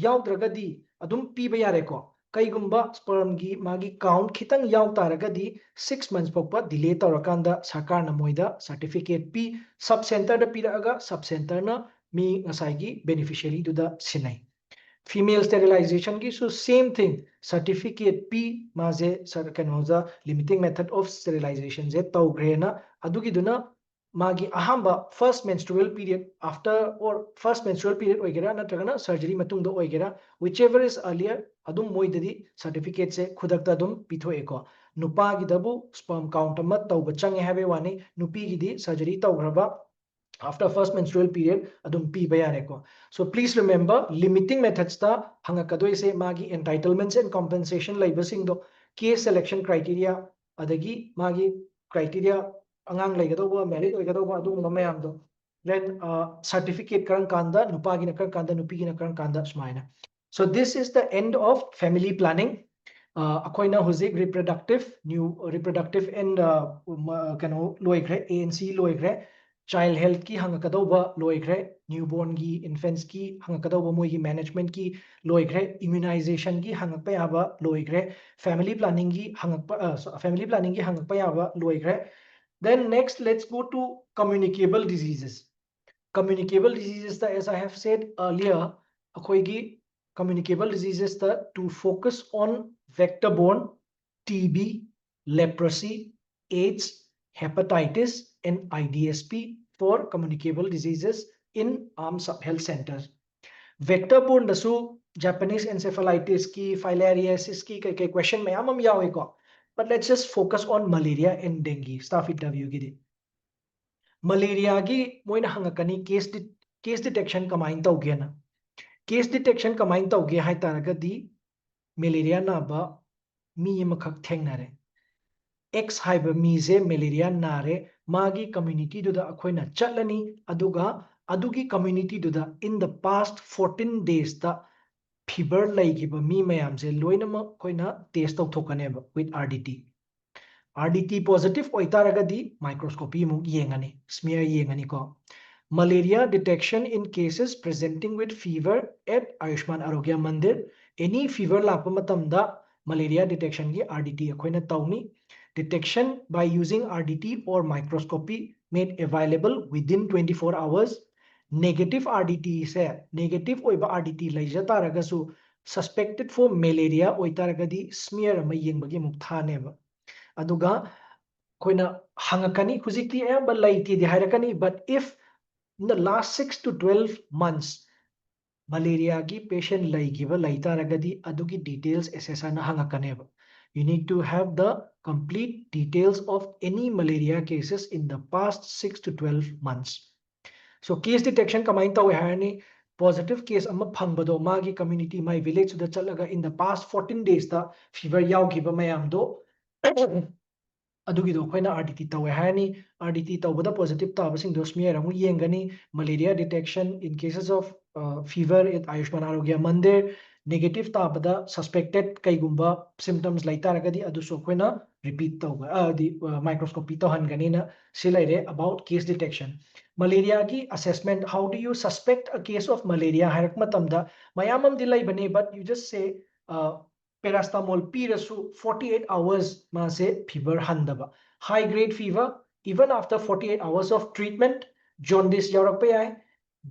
yauddragadi adum piba yare ko kaigumba sperm gi magi count khitang yaw taragadi 6 months pokpa delay tawrakanda sarkarna moida certificate pi sub center da piraga sub center na mi ngasai beneficiary to the sinai female sterilization gi so same thing certificate p maze sir kanoza limiting method of sterilization je tawgrena adugi duna magi ahamba first menstrual period after or first menstrual period oigera natragana surgery matungda oigera whichever is earlier adum moidadi certificate se khudakta adum pithoeko nupa gi dabu sperm count amma tawba change habe wani nupi gi di surgery tawgraba after first menstrual period adum pi bayareko so please remember limiting methods ta hangakadoi se magi entitlements and compensation laibasing do case selection criteria adagi magi criteria angang laigadoba merit oigadoba adu mayam do then certificate karan kanda nupagi na karan kanda nupigi na karan kanda smaina so this is the end of family planning akoina huzik reproductive and kano loigre ANC loigre child health ki hangakadauba loigre newborn ki infants ki hangakadauba moi ki management ki loigre immunization ki hangakpa yaba loigre family planning ki hangakpa yaba loigre then next let's go to communicable diseases as I have said earlier akoigi communicable diseases to focus on vector-borne TB leprosy AIDS hepatitis and IDSP for communicable diseases in health centers. Vector-borne dasu Japanese encephalitis ki, filariasis ki kai question mayamam yawe ko. But let's just focus on malaria and dengue. Staff interview gidi. Malaria gi moina hangakani case detection kamain tawge na. Case detection kamain tawge hai taragadi malaria na ba mi makak thengnare. X haiba mize malaria nare magi community do da akoina chatlani adugi community do da in the past 14 days da fever laigiba mi mayam se loinama koina test tawthokaneba with RDT positive oitaragadi microscopy mu yengani smear yengani ko malaria detection in cases presenting with fever at Ayushman Arogya Mandir any fever lakpa matamda malaria detection gi RDT akoina tawni detection by using RDT or microscopy made available within 24 hours. Negative RDT se negative oiba RDT laija taragasu suspected for malaria oitaragadi smear ama yengbagi mukthane aduga koina hangakani hujikti ayamba laiti di hairakani, but if in the last 6 to 12 months malaria gi patient laigiba laitaragadi adugi details SSR na hangakaneba. You need to have the complete details of any malaria cases in the past 6 to 12 months. So case detection kamain tawe harani positive case amma phangbado magi community my village da chalaga in the past 14 days da fever yaugiba mayam do adugido khoina RDT tawe hani RDT tawbada positive tabasing dos smear amu yengani malaria detection in cases of fever at Ayushman Arogya Mandir negative tabada suspected kaigumba symptoms laitaragadi aduso khoina repeat tawba the microscopy tawhangani na silaire about case detection. Malaria ki assessment, how do you suspect a case of malaria hairak matamda mayamam dilai bane, but you just say paracetamol pirasu 48 hours mase fever handaba. High grade fever even after 48 hours of treatment, jaundice yarakpa yai,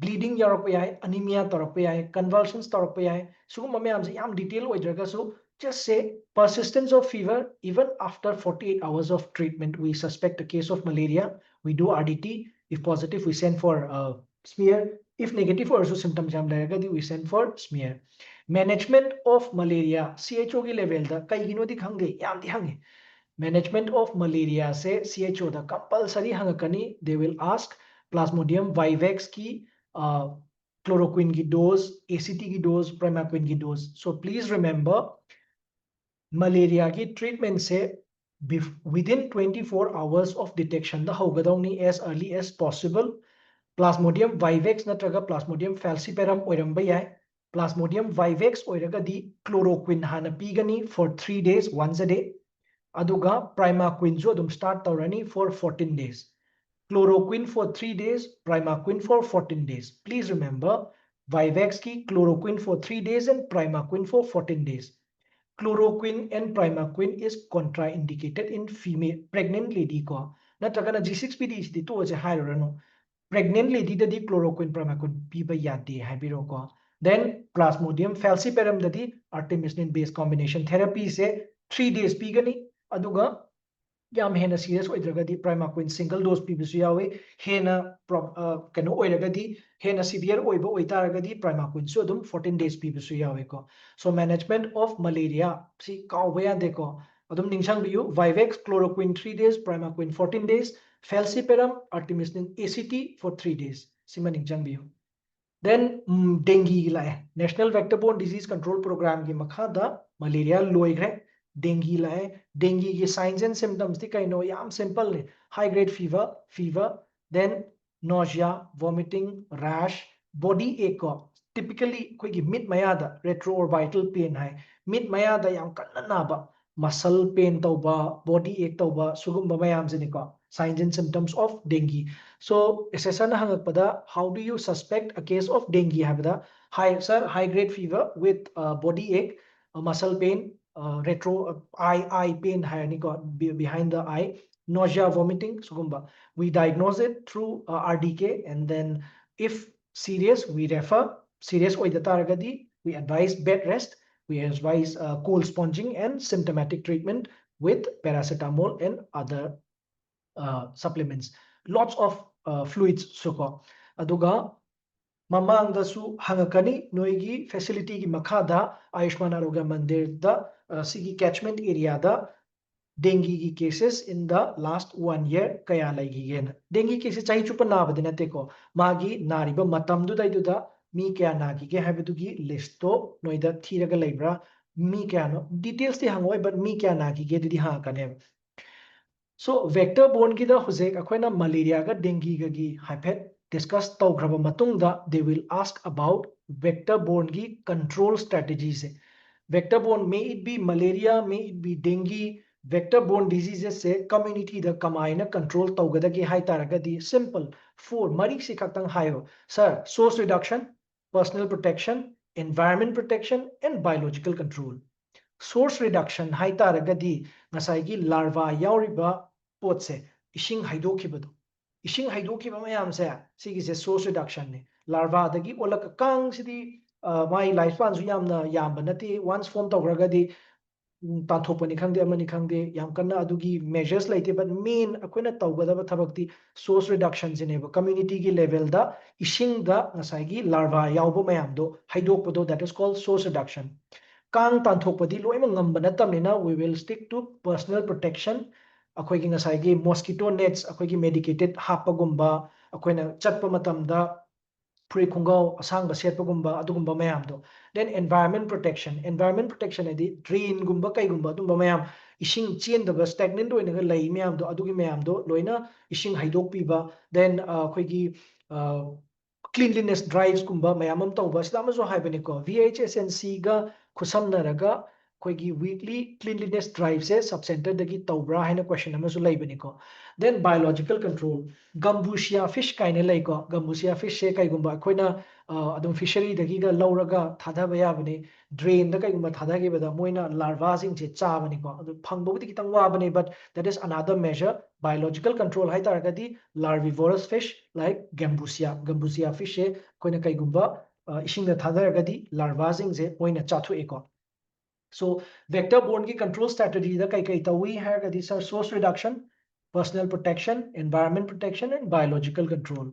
bleeding yarakpa yai, anemia tarakpa yai, convulsions tarakpa yai, suguma mayamse yam detail oidraga so just say persistence of fever even after 48 hours of treatment we suspect a case of malaria, we do RDT, if positive we send for smear, if negative also symptoms jam lagadi we send for smear. Management of malaria CHO ki level da kaigino di khange yam di hange. Management of malaria se CHO da compulsory hangakani, they will ask plasmodium vivax ki chloroquine ki dose, ACT ki dose, primaquine ki dose. So please remember malaria ki treatment se within 24 hours of detection the hogadawni as early as possible. Plasmodium vivax natraga plasmodium falciparum oiramba yai. Plasmodium vivax oiragadi chloroquine hana pigani for 3 days once a day. Aduga primaquine jo adum start taurani for 14 days. Chloroquine for 3 days, primaquine for 14 days. Please remember vivax ki chloroquine for 3 days and primaquine for 14 days. Chloroquine and primaquine is contraindicated in female pregnant lady ko. Natragana G6PD di to je hairano. Pregnant lady da di chloroquine primaquine piba yadi habiro ko. Then plasmodium falciparum da di artemisinin based combination therapy se 3 days pigani aduga yam hena serious oidragadi primaquine single dose pibisu yawe hena kano oiragadi hena severe oiba oitaragadi primaquine so adum 14 days pibisu yawe ko. So management of malaria si kawya deko adum ningsang biyu vivax chloroquine 3 days, primaquine 14 days, falciparum artemisinin ACT for 3 days sima ningsang biyu. Then dengue la National Vector-Borne Disease Control Program ki makhada malaria loigre dengue la dengue ki signs and symptoms ti kaino yam simple ne high grade fever, then nausea, vomiting, rash, body ache ko typically koi ki mid mayada retroorbital pain hai mid mayada yam kanna naba muscle pain tauba body ache tauba sugumba mayam jeni ko signs and symptoms of dengue. So SSR na hangakpada how do you suspect a case of dengue habda high grade fever with body ache, muscle pain, retro eye pain behind the eye, nausea, vomiting sugumba. We diagnose it through RDK, and then if serious we refer. Serious oidataragadi we advise bed rest, we advise cold sponging and symptomatic treatment with paracetamol and other supplements. Lots of fluids suko aduga mamang dasu hangakani noigi facility ki makhada Ayushman Arogya Mandir da sigi catchment area da dengue ki cases in the last 1 year kaya laigi gen dengue cases chahi chupa na badina teko magi nariba matam du dai du da mi kaya na ki ge habidu ki list to noida thiraga laibra mi kaya no details ti hangoi but mi kaya na ki ge di ha kane. So vector borne ki da huzek akoina malaria ga dengue ga gi hyphet discuss tawgraba matungda they will ask about vector borne ki control strategies. Vector borne may it be malaria, may it be dengue, vector borne diseases se community da kamaina control tawgada ki hai taragadi simple four mari si kaktang hayo sir source reduction, personal protection, environment protection and biological control. Source reduction hai taragadi ngasai gi larva yauriba potse ishing haidokibado Ishing haidokiba mayamse sigise source reduction ni larva dagi olak kang sidi my lifespan su yamna yamba nati once form tawragadi tanthopani khangde amani khangde yam kanna adugi measures laite but main akoina tawgadaba thabakti source reduction jineba community gi level da ishing da ngasai gi larva yawbo mayamdo haidokpodo that is called source reduction kang tanthopadi loima ngamba natamina we will stick to personal protection अखोगी ngasai mosquito nets अखोगी medicated hapagumba अखोइना Chatap matamda pre khungau asangba setpagumba adugumba mayamdo then environment protection adi drain gumba kai gumba adumba mayam ishing chen the stagnant oinaga lei mayamdo adugi mayamdo loina ishing haidok piba then अखोगी cleanliness drives gumba mayamam tawba sidama jo haibani ko VHSNC ga khusamnaraga कोई weekly cleanliness drive से sub centre दगी तौब्रा है ना question हमें सुलाई बनी को then biological control gambusia fish काइने लाई को gambusia fish से कई गुम्बा कोई ना अदम fishery दगी का लौरगा थादा बया बने drain द कई गुम्बा थादा के बदा मोइना larva सिंग से चा बनी को अदम फंग बहुत की तंगवा बने but that is another measure biological control है तार कदी larvivorous fish like gambusia fish से कोई ना कई गुम्बा इशिंग द थादा कदी larva सिंग से मोइना चाथु एको So vector borne की control strategy da kai tawi hai these are source reduction, personal protection, environment protection, and biological control.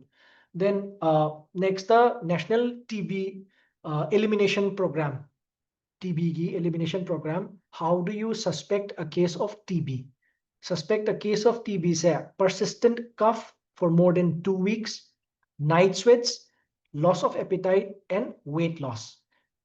Then next the national TB elimination program. TB की elimination program. How do you suspect a case of TB? Suspect a case of TB से persistent cough for more than 2 weeks, night sweats, loss of appetite, and weight loss.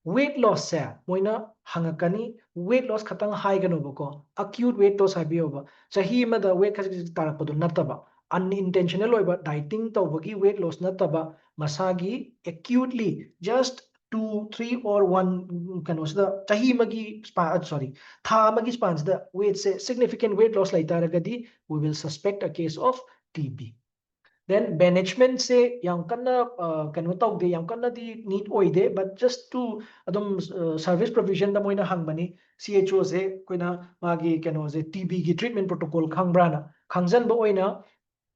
Weight loss से मोइना हंगकनी weight loss खतंग हाई गनोबको acute weight loss हाबियोबा चाही मदा weight खसी तारपदो नतबा unintentional ओइबा dieting तौबगी weight loss नतबा मसागी acutely just 2, 3 or 1 कनोसदा चाही मगी sorry था मगी स्पांस द weight से significant weight loss लाइतारगदी we will suspect a case of TB. Then management से yang kanna kanu tau de yang kanna di need oide but just to adum service provision da moina hangbani CHO se koina magi kanu se TB gi treatment protocol khangbra na khangjan ba oina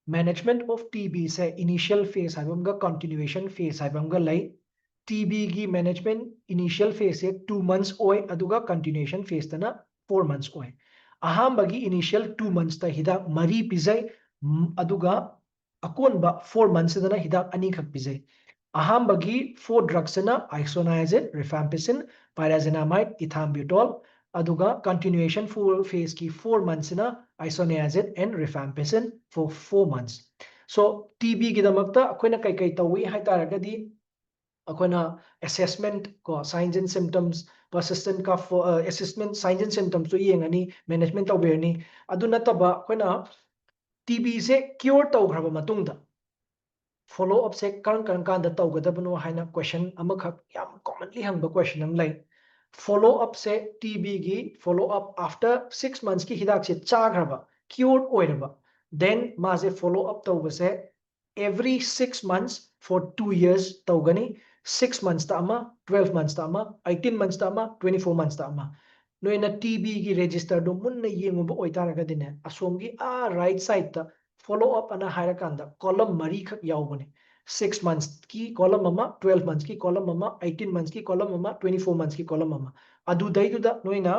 management of TB se initial phase habam ga continuation phase habam ga lai TB gi management initial phase se 2 months oi aduga continuation phase tana 4 months oi aham bagi initial 2 months ta hidak mari pizai aduga अकोनबा 4 months दना हिदाक अनि खक पिजे अहामबगी 4 drugs ना isoniazid rifampicin pyrazinamide ethambutol अदुगा continuation phase की 4 months ना isoniazid and rifampicin for 4 months so TB की दमकता अखोइना कई कई तवी हाय तारगदी अखोइना assessment को signs and symptoms persistent cough assessment signs and symptoms तो येंगनी management तवबेरनी अदु नतबा अखोइना TB से क्योर तौग्रबा मतुंगदा follow up से करण कांदा तौगदबनो हाइना क्वेश्चन अमखक याम कॉमनली हंगबा क्वेश्चन अम लाई follow up से TB गी follow up after 6 months की हिदाक से चाग्रबा क्योर ओइरबा then माजे follow up तौबसे every 6 months for 2 years तौगनी 6 months ता अमा 12 months ता अमा 18 months ता अमा 24 months ता अमा नोइना TB की register दो मुन्ना येंगुबा ओइतारगदिने असोमगी right side ता follow up ana haira kanda column mari khak yaubane 6 months ki column mama 12 months ki column mama 18 months ki column mama 24 months ki column mama adu dai du da noina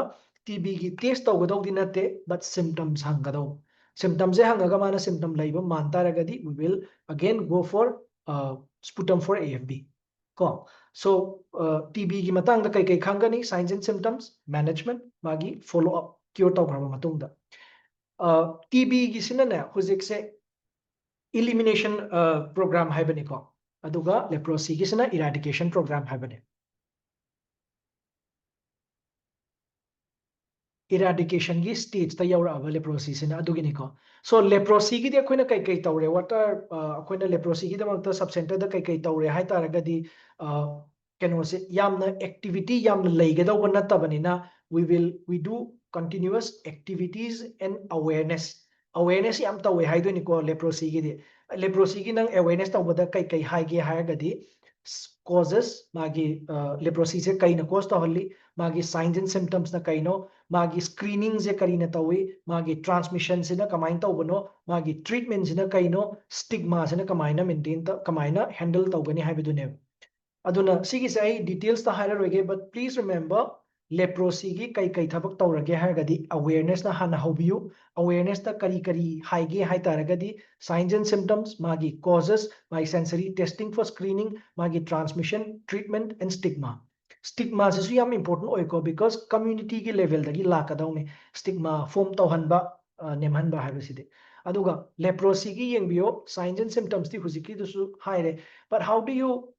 TB ki test tawgadaw dinate but symptoms hangadaw symptoms e hangaga mana symptom laiba mantaragadi we will again go for sputum for AFB ko so TB ki matang da kai kai khangani signs and symptoms management magi follow up cure tawgraba matung da TB की सिनने हुजिक से elimination program है बने को अदुगा leprosy की सिना eradication program है बने eradication की stage ता यावर अब leprosy सिना अदुगी निको so leprosy की दे कोई ना कई कई तौरे water कोई ना leprosy की दे मगता सब center दा कई कई तौरे हाई तारगदी कैनो से यामना activity यामना लेगे दा वन्ना तबनीना we do continuous activities and awareness yam tawe haidoni ko leprosy gi de leprosy gi nang awareness tawbada kai kai haige haigadi causes magi leprosy se kaina cause tawhalli magi signs and symptoms na kaino magi screening se karina tawi magi transmission se na kamain tawbano magi treatment se na kaino stigma se na kamaina maintain ta kamaina handle tawgani haibidune aduna sigi se ai details ta hairaroge but please remember leprosy gi kai thabak tawrage hargadi awareness na hana hobiyu awareness ta kari haige hai taragadi signs and symptoms magi causes my sensory testing for screening magi transmission treatment and stigma is yam important oiko because community gi level dagi lakadawne stigma form tawhanba nemhanba habiside aduga leprosy gi yengbiyo signs and symptoms ti huziki dusu haire but how do you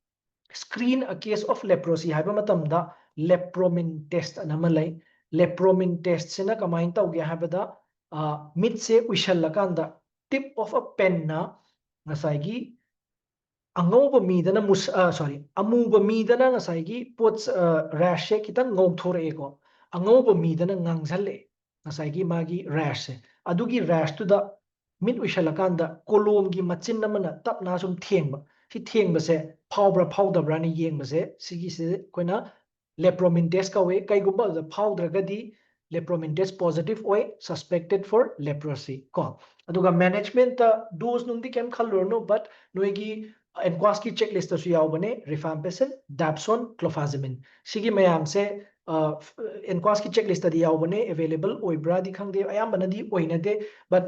screen a case of leprosy haiba matamda lepromin test anama lay lepromin test sina kamain tawge haibada mid se uishallakanda tip of a pen na ngasai angauba midana sorry amuba midana ngasai pots rash se kitang ngauthore ko angauba midana ngangjalle ngasai magi rash se adugi rash tu da mid uishallakanda kolom gi machin namana tapna sum thengba si thengba se phawbra phawdabra ni yengba se sigi se koina lepromin test kawe kaigumba da phawdragadi lepromin test positive oi suspected for leprosy ko aduga management ta dose nungdi kem khalorno but noigi NQAS की checklist su yaubane rifampicin dapsone clofazimine sigi mayam se NQAS की checklist adi yaubane available oibra di khangde ayambana di oinade but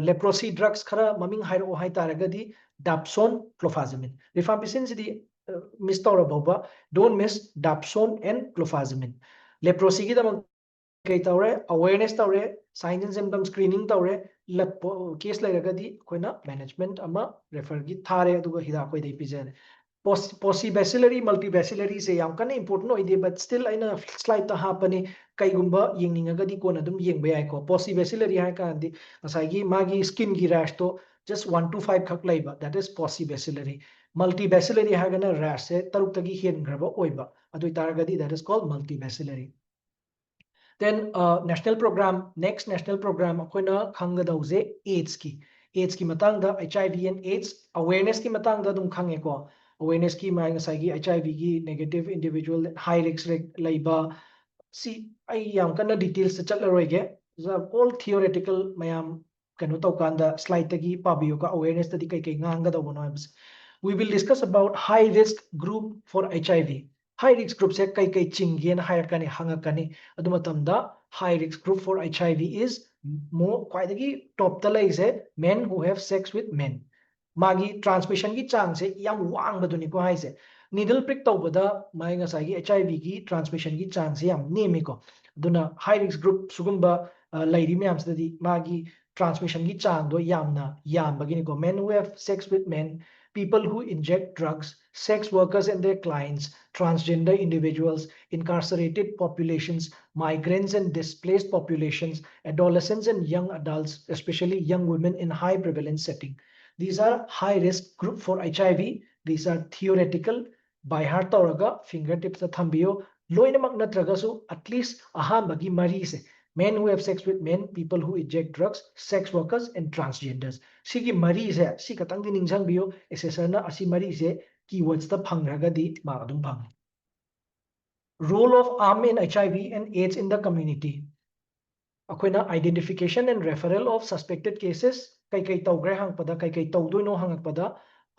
leprosy drugs khara maming hairo hai taragadi dapsone clofazimine rifampicin sidi miss tawra boba don't miss dapsone and clofazimine leprosy ki damang kai tawre awareness tawre signs and symptoms screening tawre case lairagadi koina management ama refer gi thare aduga hida koi dei pijane possibacillary multibacillary se yam kana important oide but still aina slide ta hapani kaigumba yengningagadi kona dum yengba yai ko possibacillary ha kandi asai gi magi skin gi rash to just 1 to 5 khak laiba that is possibacillary multibacillary ha gana rash se taruk tagi hen graba oiba adu taragadi that is called multibacillary then national program next national program akoina khangadause AIDS ki matang da HIV and AIDS awareness ki matang da dum khange ko awareness ki mai ngasai gi HIV gi negative individual high risk laiba si ai yam kana details ta chatlaroige all theoretical mayam kanu tawkanda slide tagi pabiyo ka awareness tadi kai nganga da bono we will discuss about high risk group for HIV high risk group se kai chinggen hayakani hangakani adu matamda high risk group for HIV is more kwaidagi top ta lai se men who have sex with men magi transmission gi chang se yam wang baduni ko hai se needle prick tawbada mai ngasai gi HIV gi transmission gi chang se yam nemi ko aduna high risk group sugumba lairi myam stadi magi transmission gi chang do yamna yambagi ni ko men who have sex with men people who inject drugs sex workers and their clients transgender individuals incarcerated populations migrants and displaced populations adolescents and young adults especially young women in high prevalence setting these are high risk group for HIV these are theoretical by heart tawraga fingertips ta thambiyo loinamak natragasu at least ahambagi mari se men who have sex with men people who inject drugs sex workers and transgenders sigi mari se si katang di ningsang biyo assessor na asi mari se keywords ta phangragadi ma adum phang role of AAM in HIV and AIDS in the community akoina identification and referral of suspected cases kai tawgre hangpada kai tawdoino hangakpada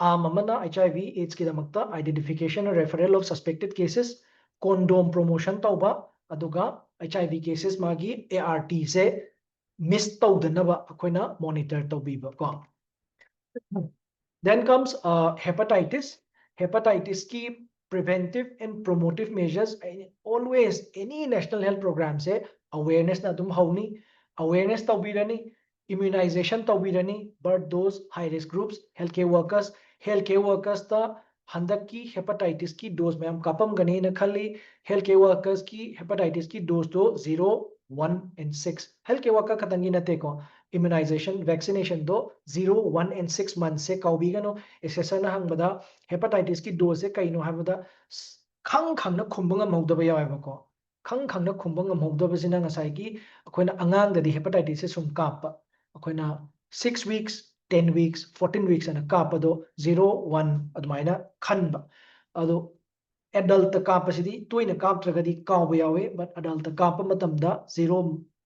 AAM amana HIV AIDS ki damakta identification and referral of suspected cases condom promotion tawba aduga HIV cases magi ART se miss tawdanaba akoina monitor tawbiba ko then comes hepatitis ki preventive and promotive measures always any national health program se awareness na dum hauni awareness tawbirani immunization tawbirani but those high risk groups healthcare workers ta handak ki hepatitis ki dose ma'am kapam gane na khali healthcare workers ki hepatitis ki dose to 0 1 and 6 healthcare worker khatangi na te ko immunization vaccination do 0 1 and 6 months se kaubi gano assessor na hangbada hepatitis ki dose se kaino habada khang na khumbanga mawdaba yawa ko khang na khumbanga mawdaba sina ngasai ki akoina angang da di hepatitis se sum kap akoina 6 weeks 10 weeks 14 weeks and a kapado 0 1 admaina khanba ado adult kaapasidi toina kaaptragadi kawba yawe but adult kaapa matamda 0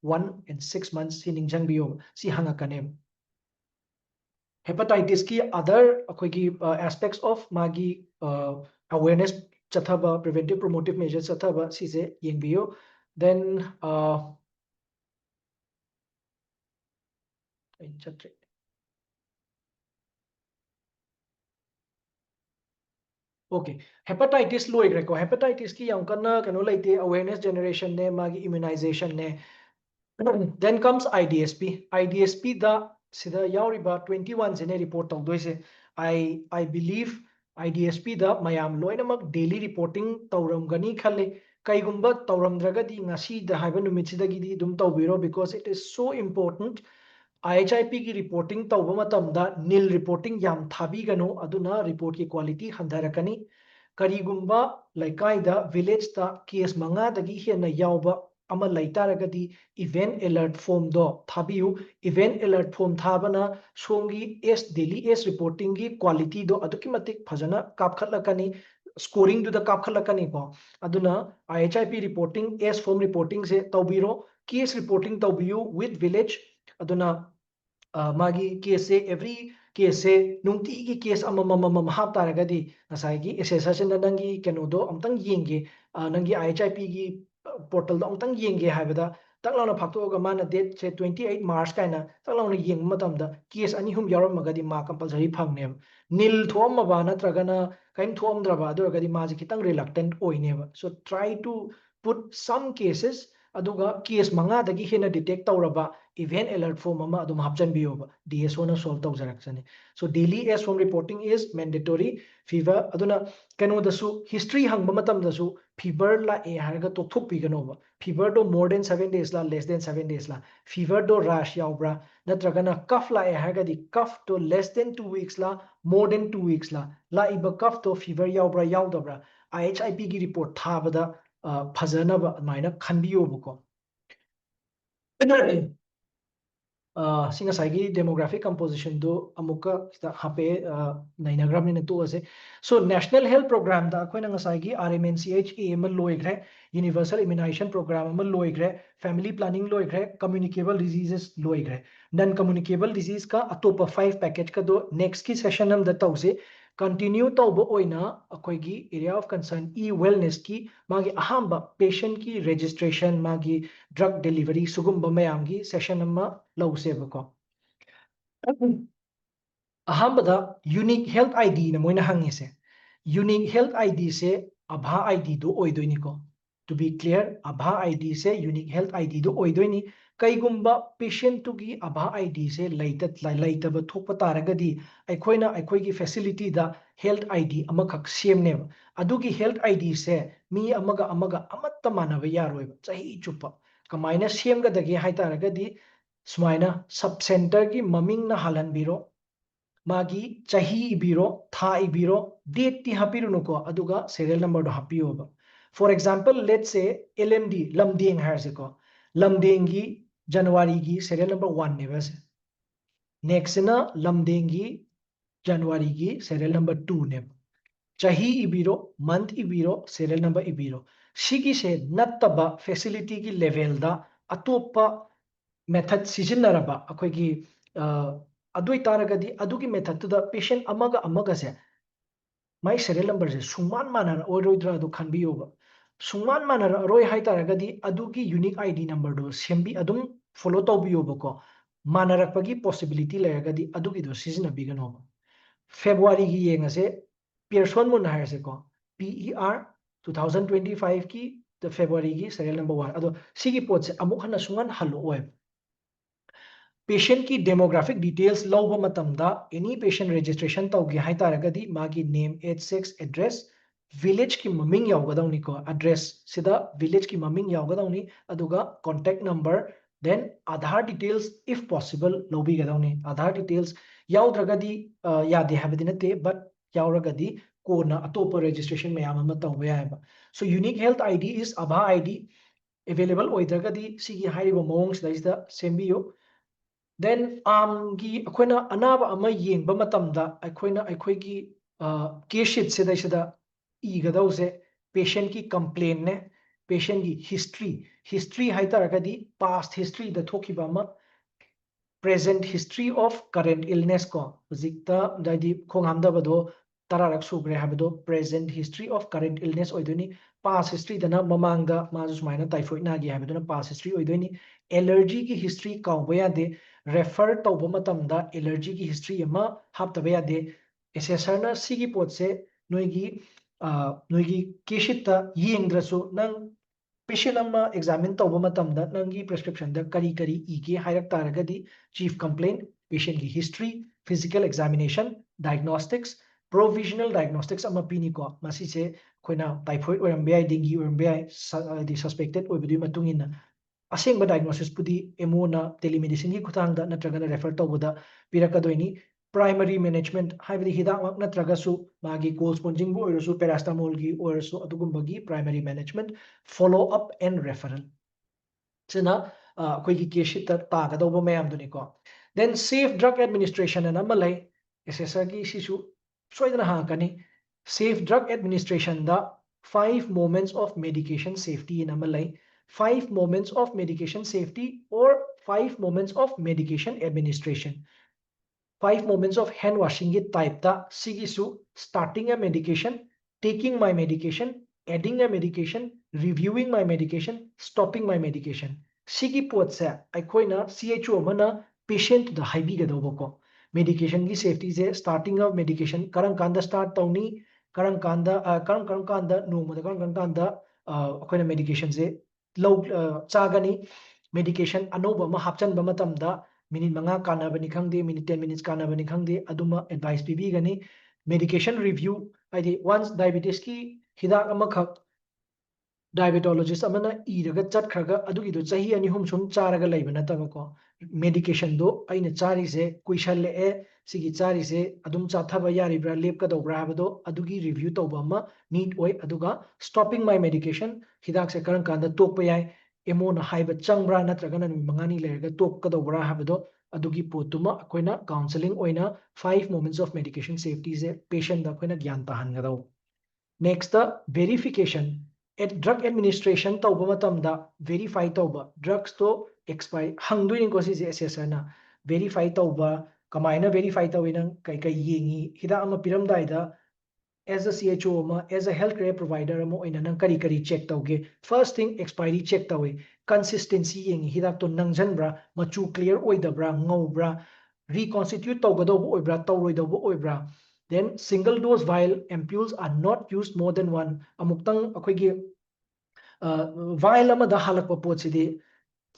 1 and 6 months si ningjangbiyo si hangakane hepatitis ki other akoigi aspects of magi awareness chathaba preventive promotive measures chathaba sise yengbiyo then okay hepatitis loigre ko hepatitis ki yam kana kano leite awareness generation ne magi immunization ne then comes IDSP da sida yauriba 21 sene report tawdoise I believe IDSP da mayam loinamak daily reporting tawramgani khalle kaigumba tawramdragadi ngasi da haiba numitsidagidi dum tawbiro because it is so important IHIP की reporting तौबा मतमदा नील reporting याम थाबी गनो अदुना report की quality हंधरकनी करीगुंबा लाइकाइदा village ता case मंगा दगी हेना यावबा अमा लाइतारगदी event alert form दो थाबियु event alert form थाबना सोंगी एस डेली एस रिपोर्टिंग की क्वालिटी दो अदुकी मतिक फजना कापखलकनी स्कोरिंग दुदा कापखलकनी को अदुना IHIP reporting S form reporting से तौबीरो केस रिपोर्टिंग तौबियु विद विलेज अदुना मागी केस से एवरी केस से नुंगती की केस अमममम हाप तारगदी नसाइगी एसेसर नंगी केनोदो अमतंग येंगे नंगी IHIP की पोर्टल दो अमतंग येंगे हाइबदा तकलाउना फाक्तोगा माना डेट से 28 मार्च काइना तकलाउना येंग मतमदा केस अनि हुम यारमगदी मा कंपलसरी फंगने नील थोमबा नत्रगना काइन थोमद्रबा अदरगदी माजे खितंग रिलक्टेंट ओइनेबा so try to put some cases अदुगा केस मंगादगी हेना डिटेक्ट तौरबा इवेंट अलर्ट फॉर्म अमा अदुम हापचनबियोबा DSO ना सॉल्व तौजरक्सने so daily S form reporting is mandatory fever अदुना कनोदसु हिस्ट्री हंगबा मतमदसु फीवर ला ए हारगा तोथोकपिगनोबा फीवर दो मोर देन 7 days ला लेस देन 7 days ला फीवर दो रैश यावब्रा नत्रगना कफ ला ए हारगा दी कफ तो लेस देन 2 weeks ला मोर देन 2 weeks ला इबा कफ तो फीवर यावब्रा यावदब्रा IHIP की रिपोर्ट थाबदा फजनबा माइना खनबियोबको सिंगासाइगी डेमोग्राफिक कंपोजिशन दो अमुका हापे नैनग्रामने तो असे सो नेशनल हेल्थ प्रोग्राम दा अखोइना ngasai RMNCH AAM लोइग्रे यूनिवर्सल इम्यूनाइजेशन प्रोग्राम अम लोइग्रे फैमिली प्लानिंग लोइग्रे कम्युनिकेबल डिजीजेस लोइग्रे नॉन कम्युनिकेबल डिजीज का अतोप 5 पैकेज का दो नेक्स्ट की सेशन हम दतौसे कंटिन्यू तौब ओइना अखोइगी area of concern E wellness की मागी अहम पेशेंट की रजिस्ट्रेशन मागी ड्रग डिलीवरी सुगुम्ब मयामगी सेशन अमा लौसेबको अहमदा यूनिक हेल्थ आईडी न मोइना हंगिसे यूनिक हेल्थ आईडी से आभा आईडी दो ओइदोइनिको टू बी क्लियर आभा आईडी से यूनिक हेल्थ आईडी दो ओइदोइनी कईगुम्बा पेशेंट तुगी आभा आईडी से लैतब थोप तारगदी अखोइना अखोइगी फैसिलिटी दा हेल्थ आईडी अमखक सेमनेब अदुगी हेल्थ आईडी से मी अमगा अमगा अमत्त मानब यारोइब चाही चुप्पा कमाइना सेमगदगे हाइतारगदी सुमाइना सब सेंटर की ममिंग ना हालनबिरो मागी चाही इबिरो था इबिरो डेट ती हापिरुनुको अदुगा सीरियल नंबर दो हापियोबा for example let's say LMD लमदेंग हारसेको लमदेंगी जनवरी की सीरियल नंबर 1 ने बस नेक्स्ट ना लमदेंगी जनवरी की सीरियल नंबर 2 ने चाही इबिरो मंथ इबिरो सीरियल नंबर इबिरो सिगी से नत्तबा फैसिलिटी की लेवल दा अतोप्पा मेथड सिजिन्नरबा अखोइगी अदुई तारगदी अदुगी मेथड तुदा पेशेंट अमगा अमगा से माई सीरियल नंबर से सुमान मानर ओरोइद्रा दो खनबियोबा सुमान मानर अरोय हाइ तारगदी अदुगी यूनिक आईडी नंबर दो सेम्बी अदुम फॉलो तौबियोबको मानरकपगी पॉसिबिलिटी लेरगदी अदुगी दो सिजिनबिगनोबा फेब्रुआरी की येंगसे पियर्सन मुन हायरसेको PER 2025 की द फेब्रुआरी की सीरियल नंबर 1 अदो सिगी पोट से अमुक हना सुंगन हलो ओय पेशेंट की डेमोग्राफिक डिटेल्स लौब मतमदा एनी पेशेंट रजिस्ट्रेशन तौगे हाइ तारगदी मागी name age sex address village की ममिंग यावगदौनिको एड्रेस सिदा विलेज की ममिंग यावगदौनी अदुगा contact number then Aadhaar details if possible लौबिगदौनी आधार डिटेल्स यावद्रगदी यादे हाबदि नते बट यावरगदी कोना अतोप रजिस्ट्रेशन मयाम अमा तौबा यायबा so unique health ID is आभा आईडी अवेलेबल ओइद्रगदी सिगी हाइरिबो मओंग सिदा सेम्बियो देन आमगी अखोइना अनाबा अमा येंबा मतमदा अखोइना अखोइगी केस शीट सिदा ईगदौसे पेशेंट की कंप्लेन ने पेशेंट की हिस्ट्री हाइतारगदी पास्ट हिस्ट्री द थोखिबा अमा present history of current illness ko hujikta daidi khonghamda bado tararak sugre habado present history of current illness oidoni past history dana mamangda mazu sumaina typhoid na gi habadona past history oidoni allergy ki history kawba yade refer tawba matamda allergy ki history ama haptaba yade assessor na sigi pot se noigi keshita yengdrasu nang patient ama examine tawba matamda nangi prescription da kari kari ige hairak taragadi chief complaint patient ki history physical examination diagnostics provisional diagnostics ama pini ko masi se khoina typhoid orambe ai dengue orambe ai di suspected oibudi matungina asengba diagnosis pudi emo na telemedicine ki khutangda natraga refer tawda pirakadoini primary management haibadi hidak mak natragasu magi cold sponging bu oirasu paracetamol gi oirasu adugumbagi primary management follow up and referral sina akoigi case ta tagadoba mayam duni ko then safe drug administration and amalai assessor gi sisu soidana ha kani safe drug administration da 5 moments of medication safety in amalai 5 moments of medication safety or 5 moments of medication administration 5 moments of hand washing ki type ta sigisu starting a medication taking my medication adding a medication reviewing my medication stopping my medication sigi pot se aikoina CHO mana patient da haibi gadabo ko medication ki safety se starting of medication karang kanda start tawni karang kanda no mo karang kanda akoina medication se low chagani medication anoba ma hapchan ba matamda minute manga kanabani khangde minute 10 minutes kanabani khangde aduma advice pibigani medication review haidi once diabetes ki hidak ama khak diabetologist amana iraga chatkhraga adugi do chahi ani hum sum charaga leiba nataba ko medication do aina chari se kuishalle e sigi chari se adum chathaba yaribra lepka dobra habado adugi review tawba ama need oi aduga stopping my medication hidak se karan kanda tokpa yai emo na haiba changbra natraga na mangani lerga tokka dobra habado adugi potuma akoina counseling oina 5 moments of medication safety se patient da akoina gyan tahan gado next the verification at drug administration tawba matamda verify tawba drugs to expire hangduin ko si assessor na verify tawba kamaina verify tawina kai kai yengi hida ama piramdai da as a CHO ama as a healthcare provider ama oina nang kari kari check tawge first thing expiry check tawe consistency yengi hidak to nangjanbra machu clear oidabra ngobra reconstitute tawgadobo oibra tawroidobo oibra then single dose vial ampoules are not used more than one amuktang akoigi vial amada halakpa potsidi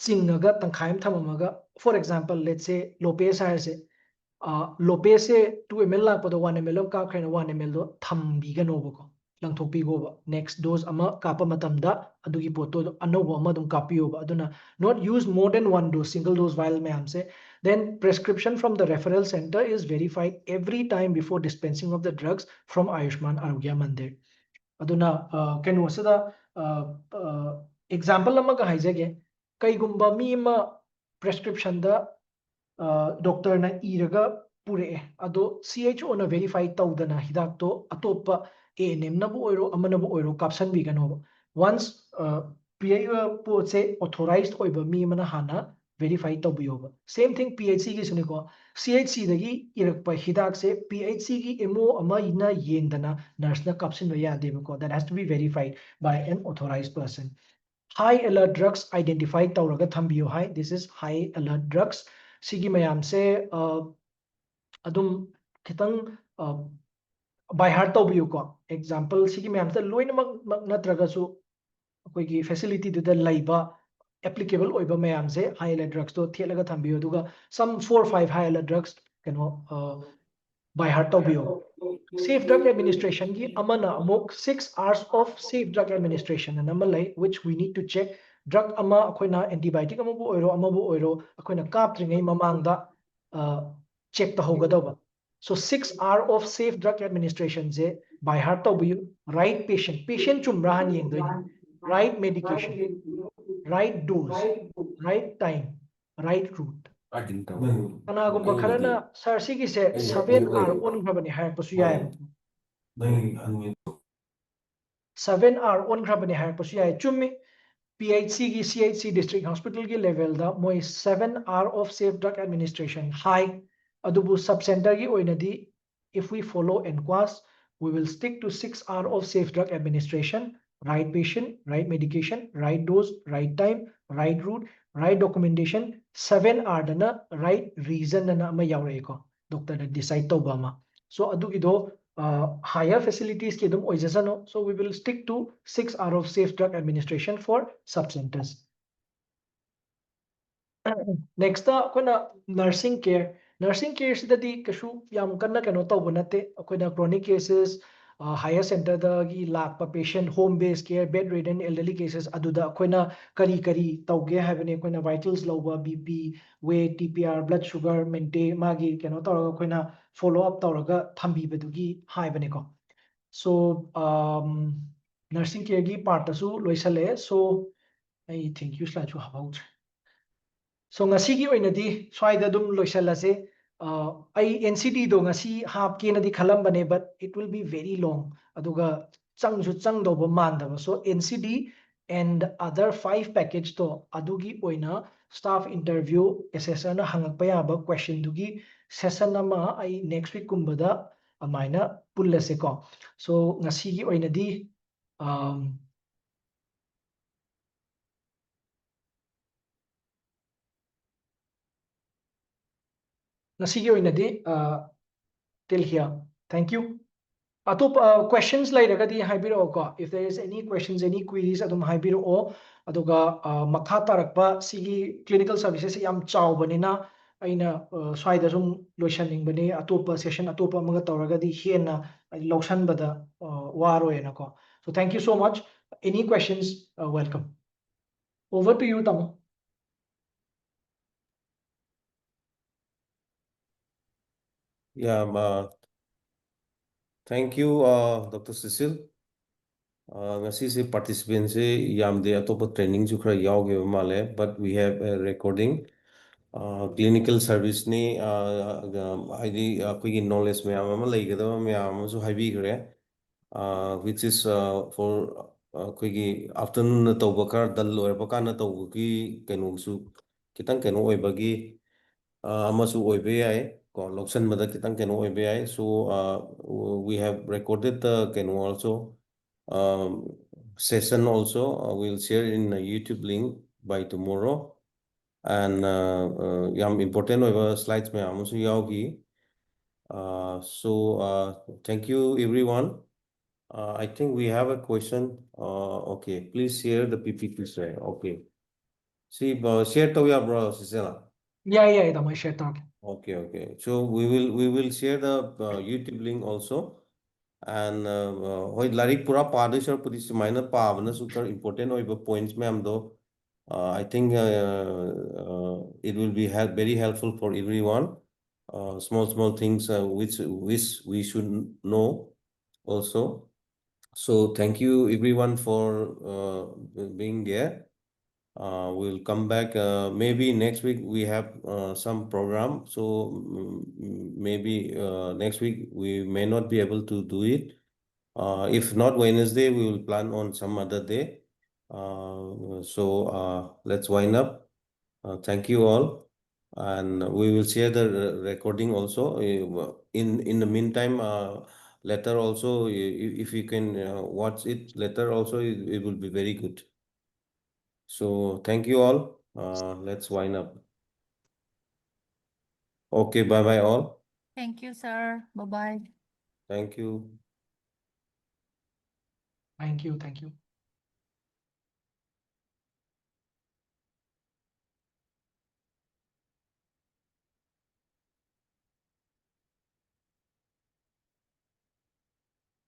chingaga tangkhai am thamamaga for example let's say lopez haise lopez se 2 ml lakpado 1 ml am ka khreina 1 ml do thambiga nobako langthokpi goba next dose ama kapa matamda adugi poto anobo ama dum kapiyoba aduna not use more than one dose single dose vial mayam se then prescription from the referral center is verified every time before dispensing of the drugs from Ayushman Arogya Mandir aduna kenu asada example amaga haijage kaigumba mi ma prescription da doctor na iraga pure ado CHO na verify tawdana hidak to atopa AAM na bu oiro amana bu oiro caption bi gano once PA po se authorized oiba mi mana hana verify tawbiyoba same thing PHC gi suniko CHC dagi irakpa hidak se PHC gi MO ama ina yengdana nurse na caption ba yade ko that has to be verified by an authorized person high alert drugs identified tawraga thambiyo hai this is high alert drugs sigi mayam se adum kitang by heart tawbiyo ko example sigi mayam se loina mak natraga su akoigi facility du da laiba applicable oiba mayam se high alert drugs to thelaga thambiyo duga some 4 5 high alert drugs kano by heart tawbiyo safe drug administration gi amana amok 6 hours of safe drug administration and amalai which we need to check drug ama akoina antibiotic ama bu oiro akoina kaptringai mamangda check ta hogadaba so 6 hour of safe drug administration je by heart tawbiyo right patient chumra han yengdoi right medication right dose right time right route kanagumba kharana sir sigi se 7 hour on grabani haypasu yae 7R ongrabani harapasu yai chummi PHC gi CHC district hospital gi level da moi 7R of safe drug administration high adubu sub center gi oinadi if we follow NQAS we will stick to 6R of safe drug administration, right patient, right medication, right dose, right time, right route, right documentation. 7R dana right reason dana ama yaure ko doctor na decide to bama. So adu gido higher facilities ki dum oijasano. So we will stick to 6R of safe drug administration for subcenters. Next akoina nursing care. Nursing care sidadi kashu yam kanna kano tawba nate akoina chronic cases higher center da gi lakpa patient home based care bedridden elderly cases aduda akoina kari tawge habane akoina vitals lawba bp weight tpr blood sugar maintain magi kano tawraga akoina follow up tawraga thambi badugi haibane ko. So nursing care gi part asu loisale. So I think you slide to about. So ngasigi oinadi swaida dum loisalase ai NCD do ngasi hap ke nadi khalambane but it will be very long aduga chang do ba mandaba. So NCD and other 5 package to adugi oina staff interview assessor na hangakpa yaba question dugi session ama ai next week kumbada amaina pullase ko. So ngasigi oinadi ngasigi oinadi till here. Thank you. Atop questions lairagadi haibiro ko. If there is any questions, any queries adum haibiro o aduga makha tarakpa sigi clinical services yam chawbanina aina swaida sum loisaning bani atopa session atopa amaga tawragadi hena lawsan bada waro ena ko. So thank you so much. Any questions, welcome. Over to you, Tamo. Yeah, thank you, Dr. Cecil. Ngasi participants yamde atopa training ju khara yawge male, but we have a recording. Clinical service ni haidi akoigi knowledge mayam ama leigada mayam amu haibi gre, which is for akoigi afternoon na tawba kar dal loirba kana tawgi kenu su kitang kenu oibagi amasu oibe ai ko loksan mada kitang kenu oibe ai. So we have recorded the kenu also session also. We'll share in a YouTube link by tomorrow. And yam important over slides mein amusu yaugi. So thank you everyone. I think we have a question. Okay, please share the PPT slide. Okay. See, share to ya bro, Cicela. Yeah, Tamo share talk. Okay. So we will share the YouTube link also. And hoi larik pura padishar pudis minor pavana super important over points ma'am though. I think it will be very helpful for everyone. Small things which we should know also. So thank you everyone for being there. We'll come back. Maybe next week we have some program. So maybe next week we may not be able to do it. If not Wednesday, we will plan on some other day. So let's wind up. Thank you all, and we will share the recording also. In the meantime, later also, if you can watch it later also, it will be very good. So thank you all. Let's wind up. Okay, bye all. Thank you, sir. Bye-bye. Thank you. Thank you.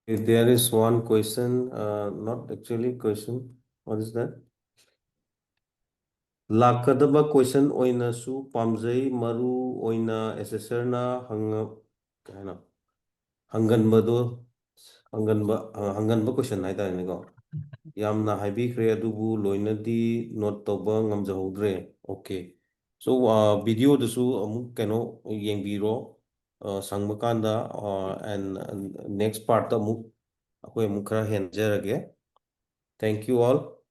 If there is one question, not actually question, what is that? Lakadaba question oina su pamjai maru oina assessor na hanganba question hai ta ne ko yamna haibi kre adubu loinadi note toba ngamjahodre. Okay. So video dasu amuk keno yengbiro sangmakanda and next part amuk ꯑꯩꯈꯣꯏ ꯑꯃꯨꯛ ꯈꯔ ꯍꯦꯟꯖꯔꯒꯦ. Thank you all.